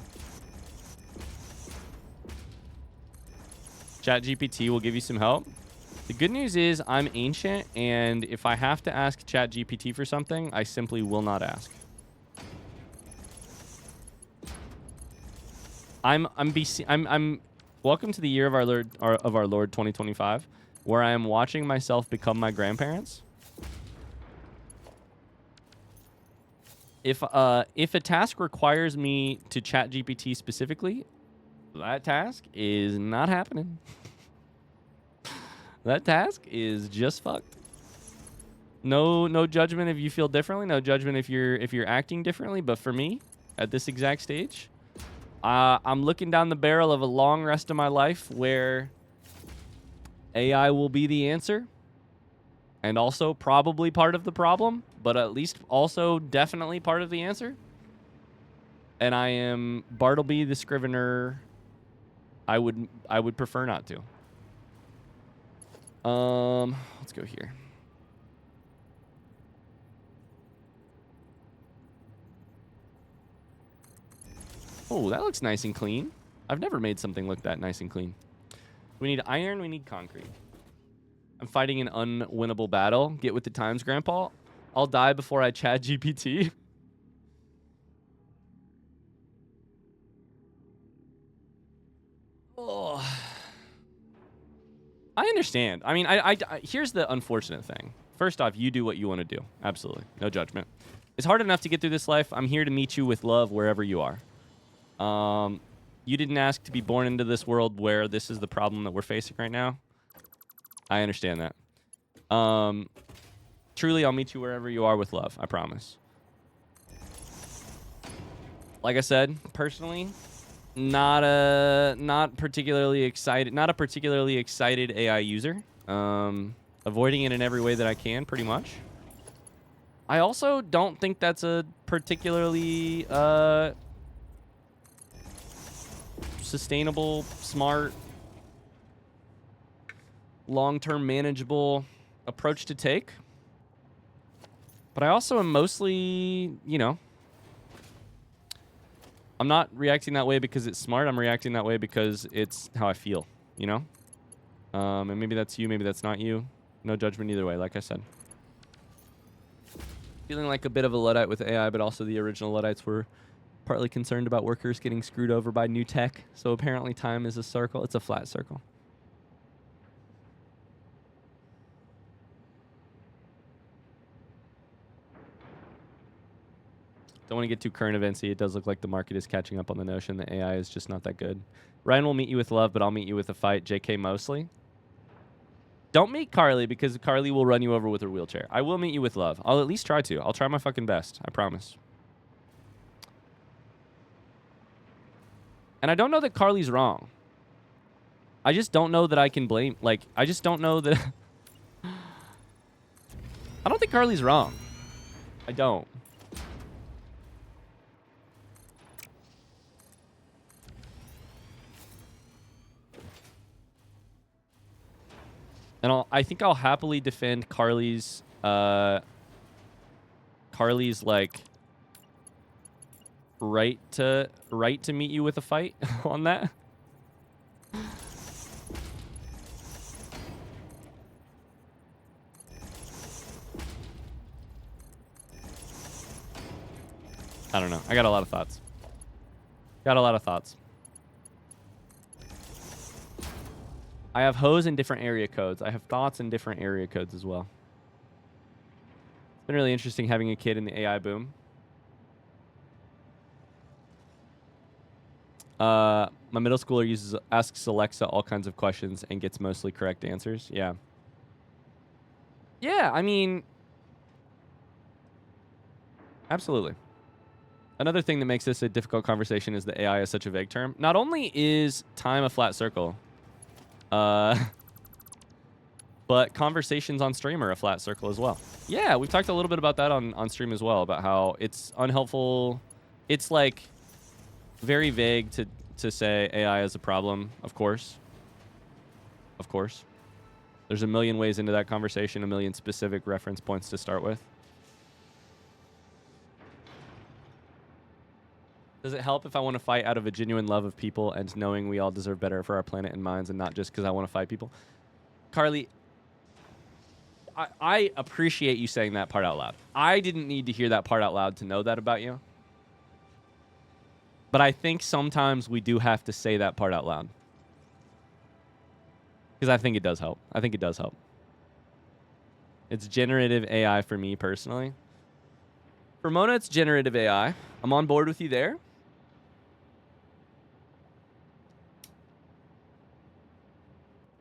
ChatGPT will give you some help. The good news is I'm ancient, and if I have to ask ChatGPT for something, I simply will not ask. I'm welcome to the year of our Lord 2025, where I am watching myself become my grandparents. If a task requires me to chat GPT specifically, That task is not happening. That task is just fucked. No judgment if you feel differently. No judgment if you're acting differently. But for me, at this exact stage, I'm looking down the barrel of a long rest of my life where AI will be the answer, and also probably part of the problem, but at least also definitely part of the answer. And I am Bartleby the Scrivener. I would prefer not to. Let's go here. Oh, that looks nice and clean. I've never made something look that nice and clean. We need iron, we need concrete. I'm fighting an unwinnable battle. Get with the times, Grandpa. I'll die before I chat GPT. Oh. I understand. I mean, I here's the unfortunate thing. First off, you do what you want to do. Absolutely. No judgment. It's hard enough to get through this life. I'm here to meet you with love wherever you are. You didn't ask to be born into this world where this is the problem that we're facing right now. I understand that. Truly, I'll meet you wherever you are with love. I promise. Like I said, personally, not particularly excited. Not a particularly excited AI user. Avoiding it in every way that I can, pretty much. I also don't think that's a particularly sustainable, smart, long-term manageable approach to take. But I also am mostly, you know, I'm not reacting that way because it's smart. I'm reacting that way because it's how I feel, you know? And maybe that's you, maybe that's not you. No judgment either way, like I said. Feeling like a bit of a Luddite with AI, but also the original Luddites were partly concerned about workers getting screwed over by new tech. So apparently time is a circle. It's a flat circle. Don't want to get too current eventsy. It does look like the market is catching up on the notion that AI is just not that good. Ryan will meet you with love, but I'll meet you with a fight. JK mostly. Don't meet Carly because Carly will run you over with her wheelchair. I will meet you with love. I'll at least try to. I'll try my fucking best. I promise. And I don't know that Carly's wrong. I just don't know that I can blame. Like, I just don't know that. I don't think Carly's wrong. I don't. And I think I'll happily defend Carly's like right to meet you with a fight on that. I don't know. I got a lot of thoughts. I have hoes in different area codes. I have thoughts in different area codes as well. It's been really interesting having a kid in the AI boom. My middle schooler asks Alexa all kinds of questions and gets mostly correct answers. Yeah. Yeah, I mean, absolutely. Another thing that makes this a difficult conversation is that AI is such a vague term. Not only is time a flat circle, but conversations on stream are a flat circle as well. Yeah, we've talked a little bit about that on stream as well, about how it's unhelpful. It's like very vague to say AI is a problem, of course. Of course. There's a million ways into that conversation, a million specific reference points to start with. Does it help if I want to fight out of a genuine love of people and knowing we all deserve better for our planet and minds and not just because I want to fight people? Carly, I appreciate you saying that part out loud. I didn't need to hear that part out loud to know that about you. But I think sometimes we do have to say that part out loud. Because I think it does help. It's generative AI for me personally. For Mona, it's generative AI. I'm on board with you there.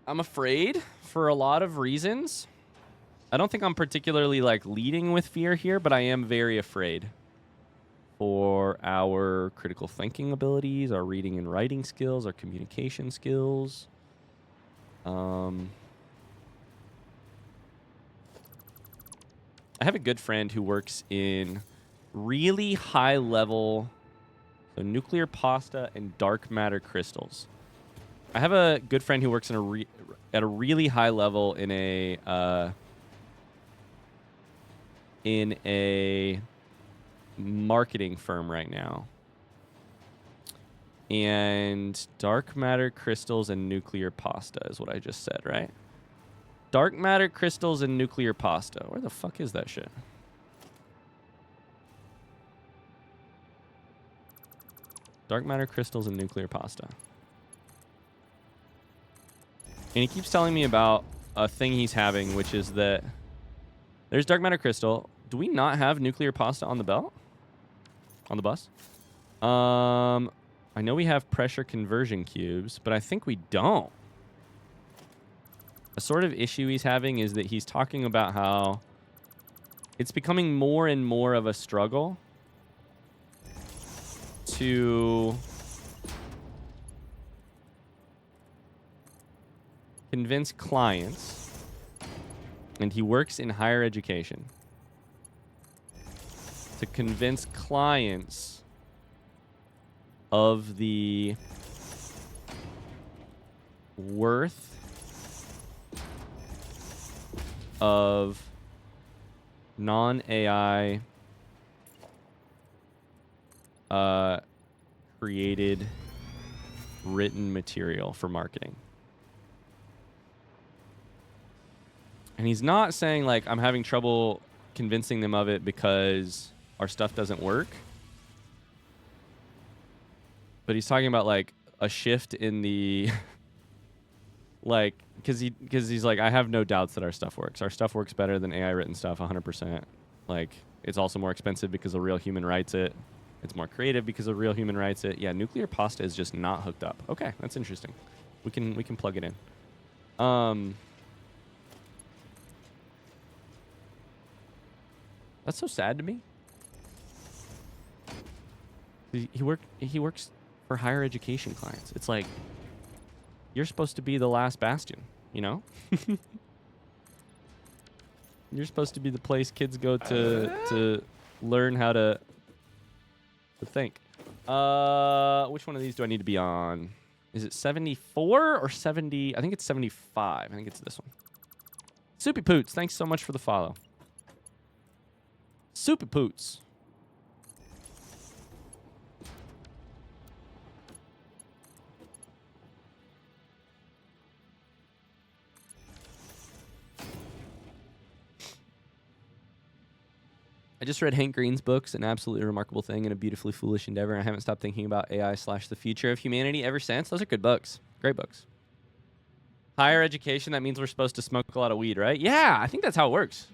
I'm afraid for a lot of reasons. I don't think I'm particularly like leading with fear here, but I am very afraid for our critical thinking abilities, our reading and writing skills, our communication skills. I have a good friend who works in really high level, so nuclear pasta and dark matter crystals. I have a good friend who works in at a really high level in a marketing firm right now. And dark matter crystals and nuclear pasta is what I just said, right? Dark matter crystals and nuclear pasta. Where the fuck is that shit? Dark matter crystals and nuclear pasta. And he keeps telling me about a thing he's having, which is that there's dark matter crystal. Do we not have nuclear pasta on the belt? On the bus? I know we have pressure conversion cubes, but I think we don't. A sort of issue he's having is that he's talking about how it's becoming more and more of a struggle to convince clients, and he works in higher education, to convince clients of the worth of non-AI created written material for marketing. And he's not saying, like, I'm having trouble convincing them of it because our stuff doesn't work. But he's talking about, like, a shift in the... like, because he's like, I have no doubts that our stuff works. Our stuff works better than AI-written stuff, 100%. Like, it's also more expensive because a real human writes it. It's more creative because a real human writes it. Yeah, nuclear pasta is just not hooked up. Okay, that's interesting. We can plug it in. That's so sad to me. He works for higher education clients. It's like, you're supposed to be the last bastion, you know? You're supposed to be the place kids go to learn how to think. Which one of these do I need to be on? Is it 74 or 70? I think it's 75. I think it's this one. Soupy Poots, thanks so much for the follow. Soupy Poots. I just read Hank Green's books, an absolutely remarkable thing and a beautifully foolish endeavor. I haven't stopped thinking about AI/the future of humanity ever since. Those are good books. Great books. Higher education, that means we're supposed to smoke a lot of weed, right? Yeah, I think that's how it works.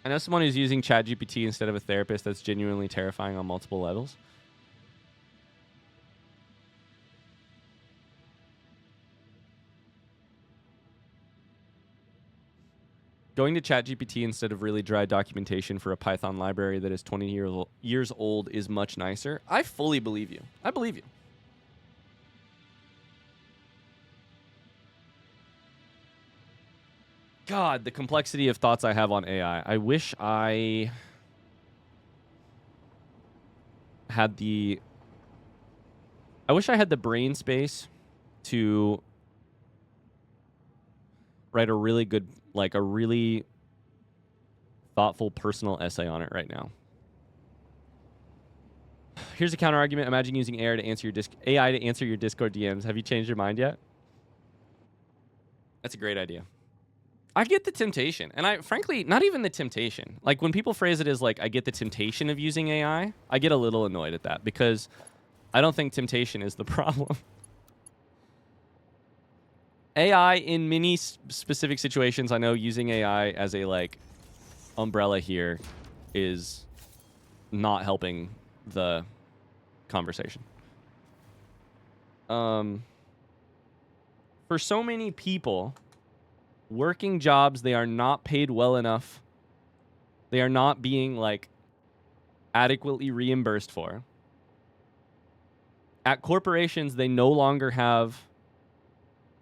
I know someone who's using ChatGPT instead of a therapist. That's genuinely terrifying on multiple levels. Going to ChatGPT instead of really dry documentation for a Python library that is 20 years old is much nicer. I fully believe you. I believe you. God, the complexity of thoughts I have on AI. I wish I had the brain space to write a really good, like a really thoughtful personal essay on it right now. Here's a counter argument. Imagine using AI to answer your Discord DMs. Have you changed your mind yet? That's a great idea. I get the temptation, and I frankly, not even the temptation. Like when people phrase it as like, I get the temptation of using AI, I get a little annoyed at that because I don't think temptation is the problem. AI in many specific situations, I know using AI as a like umbrella here is not helping the conversation. for so many people working jobs they are not paid well enough. They are not being like adequately reimbursed for. At corporations, they no longer have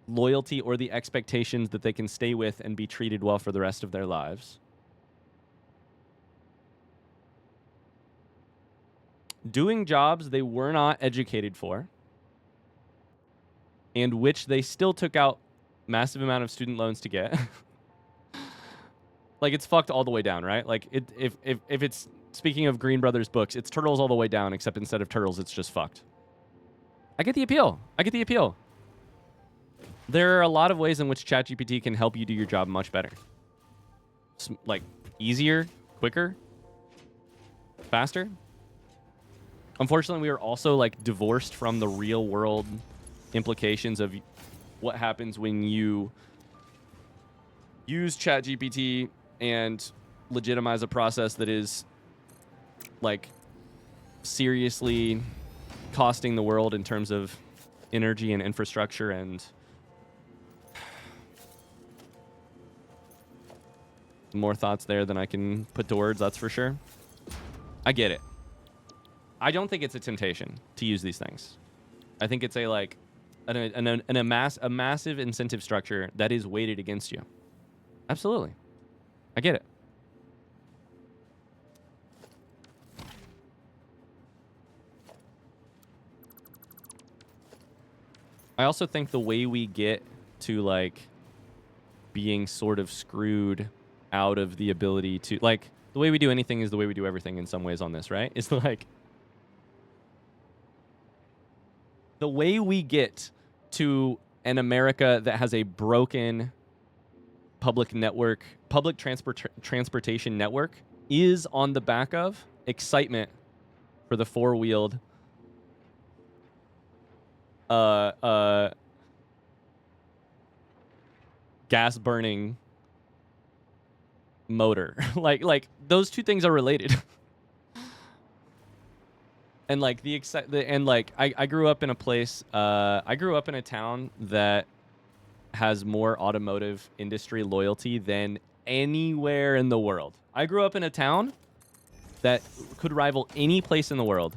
loyalty or the expectations that they can stay with and be treated well for the rest of their lives. Doing jobs they were not educated for, and which they still took out massive amount of student loans to get. Like, it's fucked all the way down, right? Like, if it's, speaking of Green Brothers books, it's turtles all the way down, except instead of turtles, it's just fucked. I get the appeal. I get the appeal. There are a lot of ways in which ChatGPT can help you do your job much better. Like, easier, quicker, faster. Unfortunately, we are also, like, divorced from the real world implications of what happens when you use ChatGPT and legitimize a process that is, like, seriously costing the world in terms of energy and infrastructure and more thoughts there than I can put to words, that's for sure. I get it. I don't think it's a temptation to use these things. I think it's a, like, a massive incentive structure that is weighted against you. Absolutely. I get it. I also think the way we get to, like, being sort of screwed out of the ability to, like, the way we do anything is the way we do everything in some ways on this, right? It's like, the way we get to an America that has a broken public transportation network is on the back of excitement for the four-wheeled gas burning motor. like those two things are related. And like I grew up in a place, I grew up in a town that has more automotive industry loyalty than anywhere in the world. I grew up in a town that could rival any place in the world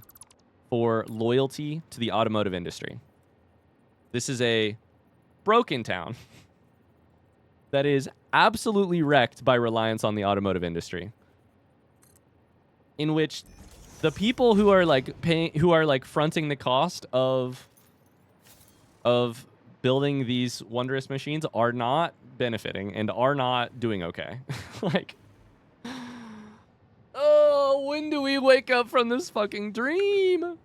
for loyalty to the automotive industry. This is a broken town that is absolutely wrecked by reliance on the automotive industry, in which the people who are like fronting the cost of building these wondrous machines are not benefiting and are not doing okay. Like, oh, when do we wake up from this fucking dream?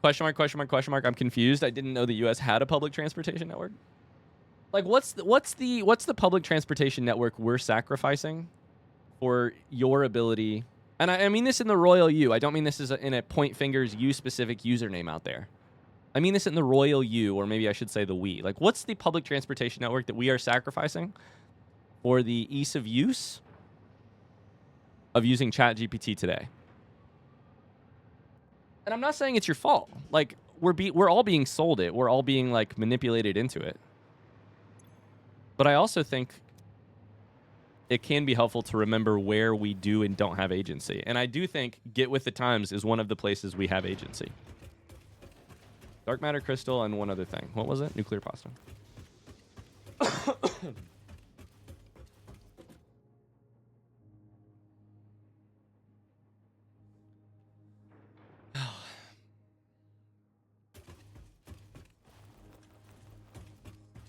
Question mark, question mark, question mark. I'm confused. I didn't know the US had a public transportation network. Like, what's the public transportation network we're sacrificing for your ability? And I mean this in the royal you. I don't mean this as in a point fingers you specific username out there. I mean this in the royal you, or maybe I should say the we. Like, what's the public transportation network that we are sacrificing for the ease of use of using ChatGPT today? And I'm not saying it's your fault. Like, we're all being sold it. We're all being, like, manipulated into it. But I also think it can be helpful to remember where we do and don't have agency. And I do think Get With the Times is one of the places we have agency. Dark matter crystal and one other thing. What was it? Nuclear pasta.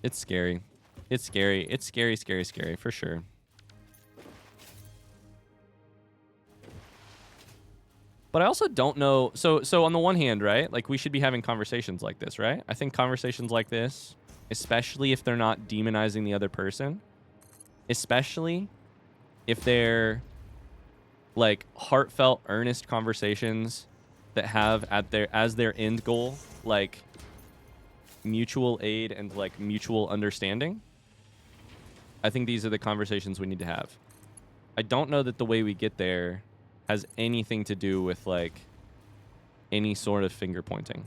It's scary. It's scary. It's scary, scary, scary, for sure. But I also don't know. So on the one hand, right? Like, we should be having conversations like this, right? I think conversations like this, especially if they're not demonizing the other person, especially if they're like heartfelt, earnest conversations that have as their end goal, like mutual aid and like mutual understanding. I think these are the conversations we need to have. I don't know that the way we get there has anything to do with like any sort of finger pointing.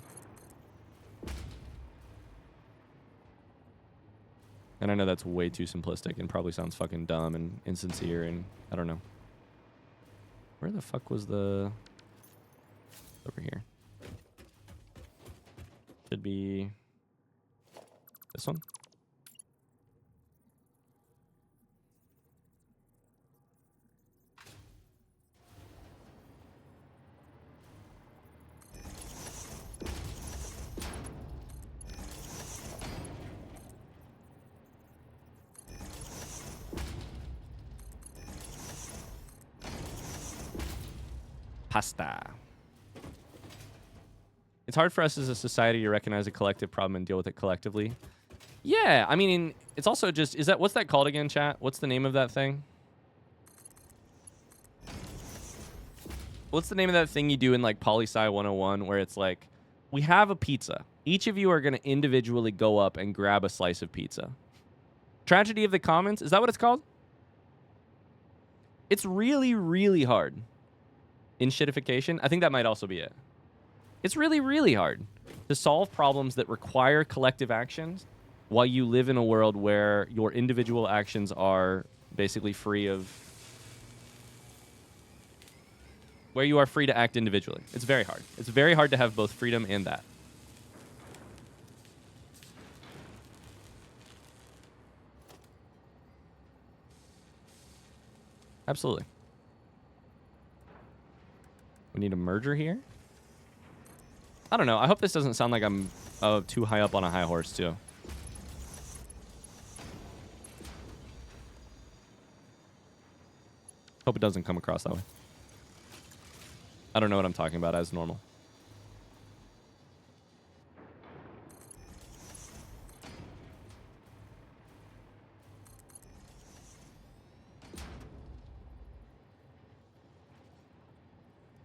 And I know that's way too simplistic and probably sounds fucking dumb and insincere and I don't know. Where the fuck was the... Over here. Should be... This one? Pasta. It's hard for us as a society to recognize a collective problem and deal with it collectively. Yeah, I mean, it's also just, is that, what's that called again, chat? What's the name of that thing? What's the name of that thing you do in like Poli-Sci 101 where it's like, we have a pizza. Each of you are going to individually go up and grab a slice of pizza. Tragedy of the Commons? Is that what it's called? It's really, really hard. In shitification, I think that might also be it. It's really, really hard to solve problems that require collective actions while you live in a world where your individual actions are basically free of... Where you are free to act individually. It's very hard. It's very hard to have both freedom and that. Absolutely. We need a merger here. I don't know. I hope this doesn't sound like I'm too high up on a high horse, too. Hope it doesn't come across that way. I don't know what I'm talking about as normal.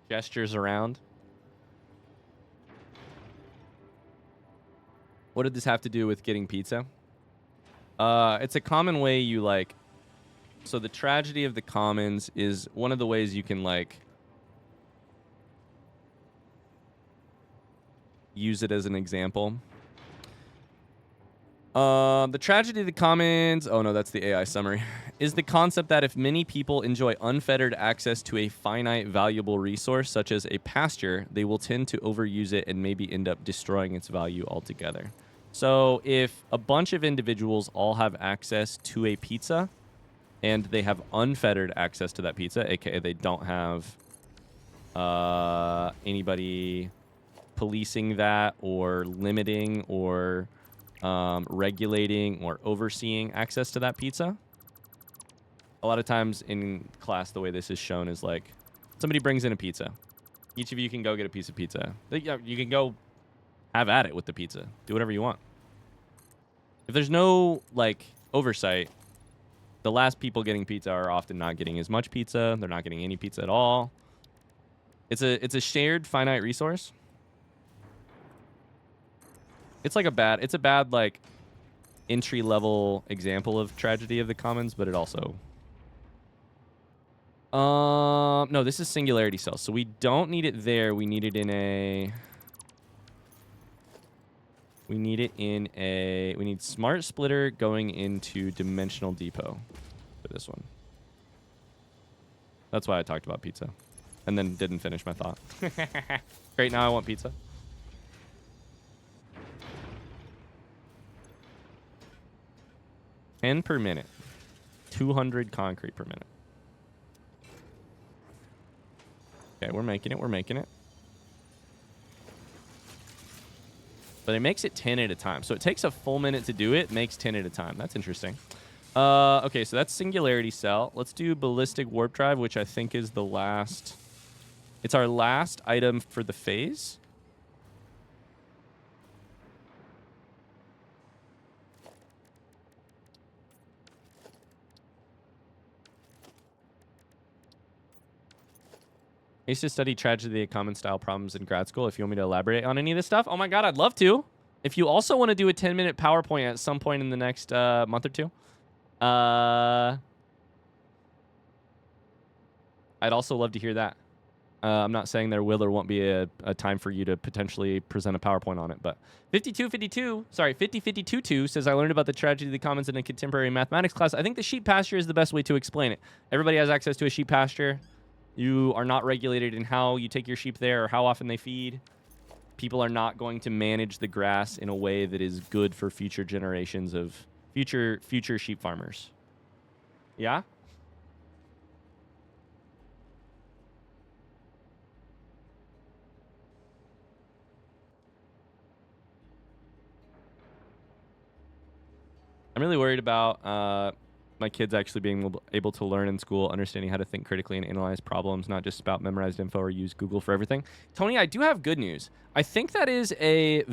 Gestures around. What did this have to do with getting pizza? It's a common way you like... So the tragedy of the commons is one of the ways you can like... use it as an example. The tragedy of the commons... Oh no, that's the AI summary. Is the concept that if many people enjoy unfettered access to a finite valuable resource, such as a pasture, they will tend to overuse it and maybe end up destroying its value altogether. So if a bunch of individuals all have access to a pizza and they have unfettered access to that pizza, aka they don't have anybody policing that or limiting or regulating or overseeing access to that pizza. A lot of times in class, the way this is shown is like somebody brings in a pizza. Each of you can go get a piece of pizza. You can go have at it with the pizza. Do whatever you want. If there's no like oversight, the last people getting pizza are often not getting as much pizza. They're not getting any pizza at all. It's a shared finite resource. It's like a bad like entry level example of tragedy of the commons, but it also no, this is singularity cells, so we don't need it there. We need it in a we need smart splitter going into dimensional depot for this one. That's why I talked about pizza and then didn't finish my thought. Great, now I want pizza. $10 per minute. 200 concrete per minute. Okay, we're making it. But it makes it 10 at a time. So it takes a full minute to do it, makes 10 at a time. That's interesting. Okay, so that's singularity cell. Let's do ballistic warp drive, which I think is the last... It's our last item for the phase. I used to study tragedy of common style problems in grad school. If you want me to elaborate on any of this stuff, oh my god, I'd love to. If you also want to do a 10-minute PowerPoint at some point in the next month or two, I'd also love to hear that. I'm not saying there will or won't be a time for you to potentially present a PowerPoint on it, but 5052 says, I learned about the tragedy of the commons in a contemporary mathematics class. I think the sheep pasture is the best way to explain it. Everybody has access to a sheep pasture. You are not regulated in how you take your sheep there or how often they feed. People are not going to manage the grass in a way that is good for future generations of future sheep farmers. Yeah? I'm really worried about my kids actually being able to learn in school, understanding how to think critically and analyze problems, not just spout memorized info or use Google for everything. Tony, I do have good news. I think that is I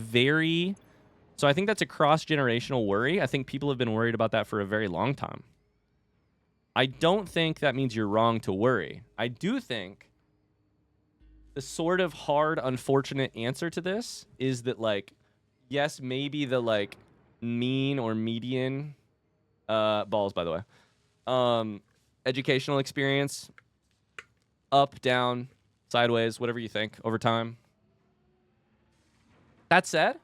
think that's a cross-generational worry. I think people have been worried about that for a very long time. I don't think that means you're wrong to worry. I do think the sort of hard, unfortunate answer to this is that, like, yes, maybe the, like, mean or median balls, by the way, educational experience, up, down, sideways, whatever you think, over time. That said,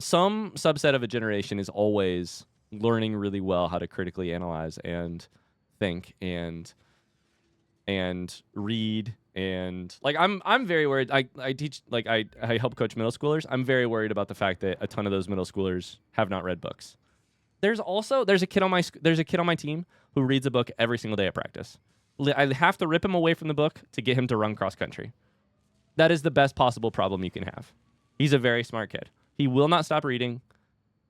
some subset of a generation is always learning really well how to critically analyze and think and read. And like I'm very worried. I teach, like, I help coach middle schoolers. I'm very worried about the fact that a ton of those middle schoolers have not read books. There's a kid on my team who reads a book every single day at practice. I have to rip him away from the book to get him to run cross country. That is the best possible problem you can have. He's a very smart kid. He will not stop reading.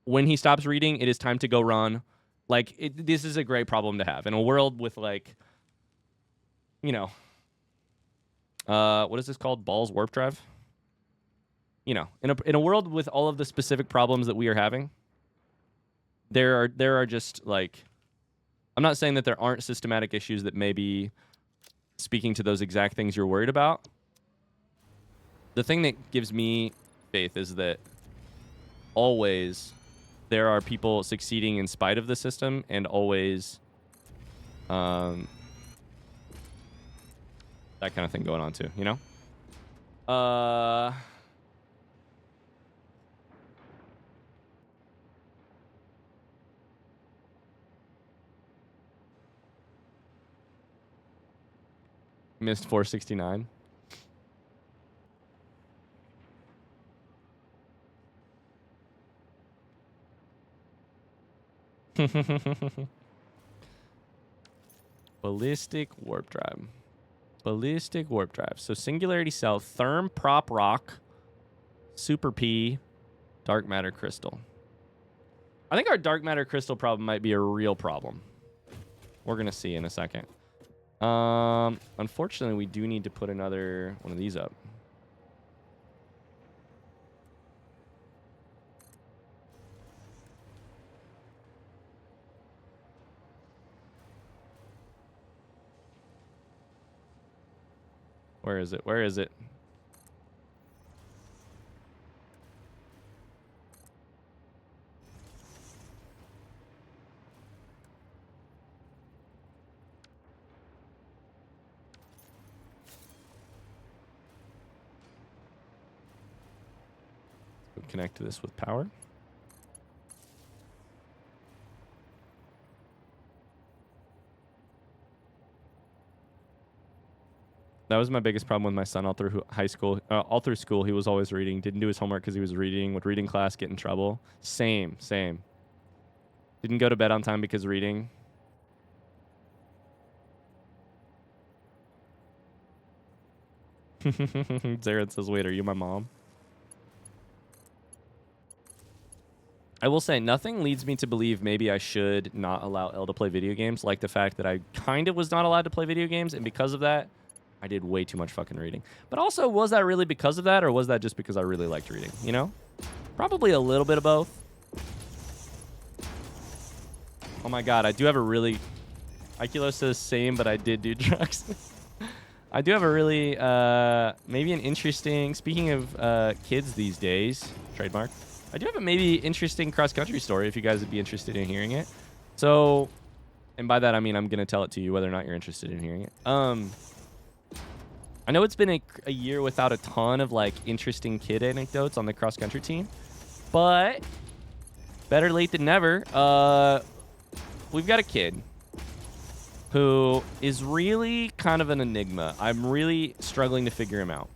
When he stops reading, it is time to go run. Like, this is a great problem to have in a world with, like, you know, what is this called? Balls warp drive? You know, in a world with all of the specific problems that we are having, there are just, like, I'm not saying that there aren't systematic issues that may be speaking to those exact things you're worried about. The thing that gives me faith is that always there are people succeeding in spite of the system, and always that kind of thing going on too, you know? Missed 469. Ballistic warp drive. Ballistic warp drive. So Singularity Cell, Therm, Prop Rock, Super P, Dark Matter Crystal. I think our Dark Matter Crystal problem might be a real problem. We're going to see in a second. Unfortunately, we do need to put another one of these up. Where is it? Where is it? We'll connect to this with power. That was my biggest problem with my son all through high school. All through school, he was always reading. Didn't do his homework because he was reading. Would read in class, get in trouble. Same. Didn't go to bed on time because reading. Zared says, wait, are you my mom? I will say, nothing leads me to believe maybe I should not allow Elle to play video games, like the fact that I kind of was not allowed to play video games, and because of that, I did way too much fucking reading. But also, was that really because of that, or was that just because I really liked reading, you know? Probably a little bit of both. Oh my god, I do have a really... Ikulo says same, but I did do drugs. I do have a really, maybe an interesting... Speaking of kids these days, trademark, I do have a maybe interesting cross-country story if you guys would be interested in hearing it. So, and by that I mean I'm going to tell it to you whether or not you're interested in hearing it. I know it's been a year without a ton of like interesting kid anecdotes on the cross country team, but better late than never. We've got a kid who is really kind of an enigma. I'm really struggling to figure him out.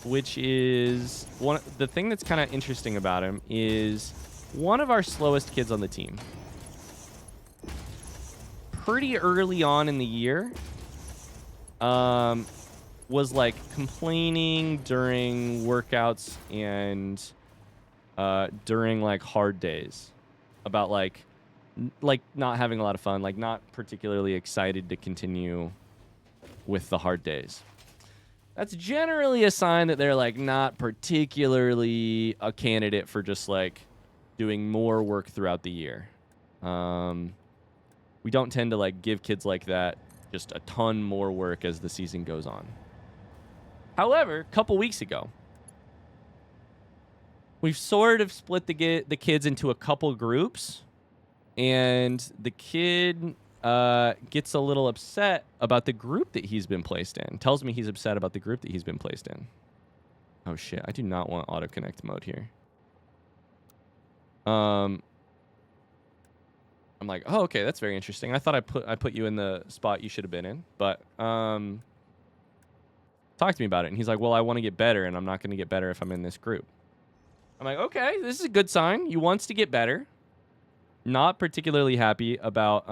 Which is the thing that's kind of interesting about him is one of our slowest kids on the team. Pretty early on in the year, was like complaining during workouts and during like hard days about like not having a lot of fun, like not particularly excited to continue with the hard days. That's generally a sign that they're like not particularly a candidate for just like doing more work throughout the year. We don't tend to like give kids like that just a ton more work as the season goes on. However, a couple weeks ago, we've sort of split the kids into a couple groups, and the kid gets a little upset about the group that he's been placed in. Tells me he's upset about the group that he's been placed in. Oh shit, I do not want auto connect mode here. I'm like, oh, okay, that's very interesting. I thought I put you in the spot you should have been in, but talk to me about it. And he's like, well, I want to get better, and I'm not going to get better if I'm in this group. I'm like, okay, this is a good sign. He wants to get better. Not particularly happy about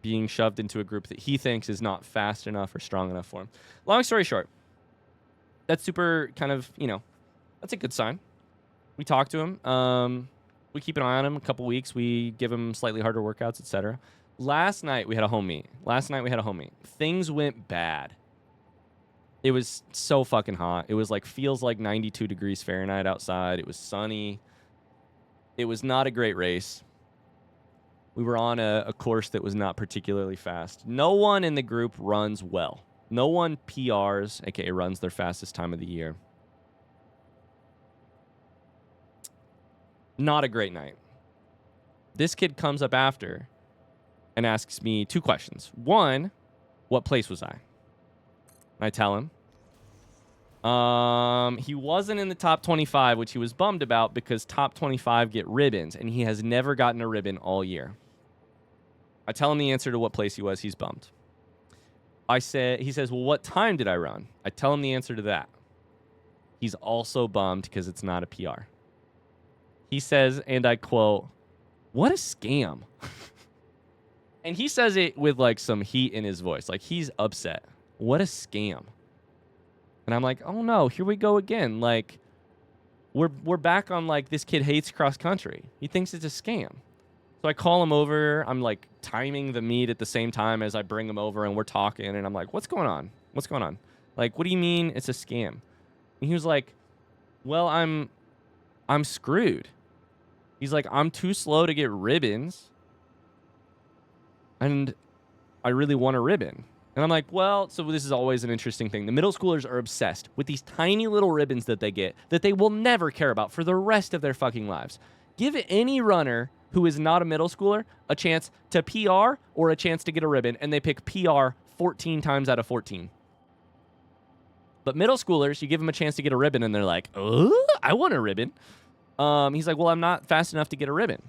being shoved into a group that he thinks is not fast enough or strong enough for him. Long story short, that's super kind of, that's a good sign. We talk to him. We keep an eye on him a couple weeks. We give him slightly harder workouts, etc. Last night we had a home meet. Things went bad. It was so fucking hot. It was like, feels like 92 degrees Fahrenheit outside. It was sunny. It was not a great race. We were on a course that was not particularly fast. No one in the group runs well. No one PRs, aka runs their fastest time of the year. Not a great night. This kid comes up after and asks me two questions. One, what place was I? And I tell him. He wasn't in the top 25, which he was bummed about because top 25 get ribbons, and he has never gotten a ribbon all year. I tell him the answer to what place he was. He's bummed. He says, well, what time did I run? I tell him the answer to that. He's also bummed because it's not a PR. He says, and I quote, what a scam. And he says it with like some heat in his voice. Like he's upset. What a scam. And I'm like, oh no, here we go again. Like we're back on like this kid hates cross country. He thinks it's a scam. So I call him over. I'm like timing the meet at the same time as I bring him over, and we're talking, and I'm like, what's going on? What's going on? Like, what do you mean it's a scam? And he was like, well, I'm screwed. He's like, I'm too slow to get ribbons, and I really want a ribbon. And I'm like, well, so this is always an interesting thing. The middle schoolers are obsessed with these tiny little ribbons that they get that they will never care about for the rest of their fucking lives. Give any runner who is not a middle schooler a chance to PR or a chance to get a ribbon, and they pick PR 14 times out of 14. But middle schoolers, you give them a chance to get a ribbon, and they're like, oh, I want a ribbon. He's like, well, I'm not fast enough to get a ribbon.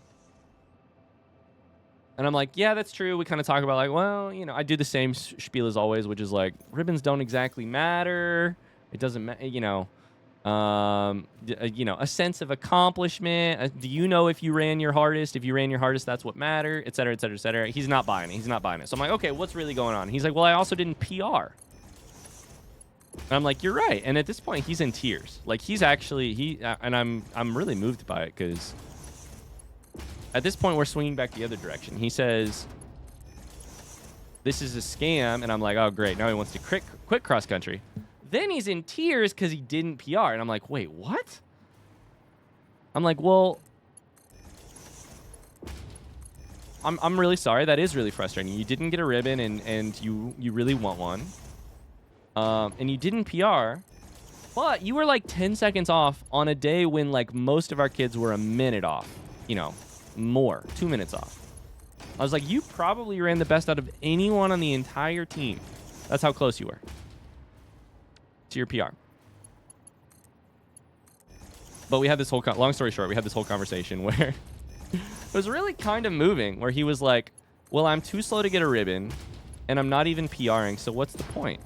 And I'm like, yeah, that's true. We kind of talk about like, well, I do the same spiel as always, which is like, ribbons don't exactly matter. It doesn't matter, a sense of accomplishment. Do you know if you ran your hardest? If you ran your hardest, that's what mattered, et cetera, et cetera, et cetera. He's not buying it. So I'm like, okay, what's really going on? He's like, well, I also didn't PR. And I'm like, you're right. And at this point, he's in tears. Like he's actually, and I'm really moved by it because at this point, we're swinging back the other direction. He says, this is a scam. And I'm like, oh, great. Now he wants to quit cross country. Then he's in tears because he didn't PR. And I'm like, wait, what? I'm like, well, I'm really sorry. That is really frustrating. You didn't get a ribbon and you really want one. And you didn't PR. But you were like 10 seconds off on a day when like most of our kids were a minute off. More. 2 minutes off. I was like, you probably ran the best out of anyone on the entire team. That's how close you were to your PR. But we had this whole, long story short, we had this whole conversation where it was really kind of moving, where he was like, well, I'm too slow to get a ribbon, and I'm not even PRing, so what's the point?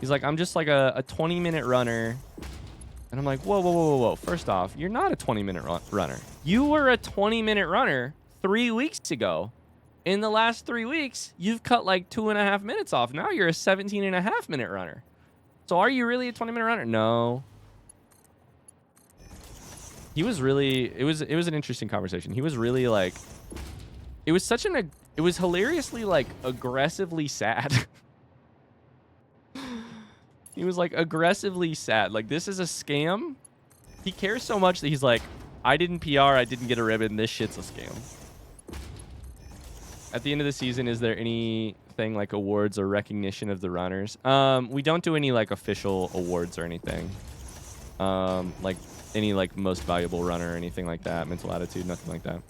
He's like, I'm just like a 20-minute runner. And I'm like, whoa, whoa, whoa, whoa, whoa. First off, you're not a 20-minute runner. You were a 20-minute runner 3 weeks ago. In the last 3 weeks, you've cut like 2.5 minutes off. Now you're a 17.5-minute runner. So are you really a 20-minute runner? No. He was really, it was an interesting conversation. He was really like, it was hilariously like aggressively sad. He was like aggressively sad. Like, this is a scam. He cares so much that he's like, I didn't PR, I didn't get a ribbon. This shit's a scam. At the end of the season, is there anything like awards or recognition of the runners? We don't do any like official awards or anything. Like any like most valuable runner or anything like that. Mental attitude, nothing like that.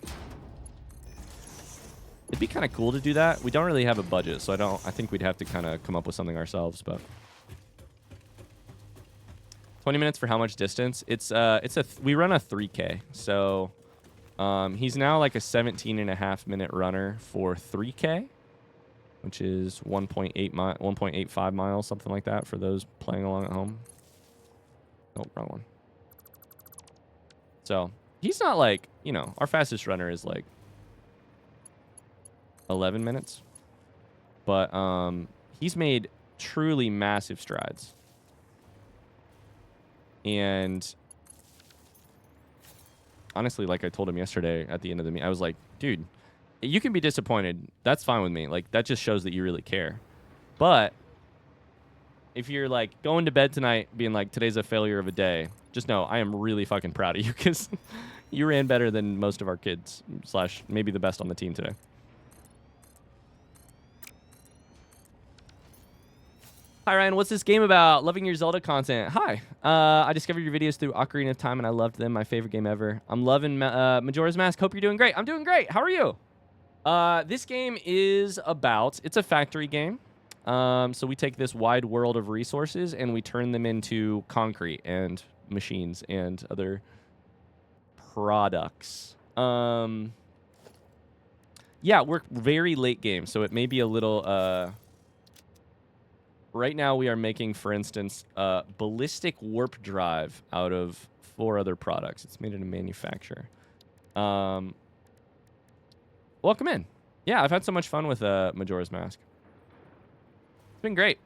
It'd be kind of cool to do that. We don't really have a budget, so I think we'd have to kind of come up with something ourselves, but 20 minutes for how much distance? We run a 3K. So he's now like a 17.5-minute runner for 3K, which is 1.85 miles, something like that for those playing along at home. Nope, wrong one. So he's not like, you know, our fastest runner is like 11 minutes. But he's made truly massive strides. And honestly, like I told him yesterday at the end of the meeting, I was like, dude, you can be disappointed. That's fine with me. Like, that just shows that you really care. But if you're like going to bed tonight being like, today's a failure of a day, just know I am really fucking proud of you, because you ran better than most of our kids, / maybe the best on the team today. Hi, Ryan. What's this game about? Loving your Zelda content. Hi. I discovered your videos through Ocarina of Time, and I loved them. My favorite game ever. I'm loving Majora's Mask. Hope you're doing great. I'm doing great. How are you? This game is about... It's a factory game. So we take this wide world of resources, and we turn them into concrete and machines and other products. Yeah, we're very late game, so it may be a little... Right now, we are making, for instance, a ballistic warp drive out of 4 other products. It's made in a manufacturer. Welcome in. Yeah, I've had so much fun with Majora's Mask. It's been great.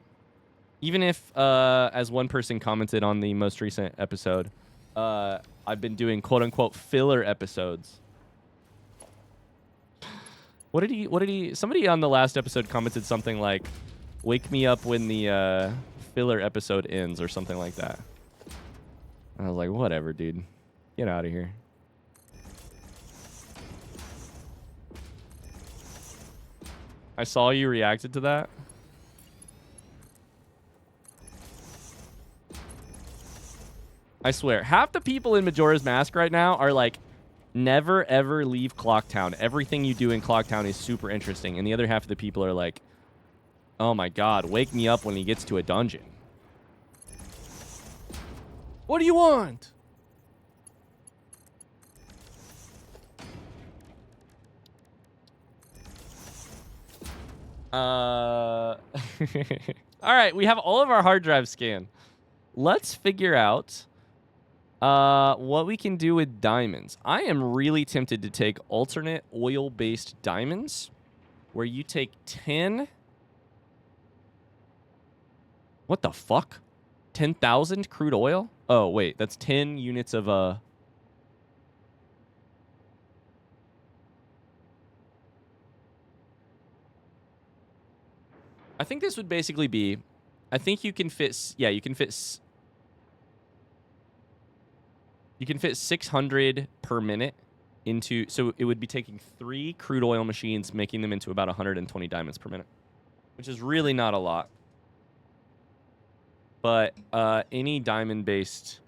Even if, as one person commented on the most recent episode, I've been doing quote-unquote filler episodes. What did he... Somebody on the last episode commented something like, wake me up when the filler episode ends, or something like that. And I was like, whatever, dude. Get out of here. I saw you reacted to that. I swear, half the people in Majora's Mask right now are like, never ever leave Clocktown. Everything you do in Clocktown is super interesting. And the other half of the people are like, oh my god, wake me up when he gets to a dungeon. What do you want? All right, we have all of our hard drives scanned. Let's figure out what we can do with diamonds. I am really tempted to take alternate oil-based diamonds, where you take 10... What the fuck? 10,000 crude oil? Oh, wait. That's 10 units of... I think this would basically be... I think you can fit... Yeah, you can fit... You can fit 600 per minute into... So it would be taking 3 crude oil machines, making them into about 120 diamonds per minute. Which is really not a lot. But any diamond-based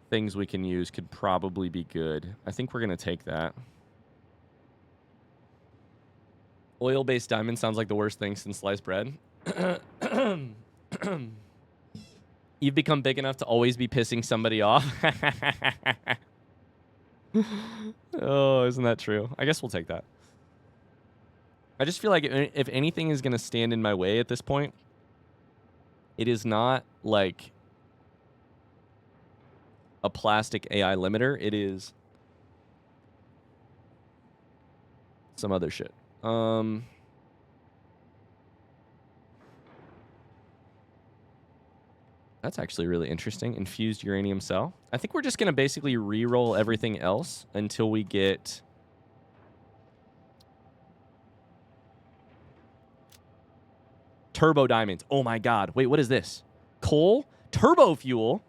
things we can use could probably be good. I think we're going to take that. Oil-based diamond sounds like the worst thing since sliced bread. You've become big enough to always be pissing somebody off. Oh, isn't that true? I guess we'll take that. I just feel like if anything is going to stand in my way at this point, it is not like a plastic AI limiter. It is some other shit. That's actually really interesting. Infused uranium cell. I think we're just going to basically re-roll everything else until we get... turbo diamonds. Oh my god. Wait, what is this? Coal? Turbo fuel?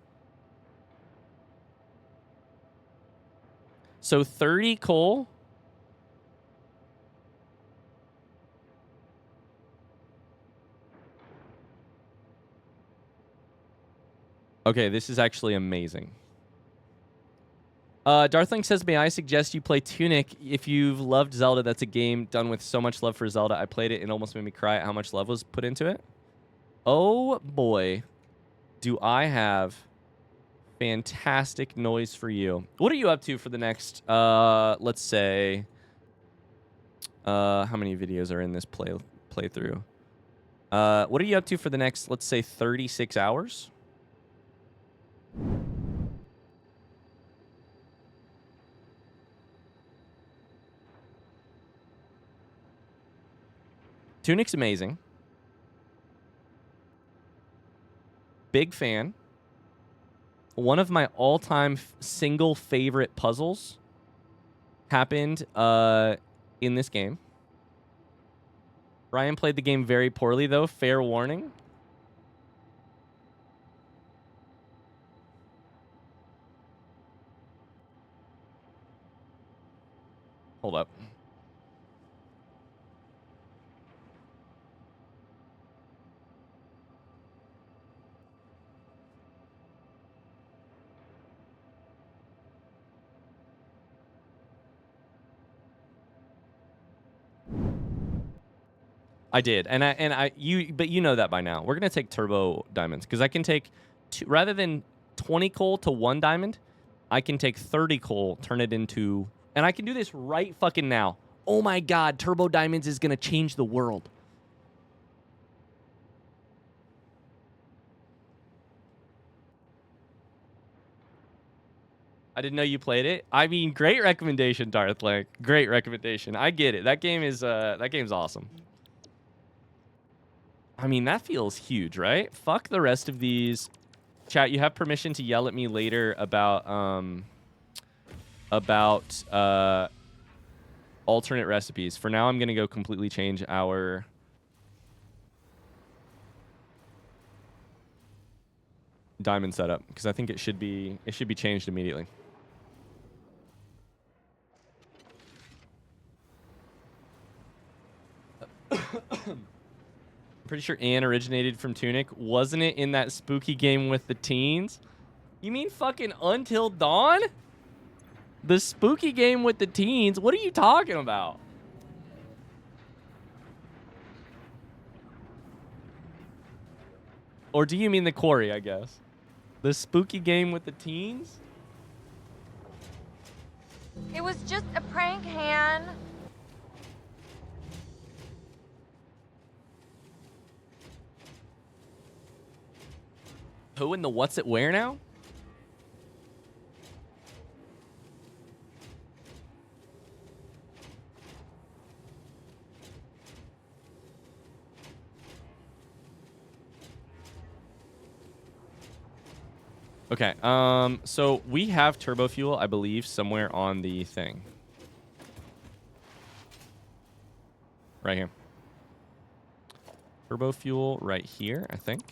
So 30 coal... Okay, this is actually amazing. Darthling says, may I suggest you play Tunic? If you've loved Zelda, that's a game done with so much love for Zelda. I played it and almost made me cry at how much love was put into it. Oh boy, do I have fantastic noise for you. What are you up to for the next, let's say, how many videos are in this playthrough? What are you up to for the next, let's say, 36 hours? Tunic's amazing. Big fan. One of my all-time single favorite puzzles happened in this game. Ryan played the game very poorly, though. Fair warning. Hold up. I did, but you know that by now. We're gonna take turbo diamonds because I can take rather than 20 coal to 1 diamond, I can take 30 coal, turn it into, and I can do this right fucking now. Oh my god, turbo diamonds is gonna change the world. I didn't know you played it. I mean, great recommendation, Darthling. Great recommendation. I get it. That game is that game's awesome. I mean, that feels huge, right? Fuck the rest of these. Chat, you have permission to yell at me later about alternate recipes. For now, I'm going to go completely change our diamond setup because I think it should be changed immediately. Pretty sure Anne originated from Tunic. Wasn't it in that spooky game with the teens? You mean fucking Until Dawn? The spooky game with the teens? What are you talking about? Or do you mean the quarry, I guess? The spooky game with the teens? It was just a prank, Han. Who in the what's it where now? Okay, so we have turbo fuel, I believe, somewhere on the thing. Right here. Turbo fuel right here, I think.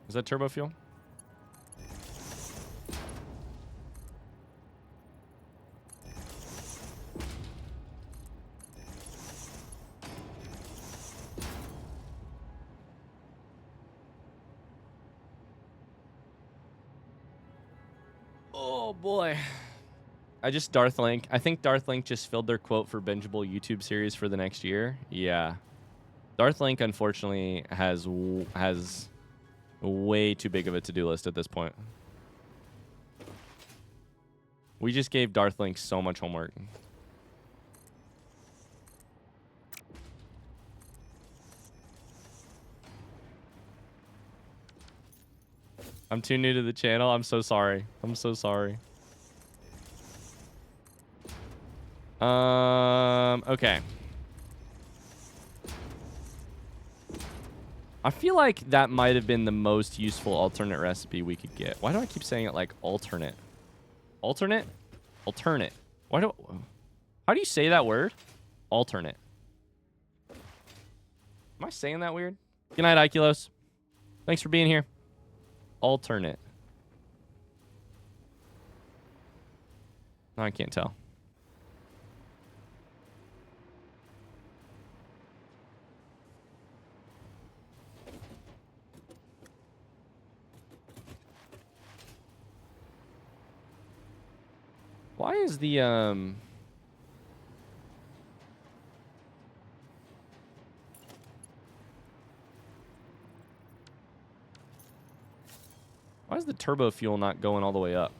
Is that turbo fuel? Oh boy. I think Darth Link just filled their quote for bingeable YouTube series for the next year. Yeah. Darth Link, unfortunately, has way too big of a to-do list at this point. We just gave Darth Link so much homework. I'm too new to the channel. I'm so sorry. I'm so sorry. Okay. I feel like that might have been the most useful alternate recipe we could get. Why do I keep saying it like alternate? Alternate? Alternate. How do you say that word? Alternate. Am I saying that weird? Good night, Ikelos. Thanks for being here. Alternate. No, I can't tell. Why is the why is the turbo fuel not going all the way up?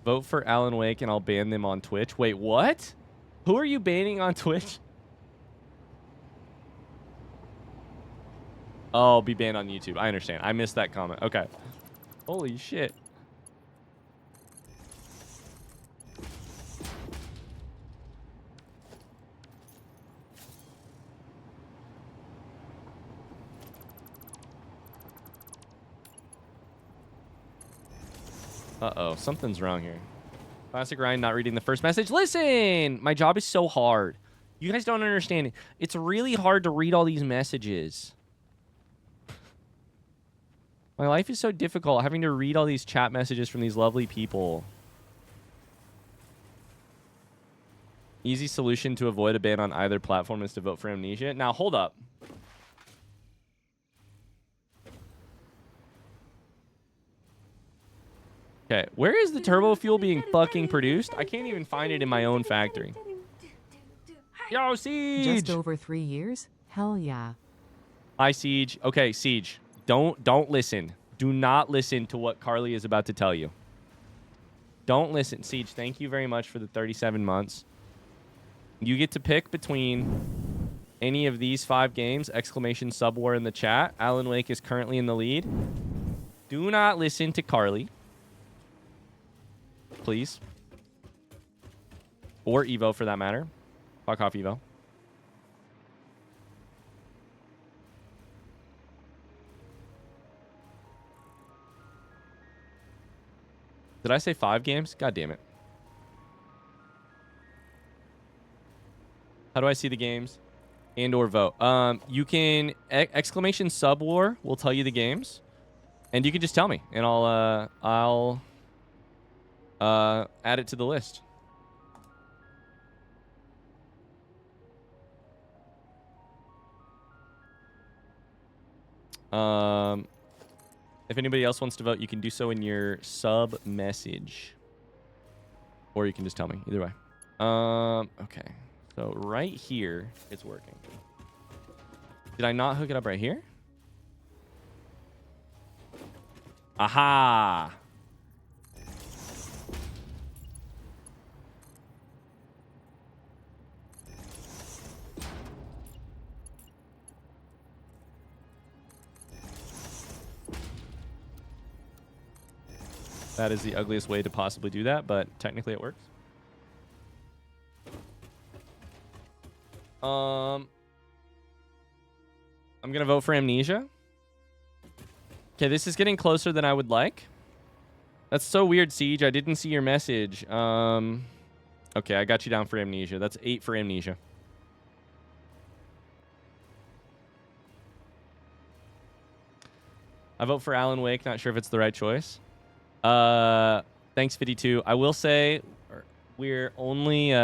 Vote for Alan Wake and I'll ban them on Twitch. Wait, what? Who are you banning on Twitch? Oh, be banned on YouTube. I understand. I missed that comment. Okay. Holy shit. Uh-oh. Something's wrong here. Classic Ryan not reading the first message. Listen! My job is so hard. You guys don't understand it. It's really hard to read all these messages. My life is so difficult having to read all these chat messages from these lovely people. Easy solution to avoid a ban on either platform is to vote for Amnesia. Now, hold up. Okay, where is the turbo fuel being fucking produced? I can't even find it in my own factory. Yo, Siege! Just over 3 years? Hell yeah. Hi, Siege. Okay, Siege. Don't listen. Do not listen to what Carly is about to tell you. Don't listen. Siege, thank you very much for the 37 months. You get to pick between any of these 5 games. Exclamation subwar in the chat. Alan Wake is currently in the lead. Do not listen to Carly. Please. Or Evo, for that matter. Fuck off, Evo. Did I say 5 games? God damn it. How do I see the games? And or vote? You can... exclamation subwar will tell you the games. And you can just tell me. And I'll add it to the list. If anybody else wants to vote, you can do so in your sub message. Or you can just tell me. Either way. Okay. So right here, it's working. Did I not hook it up right here? Aha! That is the ugliest way to possibly do that, but technically it works. I'm gonna vote for Amnesia. Okay, this is getting closer than I would like. That's so weird, Siege. I didn't see your message. Okay, I got you down for Amnesia. That's 8 for Amnesia. I vote for Alan Wake. Not sure if it's the right choice. Thanks, 52. I will say we're only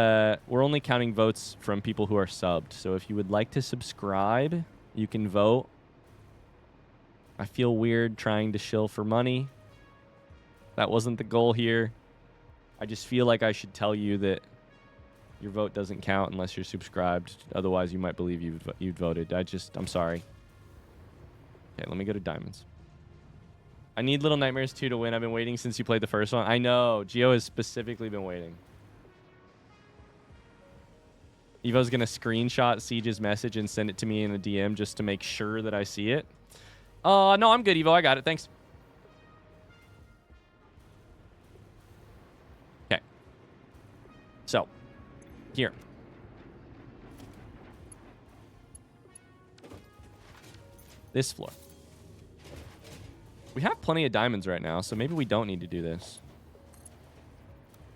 counting votes from people who are subbed. So if you would like to subscribe, you can vote. I feel weird trying to shill for money. That wasn't the goal here. I just feel like I should tell you that your vote doesn't count unless you're subscribed. Otherwise, you might believe you'd voted. I'm sorry. Okay, let me go to diamonds. I need Little Nightmares 2 to win. I've been waiting since you played the first one. I know. Gio has specifically been waiting. Evo's going to screenshot Siege's message and send it to me in a DM just to make sure that I see it. No, I'm good, Evo. I got it. Thanks. Okay. So, here. This floor. We have plenty of diamonds right now, so maybe we don't need to do this.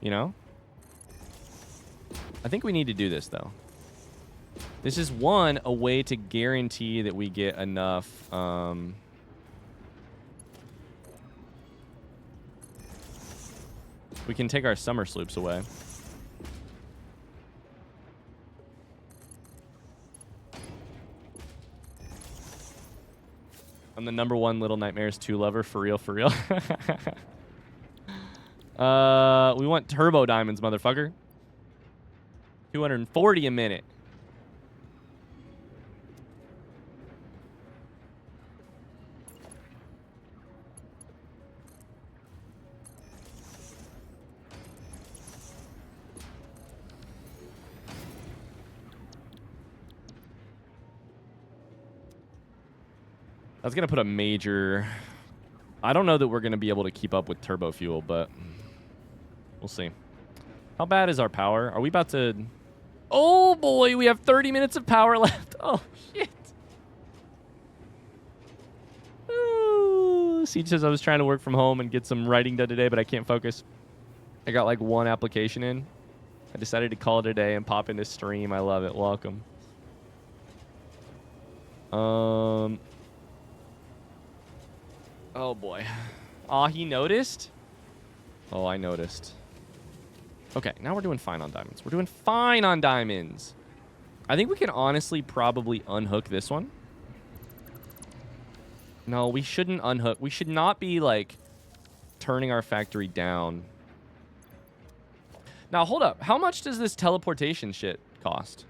You know? I think we need to do this, though. This is, a way to guarantee that we get enough... we can take our summer sloops away. I'm the #1 Little Nightmares 2 lover, for real, for real. We want turbo diamonds, motherfucker. 240 a minute. That's going to put a major... I don't know that we're going to be able to keep up with turbo fuel, but we'll see. How bad is our power? Are we about to... Oh, boy, we have 30 minutes of power left. Oh, shit. Ooh. Siege says I was trying to work from home and get some writing done today, but I can't focus. I got like one application in. I decided to call it a day and pop into stream. I love it. Welcome. Oh, boy. Aw, he noticed? Oh, I noticed. Okay, now we're doing fine on diamonds. We're doing fine on diamonds. I think we can honestly probably unhook this one. No, we shouldn't unhook. We should not be, like, turning our factory down. Now, hold up. How much does this teleportation shit cost?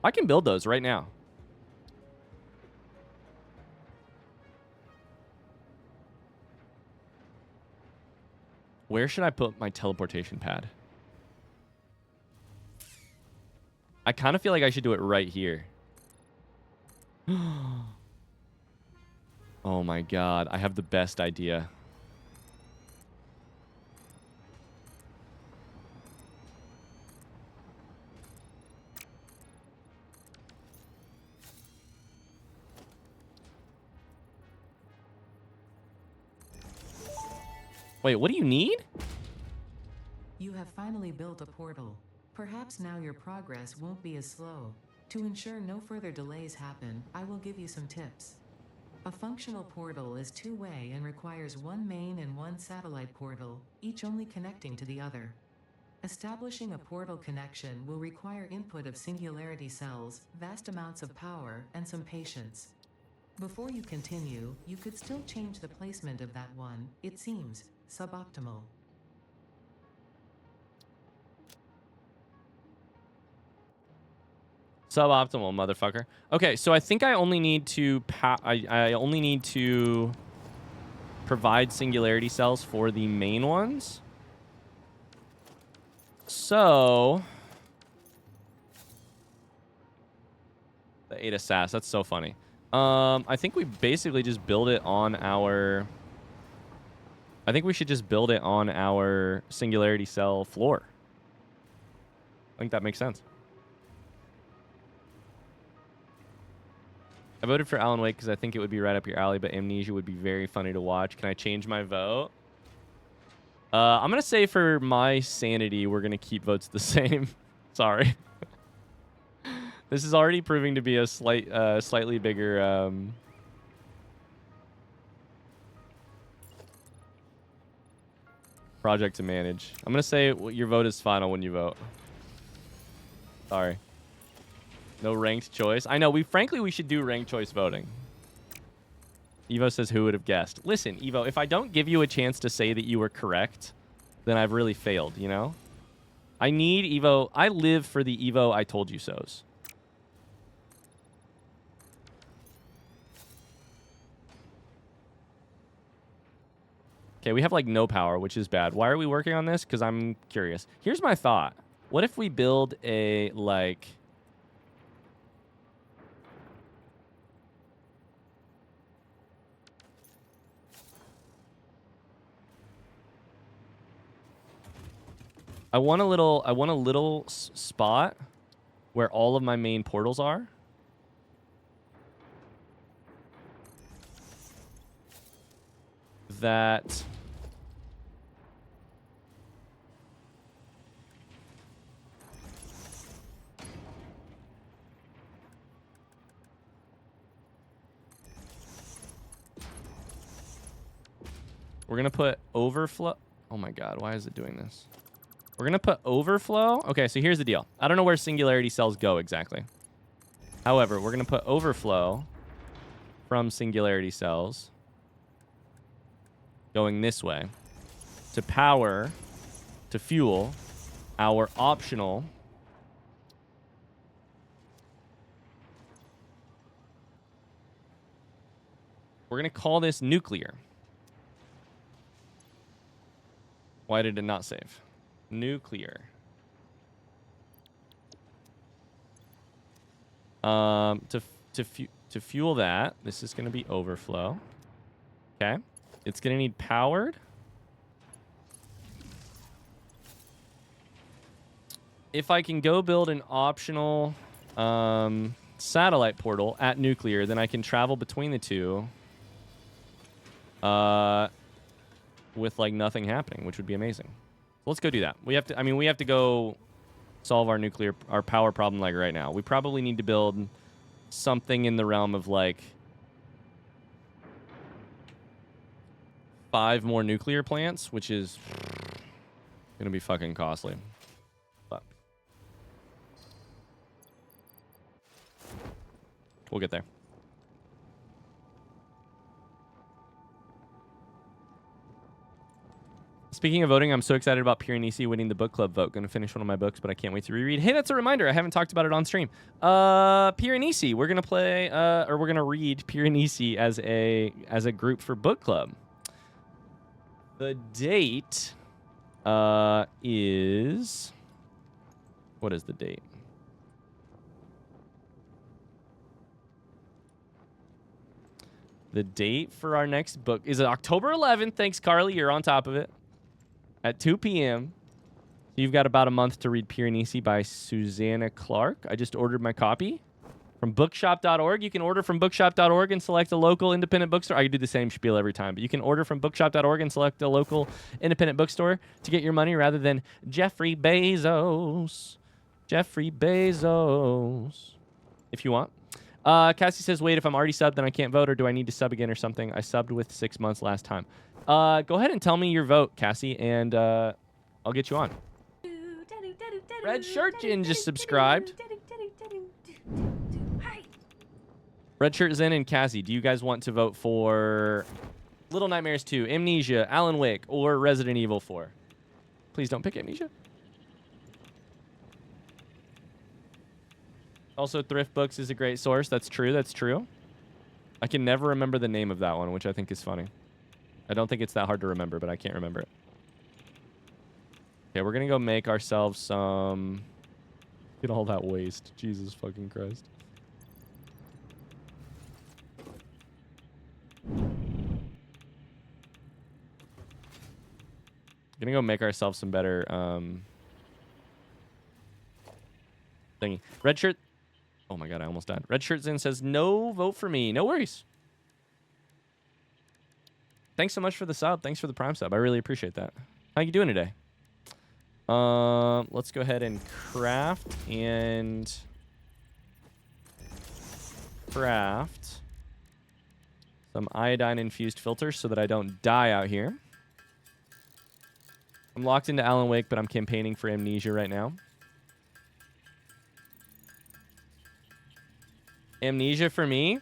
I can build those right now. Where should I put my teleportation pad? I kind of feel like I should do it right here. Oh my god, I have the best idea. Wait, what do you need? You have finally built a portal. Perhaps now your progress won't be as slow. To ensure no further delays happen, I will give you some tips. A functional portal is two-way and requires one main and one satellite portal, each only connecting to the other. Establishing a portal connection will require input of singularity cells, vast amounts of power, and some patience. Before you continue, you could still change the placement of that one, it seems, suboptimal. Suboptimal, motherfucker. Okay, so I think I only need to I only need to provide singularity cells for the main ones. So the 8 assass, that's so funny. I think we basically just build it on our... I think we should just build it on our singularity cell floor. I think that makes sense. I voted for Alan Wake because I think it would be right up your alley, but Amnesia would be very funny to watch. Can I change my vote? I'm going to say for my sanity, we're going to keep votes the same. Sorry. This is already proving to be a slightly bigger project to manage. I'm gonna say your vote is final when you vote. Sorry. No ranked choice. I know. Frankly, we should do ranked choice voting. Evo says, who would have guessed? Listen, Evo, if I don't give you a chance to say that you were correct, then I've really failed, you know? I need Evo. I live for the Evo I told you so's. Okay, we have like no power, which is bad. Why are we working on this? Because I'm curious. Here's my thought. What if we build a, like... I want a little spot where all of my main portals are. That... We're going to put overflow. Oh my God, why is it doing this? We're going to put overflow. Okay, so here's the deal. I don't know where singularity cells go exactly. However, we're going to put overflow from singularity cells going this way to power, to fuel our optional we're going to call this nuclear. Why did it not save? Nuclear. To fuel that, this is going to be overflow. Okay. It's going to need powered. If I can go build an optional satellite portal at nuclear, then I can travel between the two with like nothing happening, which would be amazing. So let's go do that. We have to, I mean, we have to go solve our power problem like right now. We probably need to build something in the realm of like 5 more nuclear plants, which is gonna be fucking costly. But we'll get there. Speaking of voting, I'm so excited about Piranesi winning the book club vote. Going to finish one of my books, but I can't wait to reread. Hey, that's a reminder. I haven't talked about it on stream. Piranesi. We're going to play, or we're going to read Piranesi as a group for book club. The date is... What is the date? The date for our next book is October 11th. Thanks, Carly. You're on top of it. At 2 p.m. You've got about a month to read Piranesi by Susanna Clark. I just ordered my copy from bookshop.org. You can order from bookshop.org and select a local independent bookstore. I could do the same spiel every time, but you can order from bookshop.org and select a local independent bookstore to get your money rather than Jeffrey Bezos. Jeffrey Bezos. If you want. Cassie says, wait, if I'm already subbed, then I can't vote, or do I need to sub again or something? I subbed with 6 months last time. Go ahead and tell me your vote, Cassie, and I'll get you on. Red Shirtkin just subscribed. Red Shirt Zen and Cassie, do you guys want to vote for Little Nightmares 2, Amnesia, Alan Wake, or Resident Evil 4? Please don't pick Amnesia. Also, Thrift Books is a great source. That's true. That's true. I can never remember the name of that one, which I think is funny. I don't think it's that hard to remember, but I can't remember it. Okay, we're going to go make ourselves some... Get all that waste. Jesus fucking Christ. Gonna go make ourselves some better thingy. Red Shirt... Oh my god, I almost died. Red Shirt Zen says, no vote for me. No worries. Thanks so much for the sub. Thanks for the Prime sub. I really appreciate that. How you doing today? Let's go ahead and craft and craft some iodine-infused filters so that I don't die out here. I'm locked into Alan Wake, but I'm campaigning for Amnesia right now. Amnesia for me?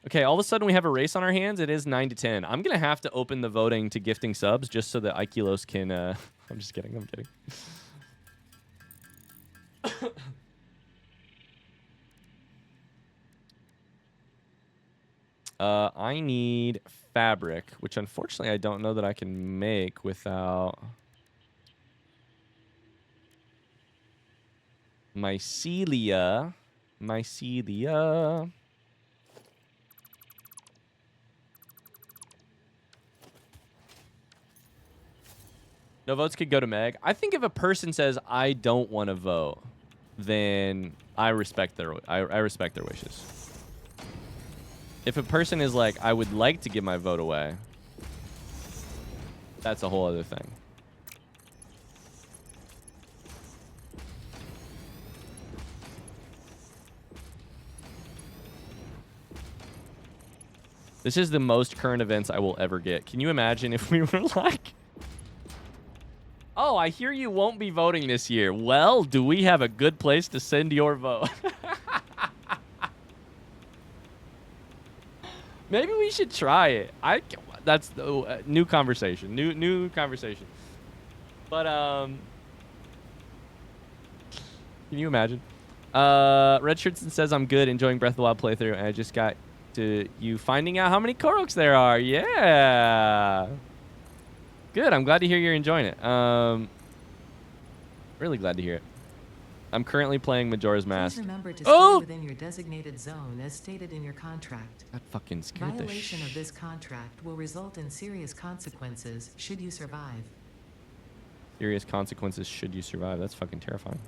Okay, all of a sudden we have a race on our hands. It is 9-10. I'm going to have to open the voting to gifting subs just so that Ikelos can... I'm just kidding. I'm kidding. I need fabric, which unfortunately I don't know that I can make without... Mycelia. Mycelia. No votes could go to Meg. I think if a person says I don't want to vote, then I respect their I respect their wishes. If a person is like I would like to give my vote away, that's a whole other thing. This is the most current events I will ever get. Can you imagine if we were like, oh, I hear you won't be voting this year. Well, do we have a good place to send your vote? Maybe we should try it. That's the new conversation. New conversation. But can you imagine? Red Shirtson says I'm good, enjoying Breath of the Wild playthrough, and I just got to you finding out how many Koroks there are. Yeah. Good. I'm glad to hear you're enjoying it. Really glad to hear it. I'm currently playing Majora's Mask. Please remember to stay within your designated zone as stated in your contract. That fucking scared the Violation of this contract will result in serious consequences should you survive. Serious consequences should you survive. That's fucking terrifying.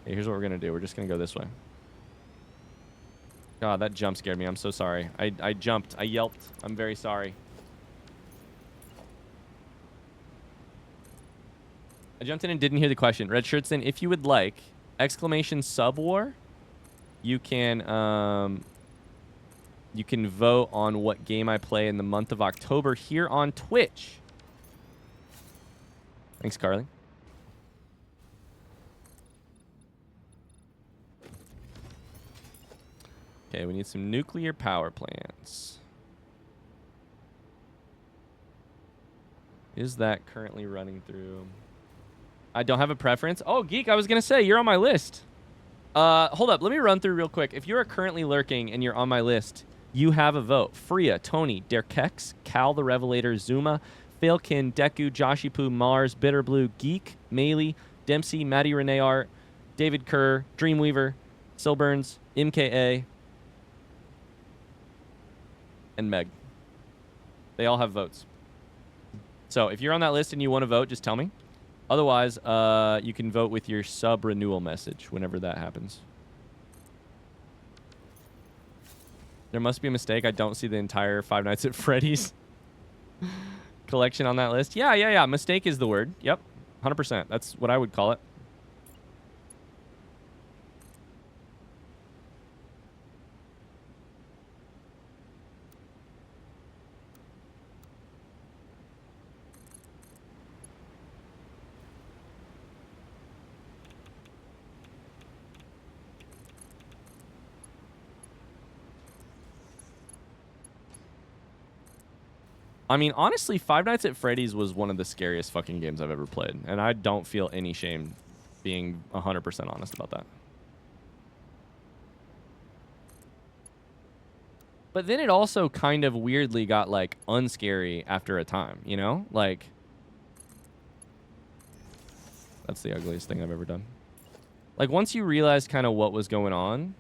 Hey, here's what we're gonna do. We're just gonna go this way. God, that jump scared me. I'm so sorry. I jumped. I yelped. I'm very sorry. I jumped in and didn't hear the question. Red Shirts, then, if you would like, exclamation sub war, you can vote on what game I play in the month of October here on Twitch. Thanks, Carly. Okay, we need some nuclear power plants. Is that currently running through? I don't have a preference. Oh, Geek, I was going to say, you're on my list. Hold up. Let me run through real quick. If you are currently lurking and you're on my list, you have a vote. Freya, Tony, Derkex, Cal the Revelator, Zuma, Failkin, Deku, Joshipu, Mars, Bitterblue, Geek, Melee, Dempsey, Maddie Renee Art, David Kerr, Dreamweaver, Silburns, MKA, and Meg. They all have votes. So if you're on that list and you want to vote, just tell me. Otherwise, you can vote with your sub renewal message whenever that happens. There must be a mistake. I don't see the entire Five Nights at Freddy's collection on that list. Yeah. Mistake is the word. Yep. 100%. That's what I would call it. I mean, honestly, Five Nights at Freddy's was one of the scariest fucking games I've ever played. And I don't feel any shame being 100% honest about that. But then it also kind of weirdly got, like, unscary after a time, you know? Like, that's the ugliest thing I've ever done. Like, once you realize kind of what was going on...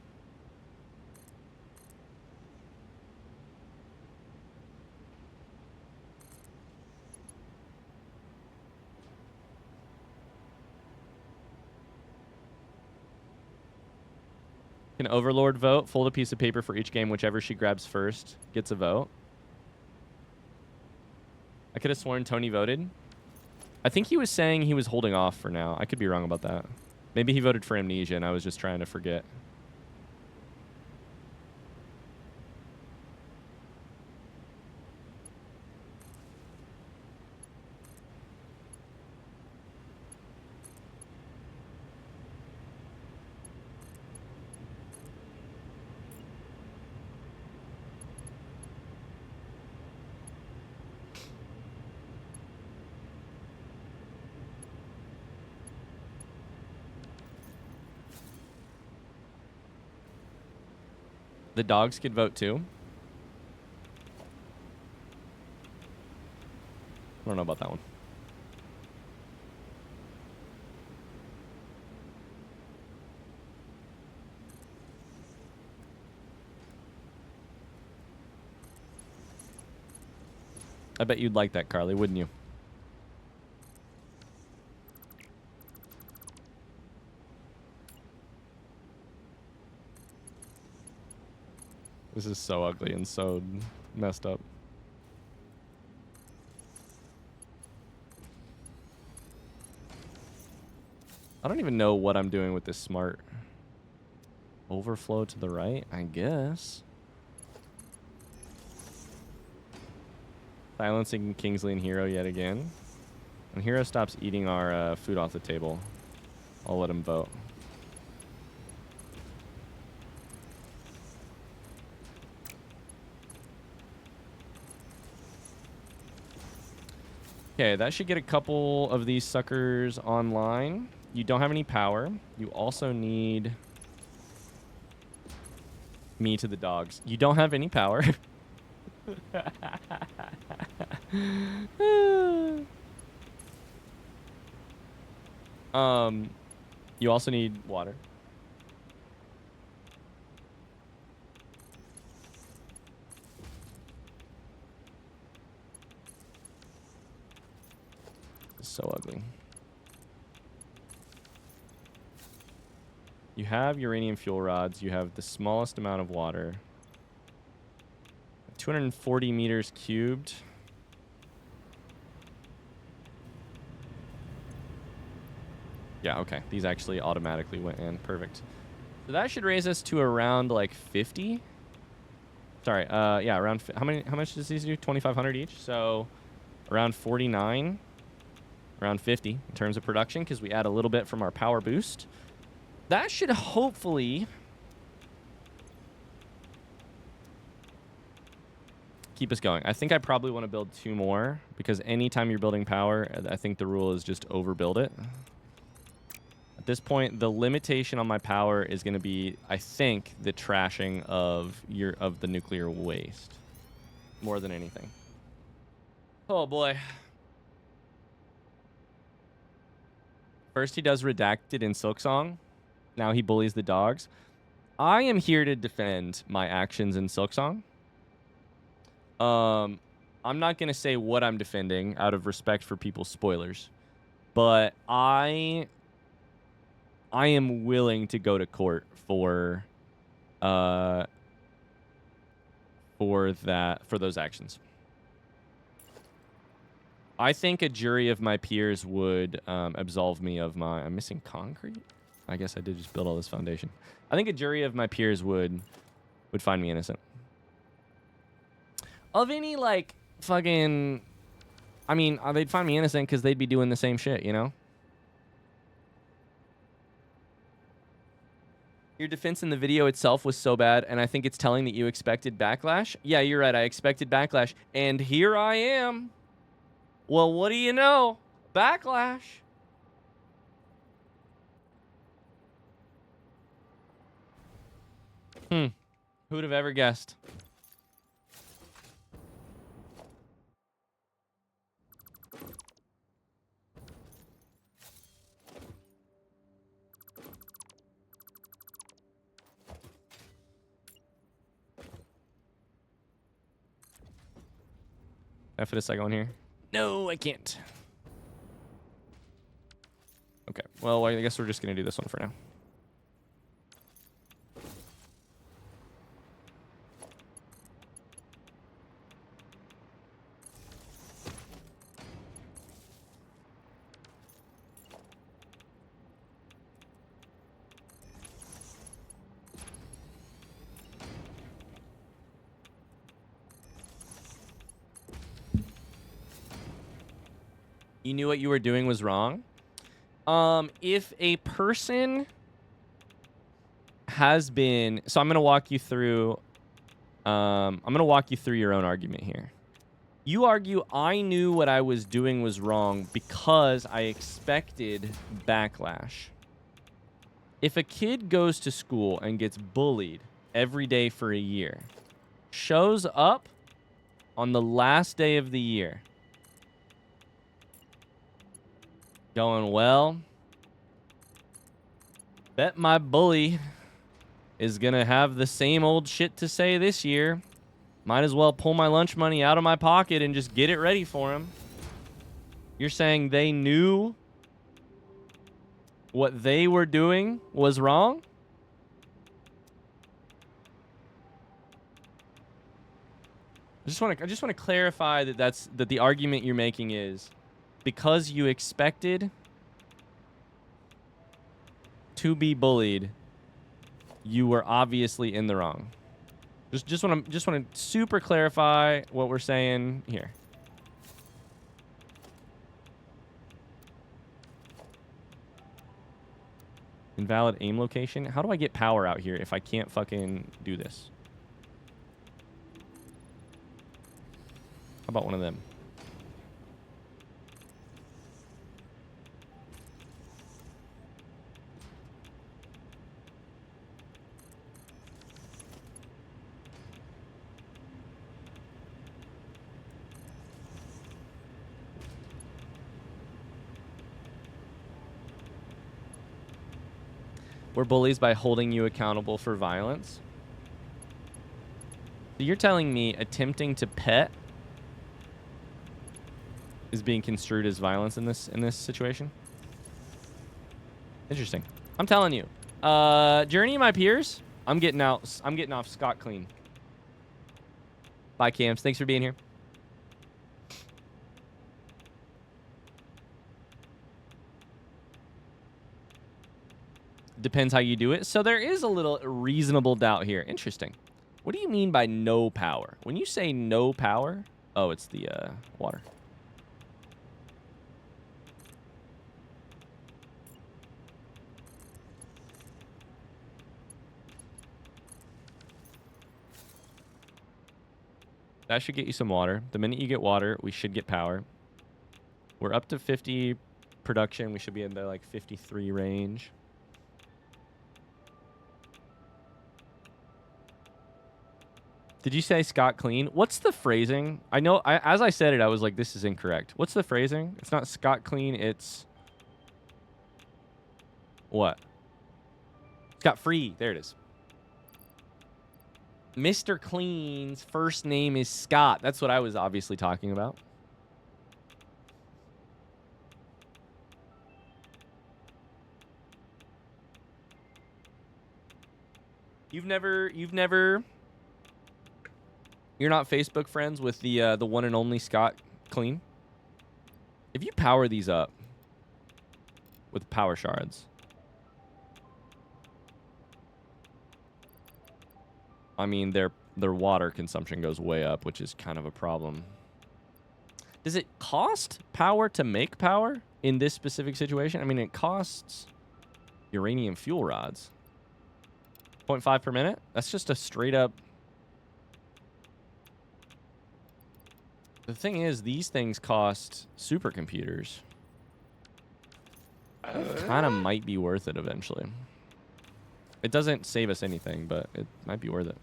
Can Overlord vote? Fold a piece of paper for each game. Whichever she grabs first gets a vote. I could have sworn Tony voted. I think he was saying he was holding off for now. I could be wrong about that. Maybe he voted for Amnesia and I was just trying to forget. The dogs could vote too. I don't know about that one. I bet you'd like that, Carly, wouldn't you? This is so ugly and so messed up. I don't even know what I'm doing with this smart. Overflow to the right, I guess. Silencing Kingsley and Hero yet again. When Hero stops eating our food off the table, I'll let him vote. Okay, that should get a couple of these suckers online. You don't have any power. You also need me to the dogs. You don't have any power. You also need water. It's so ugly. You have uranium fuel rods. You have the smallest amount of water. 240 meters cubed. Yeah, okay. These actually automatically went in. Perfect. So that should raise us to around like 50. Sorry, yeah, around how much does these do? 2,500 each. So around 49, around 50 in terms of production because we add a little bit from our power boost. That should hopefully keep us going. I think I probably want to build 2 more because anytime you're building power, I think the rule is just overbuild it. At this point, the limitation on my power is going to be, I think, the trashing of the nuclear waste more than anything. Oh boy. First he does Redacted in Silksong. Now he bullies the dogs. I am here to defend my actions in Silksong. I'm not going to say what I'm defending out of respect for people's spoilers, but I am willing to go to court for those actions. I think a jury of my peers would absolve me of my... I'm missing concrete? I guess I did just build all this foundation. I think a jury of my peers would find me innocent. Of any, like, fucking... I mean, they'd find me innocent because they'd be doing the same shit, you know? Your defense in the video itself was so bad, and I think it's telling that you expected backlash. Yeah, you're right. I expected backlash. And here I am. Well, what do you know? Backlash. Who'd have ever guessed? F it a second one here. No, I can't. Okay, well, I guess we're just going to do this one for now. You knew what you were doing was wrong. If a person has been, so I'm gonna walk you through. I'm gonna walk you through your own argument here. You argue I knew what I was doing was wrong because I expected backlash. If a kid goes to school and gets bullied every day for a year, shows up on the last day of the year, going, well, bet my bully is gonna have the same old shit to say this year. Might as well pull my lunch money out of my pocket and just get it ready for him. You're saying they knew what they were doing was wrong? I just want to clarify that the argument you're making is because you expected to be bullied, you were obviously in the wrong. Just want to super clarify what we're saying here. Invalid aim location. How do I get power out here if I can't fucking do this? How about one of them? We're bullies by holding you accountable for violence. So you're telling me attempting to pet is being construed as violence in this situation? Interesting. I'm telling you. Journey, my peers, I'm getting off scot clean. Bye, Cams. Thanks for being here. Depends how you do it. So there is a little reasonable doubt here. Interesting. What do you mean by no power? When you say no power, oh, it's the water. That should get you some water. The minute you get water, we should get power. We're up to 50 production. We should be in the like 53 range. Did you say Scott Clean? What's the phrasing? I know, as I said it, I was like, this is incorrect. What's the phrasing? It's not Scott Clean, it's... What? Scott Free. There it is. Mr. Clean's first name is Scott. That's what I was obviously talking about. You're not Facebook friends with the one and only Scott Clean? If you power these up with power shards, I mean their water consumption goes way up, which is kind of a problem. Does it cost power to make power in this specific situation? I mean, it costs uranium fuel rods. 0.5 per minute? That's just a straight up... The thing is, these things cost supercomputers. Kind of might be worth it eventually. It doesn't save us anything, but it might be worth it.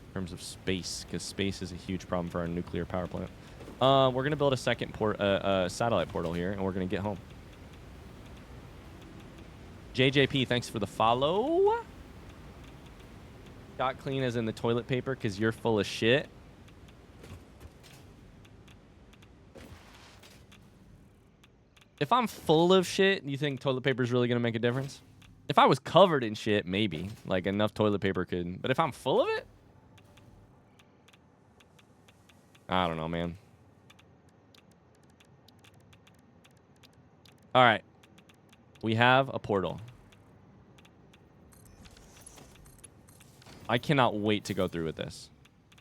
In terms of space, because space is a huge problem for our nuclear power plant. We're going to build a second satellite portal here, and we're going to get home. JJP, thanks for the follow. Got clean as in the toilet paper because you're full of shit. If I'm full of shit, you think toilet paper is really going to make a difference? If I was covered in shit, maybe. Like, enough toilet paper could. But if I'm full of it? I don't know, man. All right. We have a portal. I cannot wait to go through with this.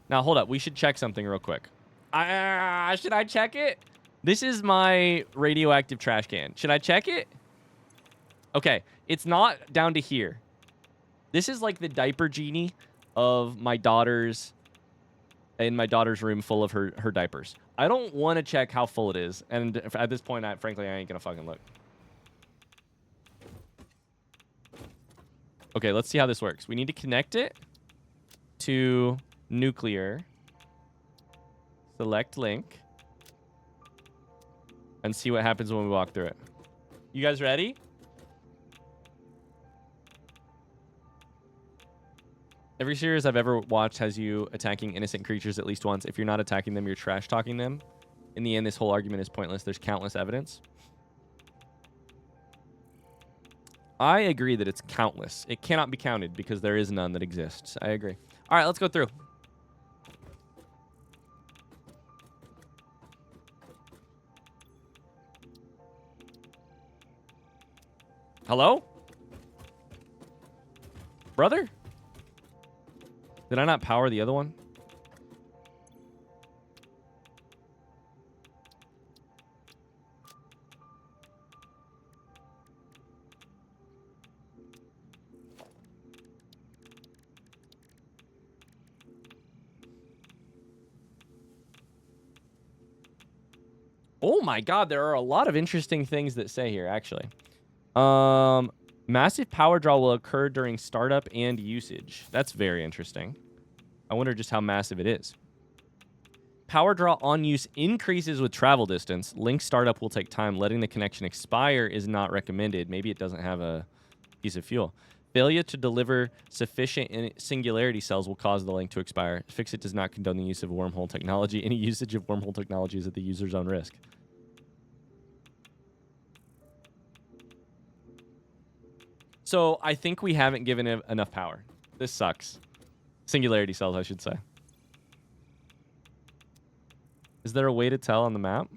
Now, hold up. We should check something real quick. Should I check it? This is my radioactive trash can. Should I check it? Okay, it's not down to here. This is like the diaper genie of my daughter's, in my daughter's room full of her diapers. I don't want to check how full it is. And at this point, frankly, I ain't going to fucking look. Okay, let's see how this works. We need to connect it to nuclear. Select link. And see what happens when we walk through it. You guys ready? Every series I've ever watched has you attacking innocent creatures at least once. If you're not attacking them, you're trash talking them. In the end, this whole argument is pointless. There's countless evidence. I agree that it's countless. It cannot be counted because there is none that exists. I agree. All right, let's go through. Hello? Brother? Did I not power the other one? Oh my god, there are a lot of interesting things that say here, actually. Massive power draw will occur during startup and usage. That's very interesting. I wonder just how massive it is. Power draw on use increases with travel distance. Link startup will take time. Letting the connection expire is not recommended. Maybe it doesn't have a piece of fuel. Failure to deliver sufficient singularity cells will cause the link to expire. Fixit does not condone the use of wormhole technology. Any usage of wormhole technology is at the user's own risk. So I think we haven't given it enough power. This sucks. Singularity cells, I should say. Is there a way to tell on the map?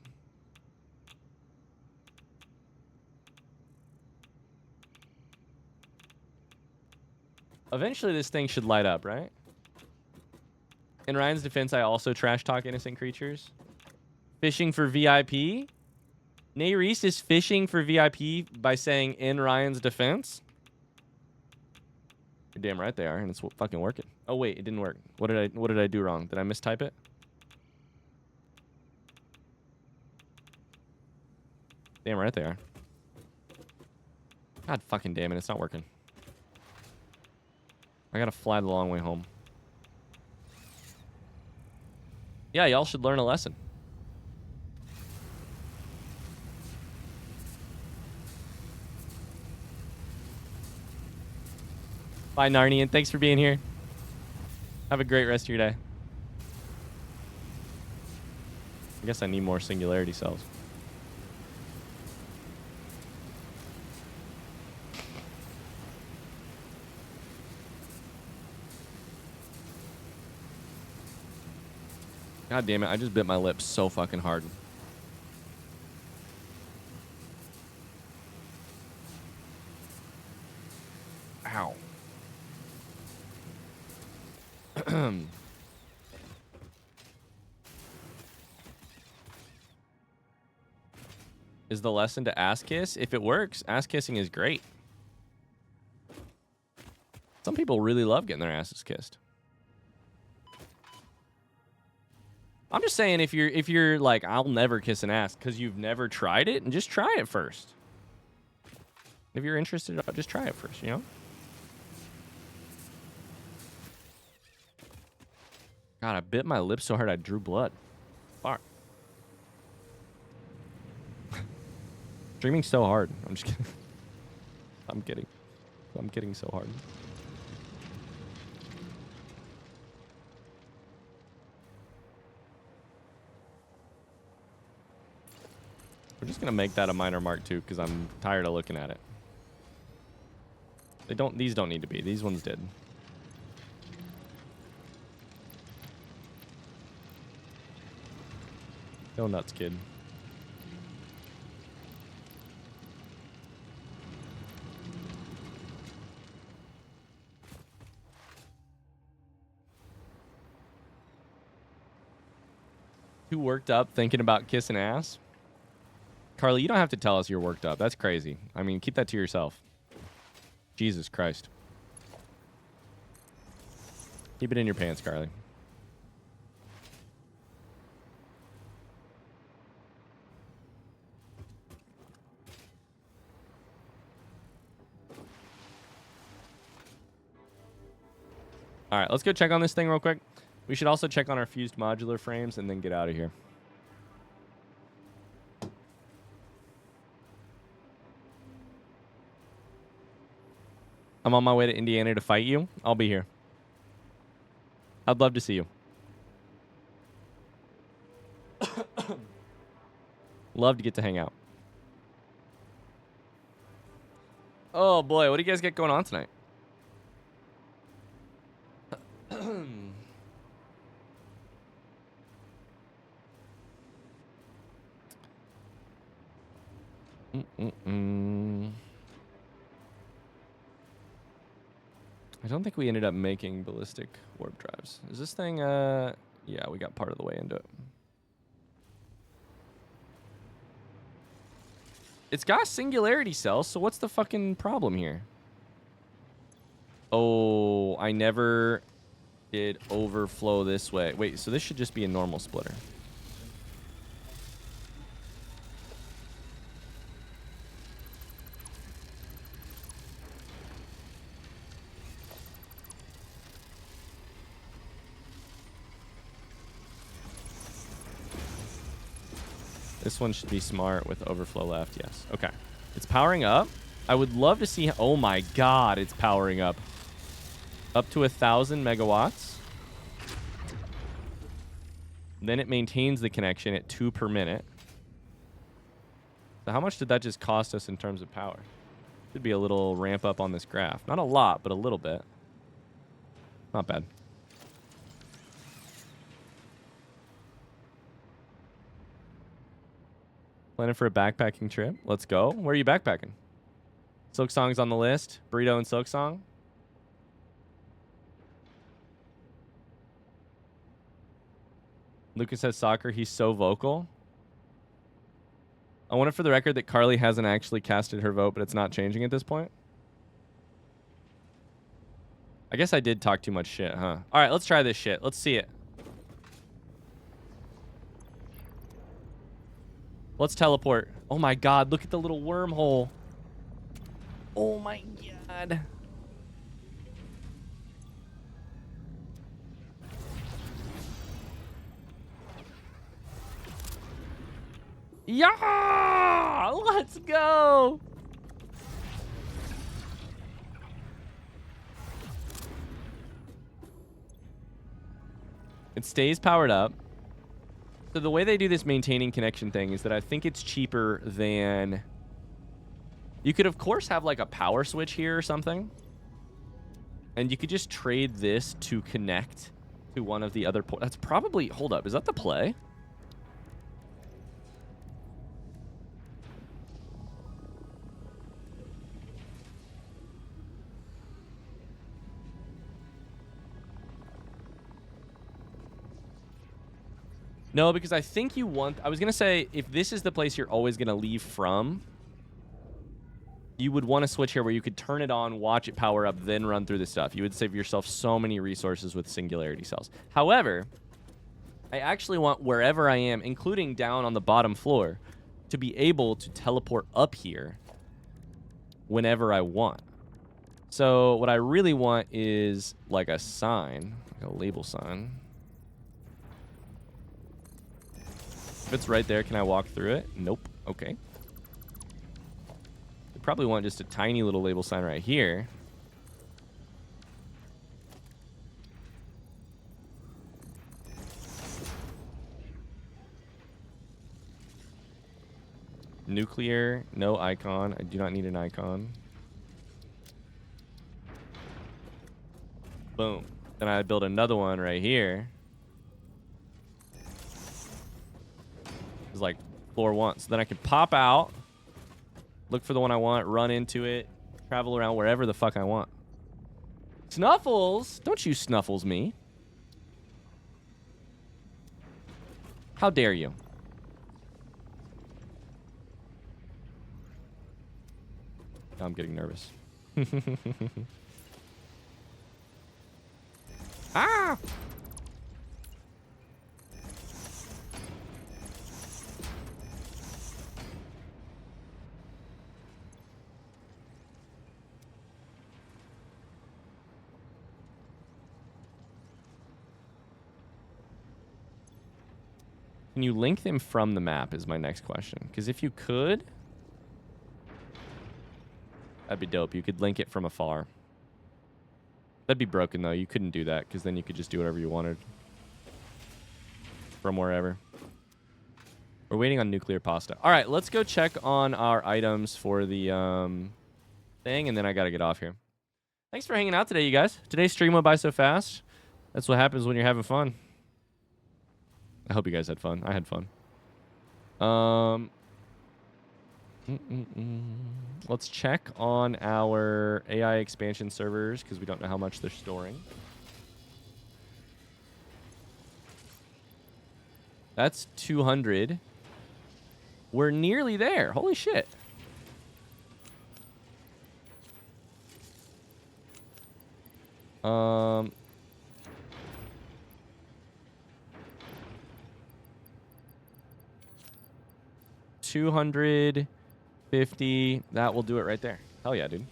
Eventually this thing should light up, right? In Ryan's defense, I also trash talk innocent creatures. Fishing for VIP? Nayreese is fishing for VIP by saying in Ryan's defense? You're damn right they are, and it's fucking working. Oh wait, it didn't work. What did I do wrong? Did I mistype it? Damn right they are. God fucking damn it, it's not working. I gotta fly the long way home. Yeah, y'all should learn a lesson. Bye, Narnian. Thanks for being here. Have a great rest of your day. I guess I need more singularity cells. God damn it, I just bit my lips so fucking hard. Ow. Is the lesson to ass kiss? If it works, ass kissing is great. Some people really love getting their asses kissed. I'm just saying, if you're like, I'll never kiss an ass because you've never tried it, and just try it first. If you're interested, just try it first, you know? God, I bit my lip so hard I drew blood. Fuck. Streaming so hard. I'm just kidding. I'm kidding. I'm kidding so hard. We're just gonna make that a minor mark too, because I'm tired of looking at it. These don't need to be. These ones did. Go nuts, kid. Too worked up thinking about kissing ass? Carly, you don't have to tell us you're worked up. That's crazy. I mean, keep that to yourself. Jesus Christ. Keep it in your pants, Carly. All right, let's go check on this thing real quick. We should also check on our fused modular frames and then get out of here. I'm on my way to Indiana to fight you. I'll be here. I'd love to see you. Love to get to hang out. Oh boy, what do you guys get going on tonight? I don't think we ended up making ballistic warp drives. Is this thing, yeah, we got part of the way into it. It's got singularity cells, so what's the fucking problem here? Oh, I never did overflow this way. Wait, so this should just be a normal splitter. This one should be smart with overflow left. Yes. Okay. It's powering up. I would love to see. Oh my God, it's powering up. Up to 1,000 megawatts. Then it maintains the connection at 2 per minute. So how much did that just cost us in terms of power? Should be a little ramp up on this graph. Not a lot, but a little bit. Not bad. Planning for a backpacking trip. Let's go. Where are you backpacking? Silk Song's on the list. Burrito and Silk Song. Lucas says soccer. He's so vocal. I want it for the record that Carly hasn't actually casted her vote, but it's not changing at this point. I guess I did talk too much shit, huh? All right, let's try this shit. Let's see it. Let's teleport. Oh my God, look at the little wormhole. Oh my God. Yeah! Let's go! It stays powered up. So the way they do this maintaining connection thing is that I think it's cheaper than... You could, of course, have like a power switch here or something. And you could just trade this to connect to one of the other ports. That's probably... Hold up. Is that the play? No, because I think you want... I was going to say, if this is the place you're always going to leave from, you would want to switch here where you could turn it on, watch it power up, then run through the stuff. You would save yourself so many resources with singularity cells. However, I actually want wherever I am, including down on the bottom floor, to be able to teleport up here whenever I want. So what I really want is like a sign, like a label sign. If it's right there, can I walk through it? Nope. Okay. We probably want just a tiny little label sign right here. Nuclear, no icon. I do not need an icon. Boom. Then I build another one right here. It's like floor 1. So then I can pop out, look for the one I want, run into it, travel around wherever the fuck I want. Snuffles! Don't you Snuffles me. How dare you? I'm getting nervous. Ah! Can you link them from the map is my next question. Because if you could, that'd be dope. You could link it from afar. That'd be broken, though. You couldn't do that, because then you could just do whatever you wanted. From wherever. We're waiting on nuclear pasta. All right, let's go check on our items for the thing, and then I got to get off here. Thanks for hanging out today, you guys. Today's stream went by so fast. That's what happens when you're having fun. I hope you guys had fun. I had fun. Let's check on our AI expansion servers because we don't know how much they're storing. That's 200. We're nearly there. Holy shit. $250. That will do it right there. Hell yeah, dude.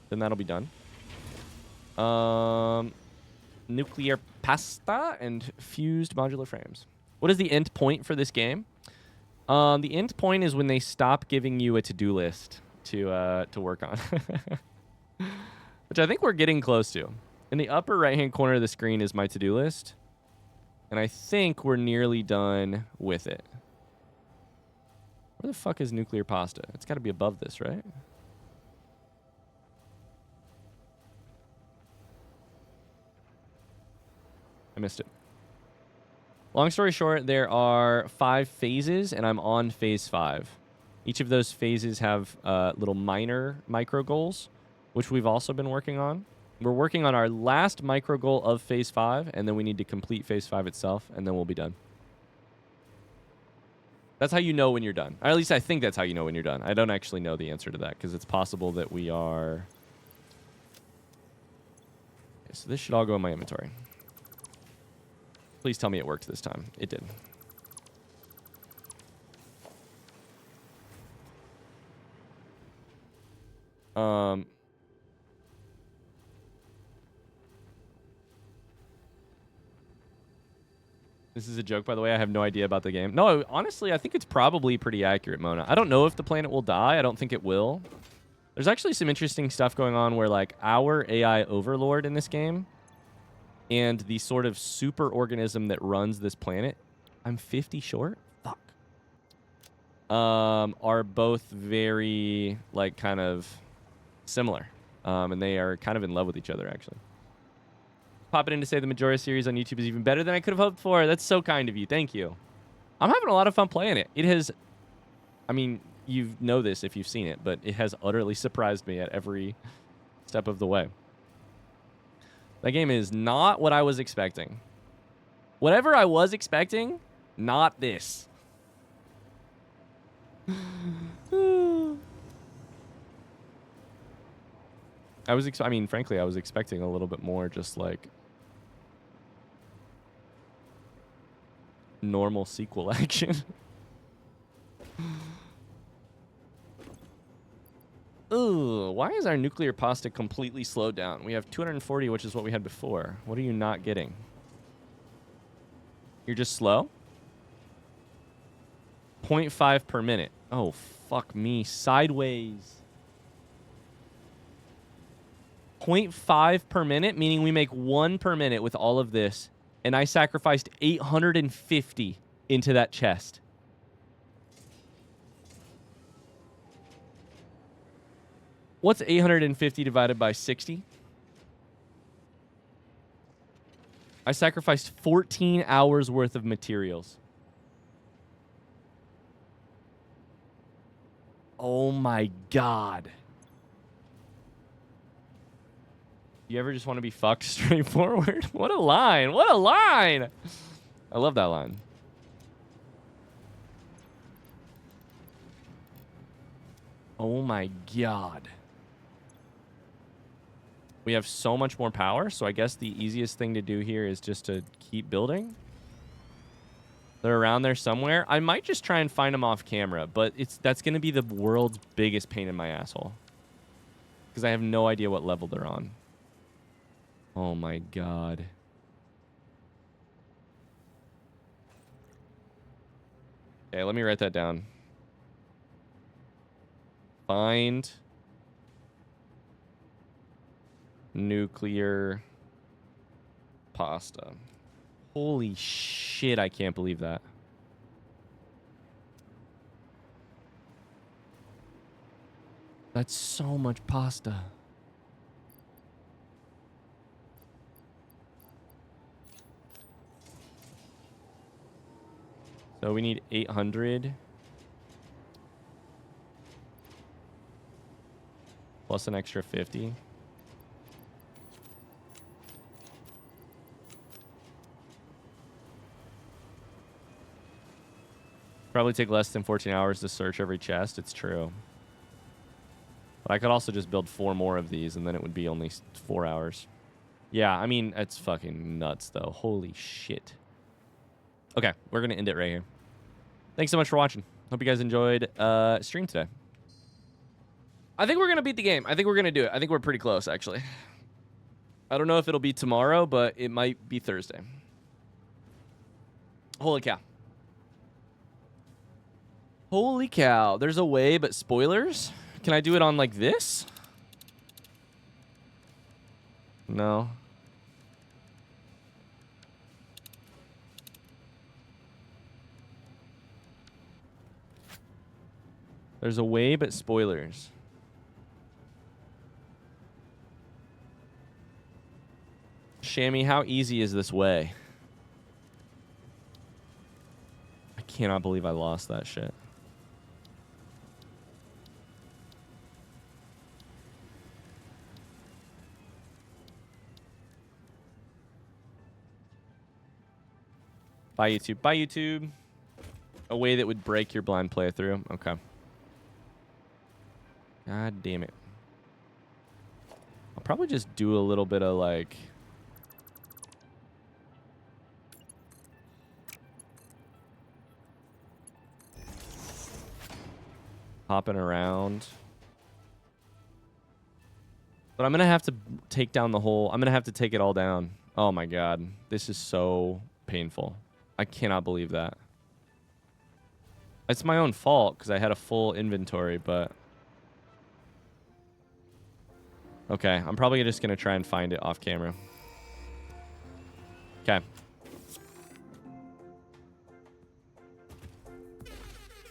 Then that'll be done. Nuclear pasta and fused modular frames. What is the end point for this game? The end point is when they stop giving you a to-do list to work on. Which I think we're getting close to. In the upper right-hand corner of the screen is my to-do list. And I think we're nearly done with it. Where the fuck is nuclear pasta? It's got to be above this, right? I missed it. Long story short, there are 5 phases, and I'm on phase 5. Each of those phases have little minor micro goals, which we've also been working on. We're working on our last micro goal of phase 5, and then we need to complete phase 5 itself, and then we'll be done. That's how you know when you're done. Or at least I think that's how you know when you're done. I don't actually know the answer to that, because it's possible that we are... Okay, so this should all go in my inventory. Please tell me it worked this time. It did. This is a joke, by the way. I have no idea about the game. No, honestly, I think it's probably pretty accurate, Mona. I don't know if the planet will die. I don't think it will. There's actually some interesting stuff going on where, like, our AI overlord in this game and the sort of super organism that runs this planet, I'm 50 short? Fuck. Are both very, like, kind of similar. And they are kind of in love with each other, actually. Pop it in to say the Majora series on YouTube is even better than I could have hoped for. That's so kind of you. Thank you. I'm having a lot of fun playing it. It has, I mean, you know this if you've seen it, but it has utterly surprised me at every step of the way. That game is not what I was expecting. Whatever I was expecting, not this. I mean, frankly, I was expecting a little bit more just like normal sequel action. Ooh, why is our nuclear pasta completely slowed down? We have 240, which is what we had before. What are you not getting? You're just slow? 0.5 per minute. Oh, fuck me. Sideways. 0.5 per minute, meaning we make 1 per minute with all of this. And I sacrificed 850 into that chest. What's 850 divided by 60? I sacrificed 14 hours worth of materials. Oh my God. You ever just want to be fucked straightforward? What a line. What a line. I love that line. Oh my god. We have so much more power, so I guess the easiest thing to do here is just to keep building. They're around there somewhere. I might just try and find them off camera, but that's going to be the world's biggest pain in my asshole. Because I have no idea what level they're on. Oh my god. Okay, let me write that down. Find nuclear pasta. Holy shit, I can't believe that. That's so much pasta. So we need 800. Plus an extra 50. Probably take less than 14 hours to search every chest. It's true. But I could also just build 4 more of these, and then it would be only 4 hours. Yeah, I mean, it's fucking nuts, though. Holy shit. Okay, we're going to end it right here. Thanks so much for watching. Hope you guys enjoyed stream today. I think we're going to beat the game. I think we're going to do it. I think we're pretty close, actually. I don't know if it'll be tomorrow, but it might be Thursday. Holy cow. Holy cow. There's a way, but spoilers? Can I do it on like this? No. There's a way, but spoilers. Shammy, how easy is this way? I cannot believe I lost that shit. Bye, YouTube. Bye, YouTube. A way that would break your blind playthrough. Okay. God damn it. I'll probably just do a little bit of, like... hopping around. But I'm going to have to take down the whole... I'm going to have to take it all down. Oh, my God. This is so painful. I cannot believe that. It's my own fault because I had a full inventory, but... Okay, I'm probably just going to try and find it off camera. Okay.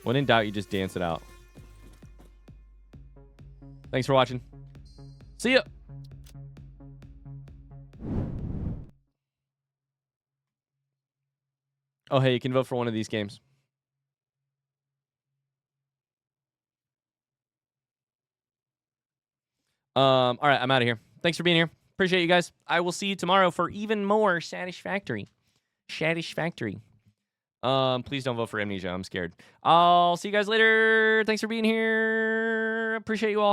When in doubt, you just dance it out. Thanks for watching. See ya! Oh, hey, you can vote for one of these games. All right, I'm out of here. Thanks for being here. Appreciate you guys. I will see you tomorrow for even more Satisfactory. Satisfactory. Please don't vote for Amnesia. I'm scared. I'll see you guys later. Thanks for being here. Appreciate you all.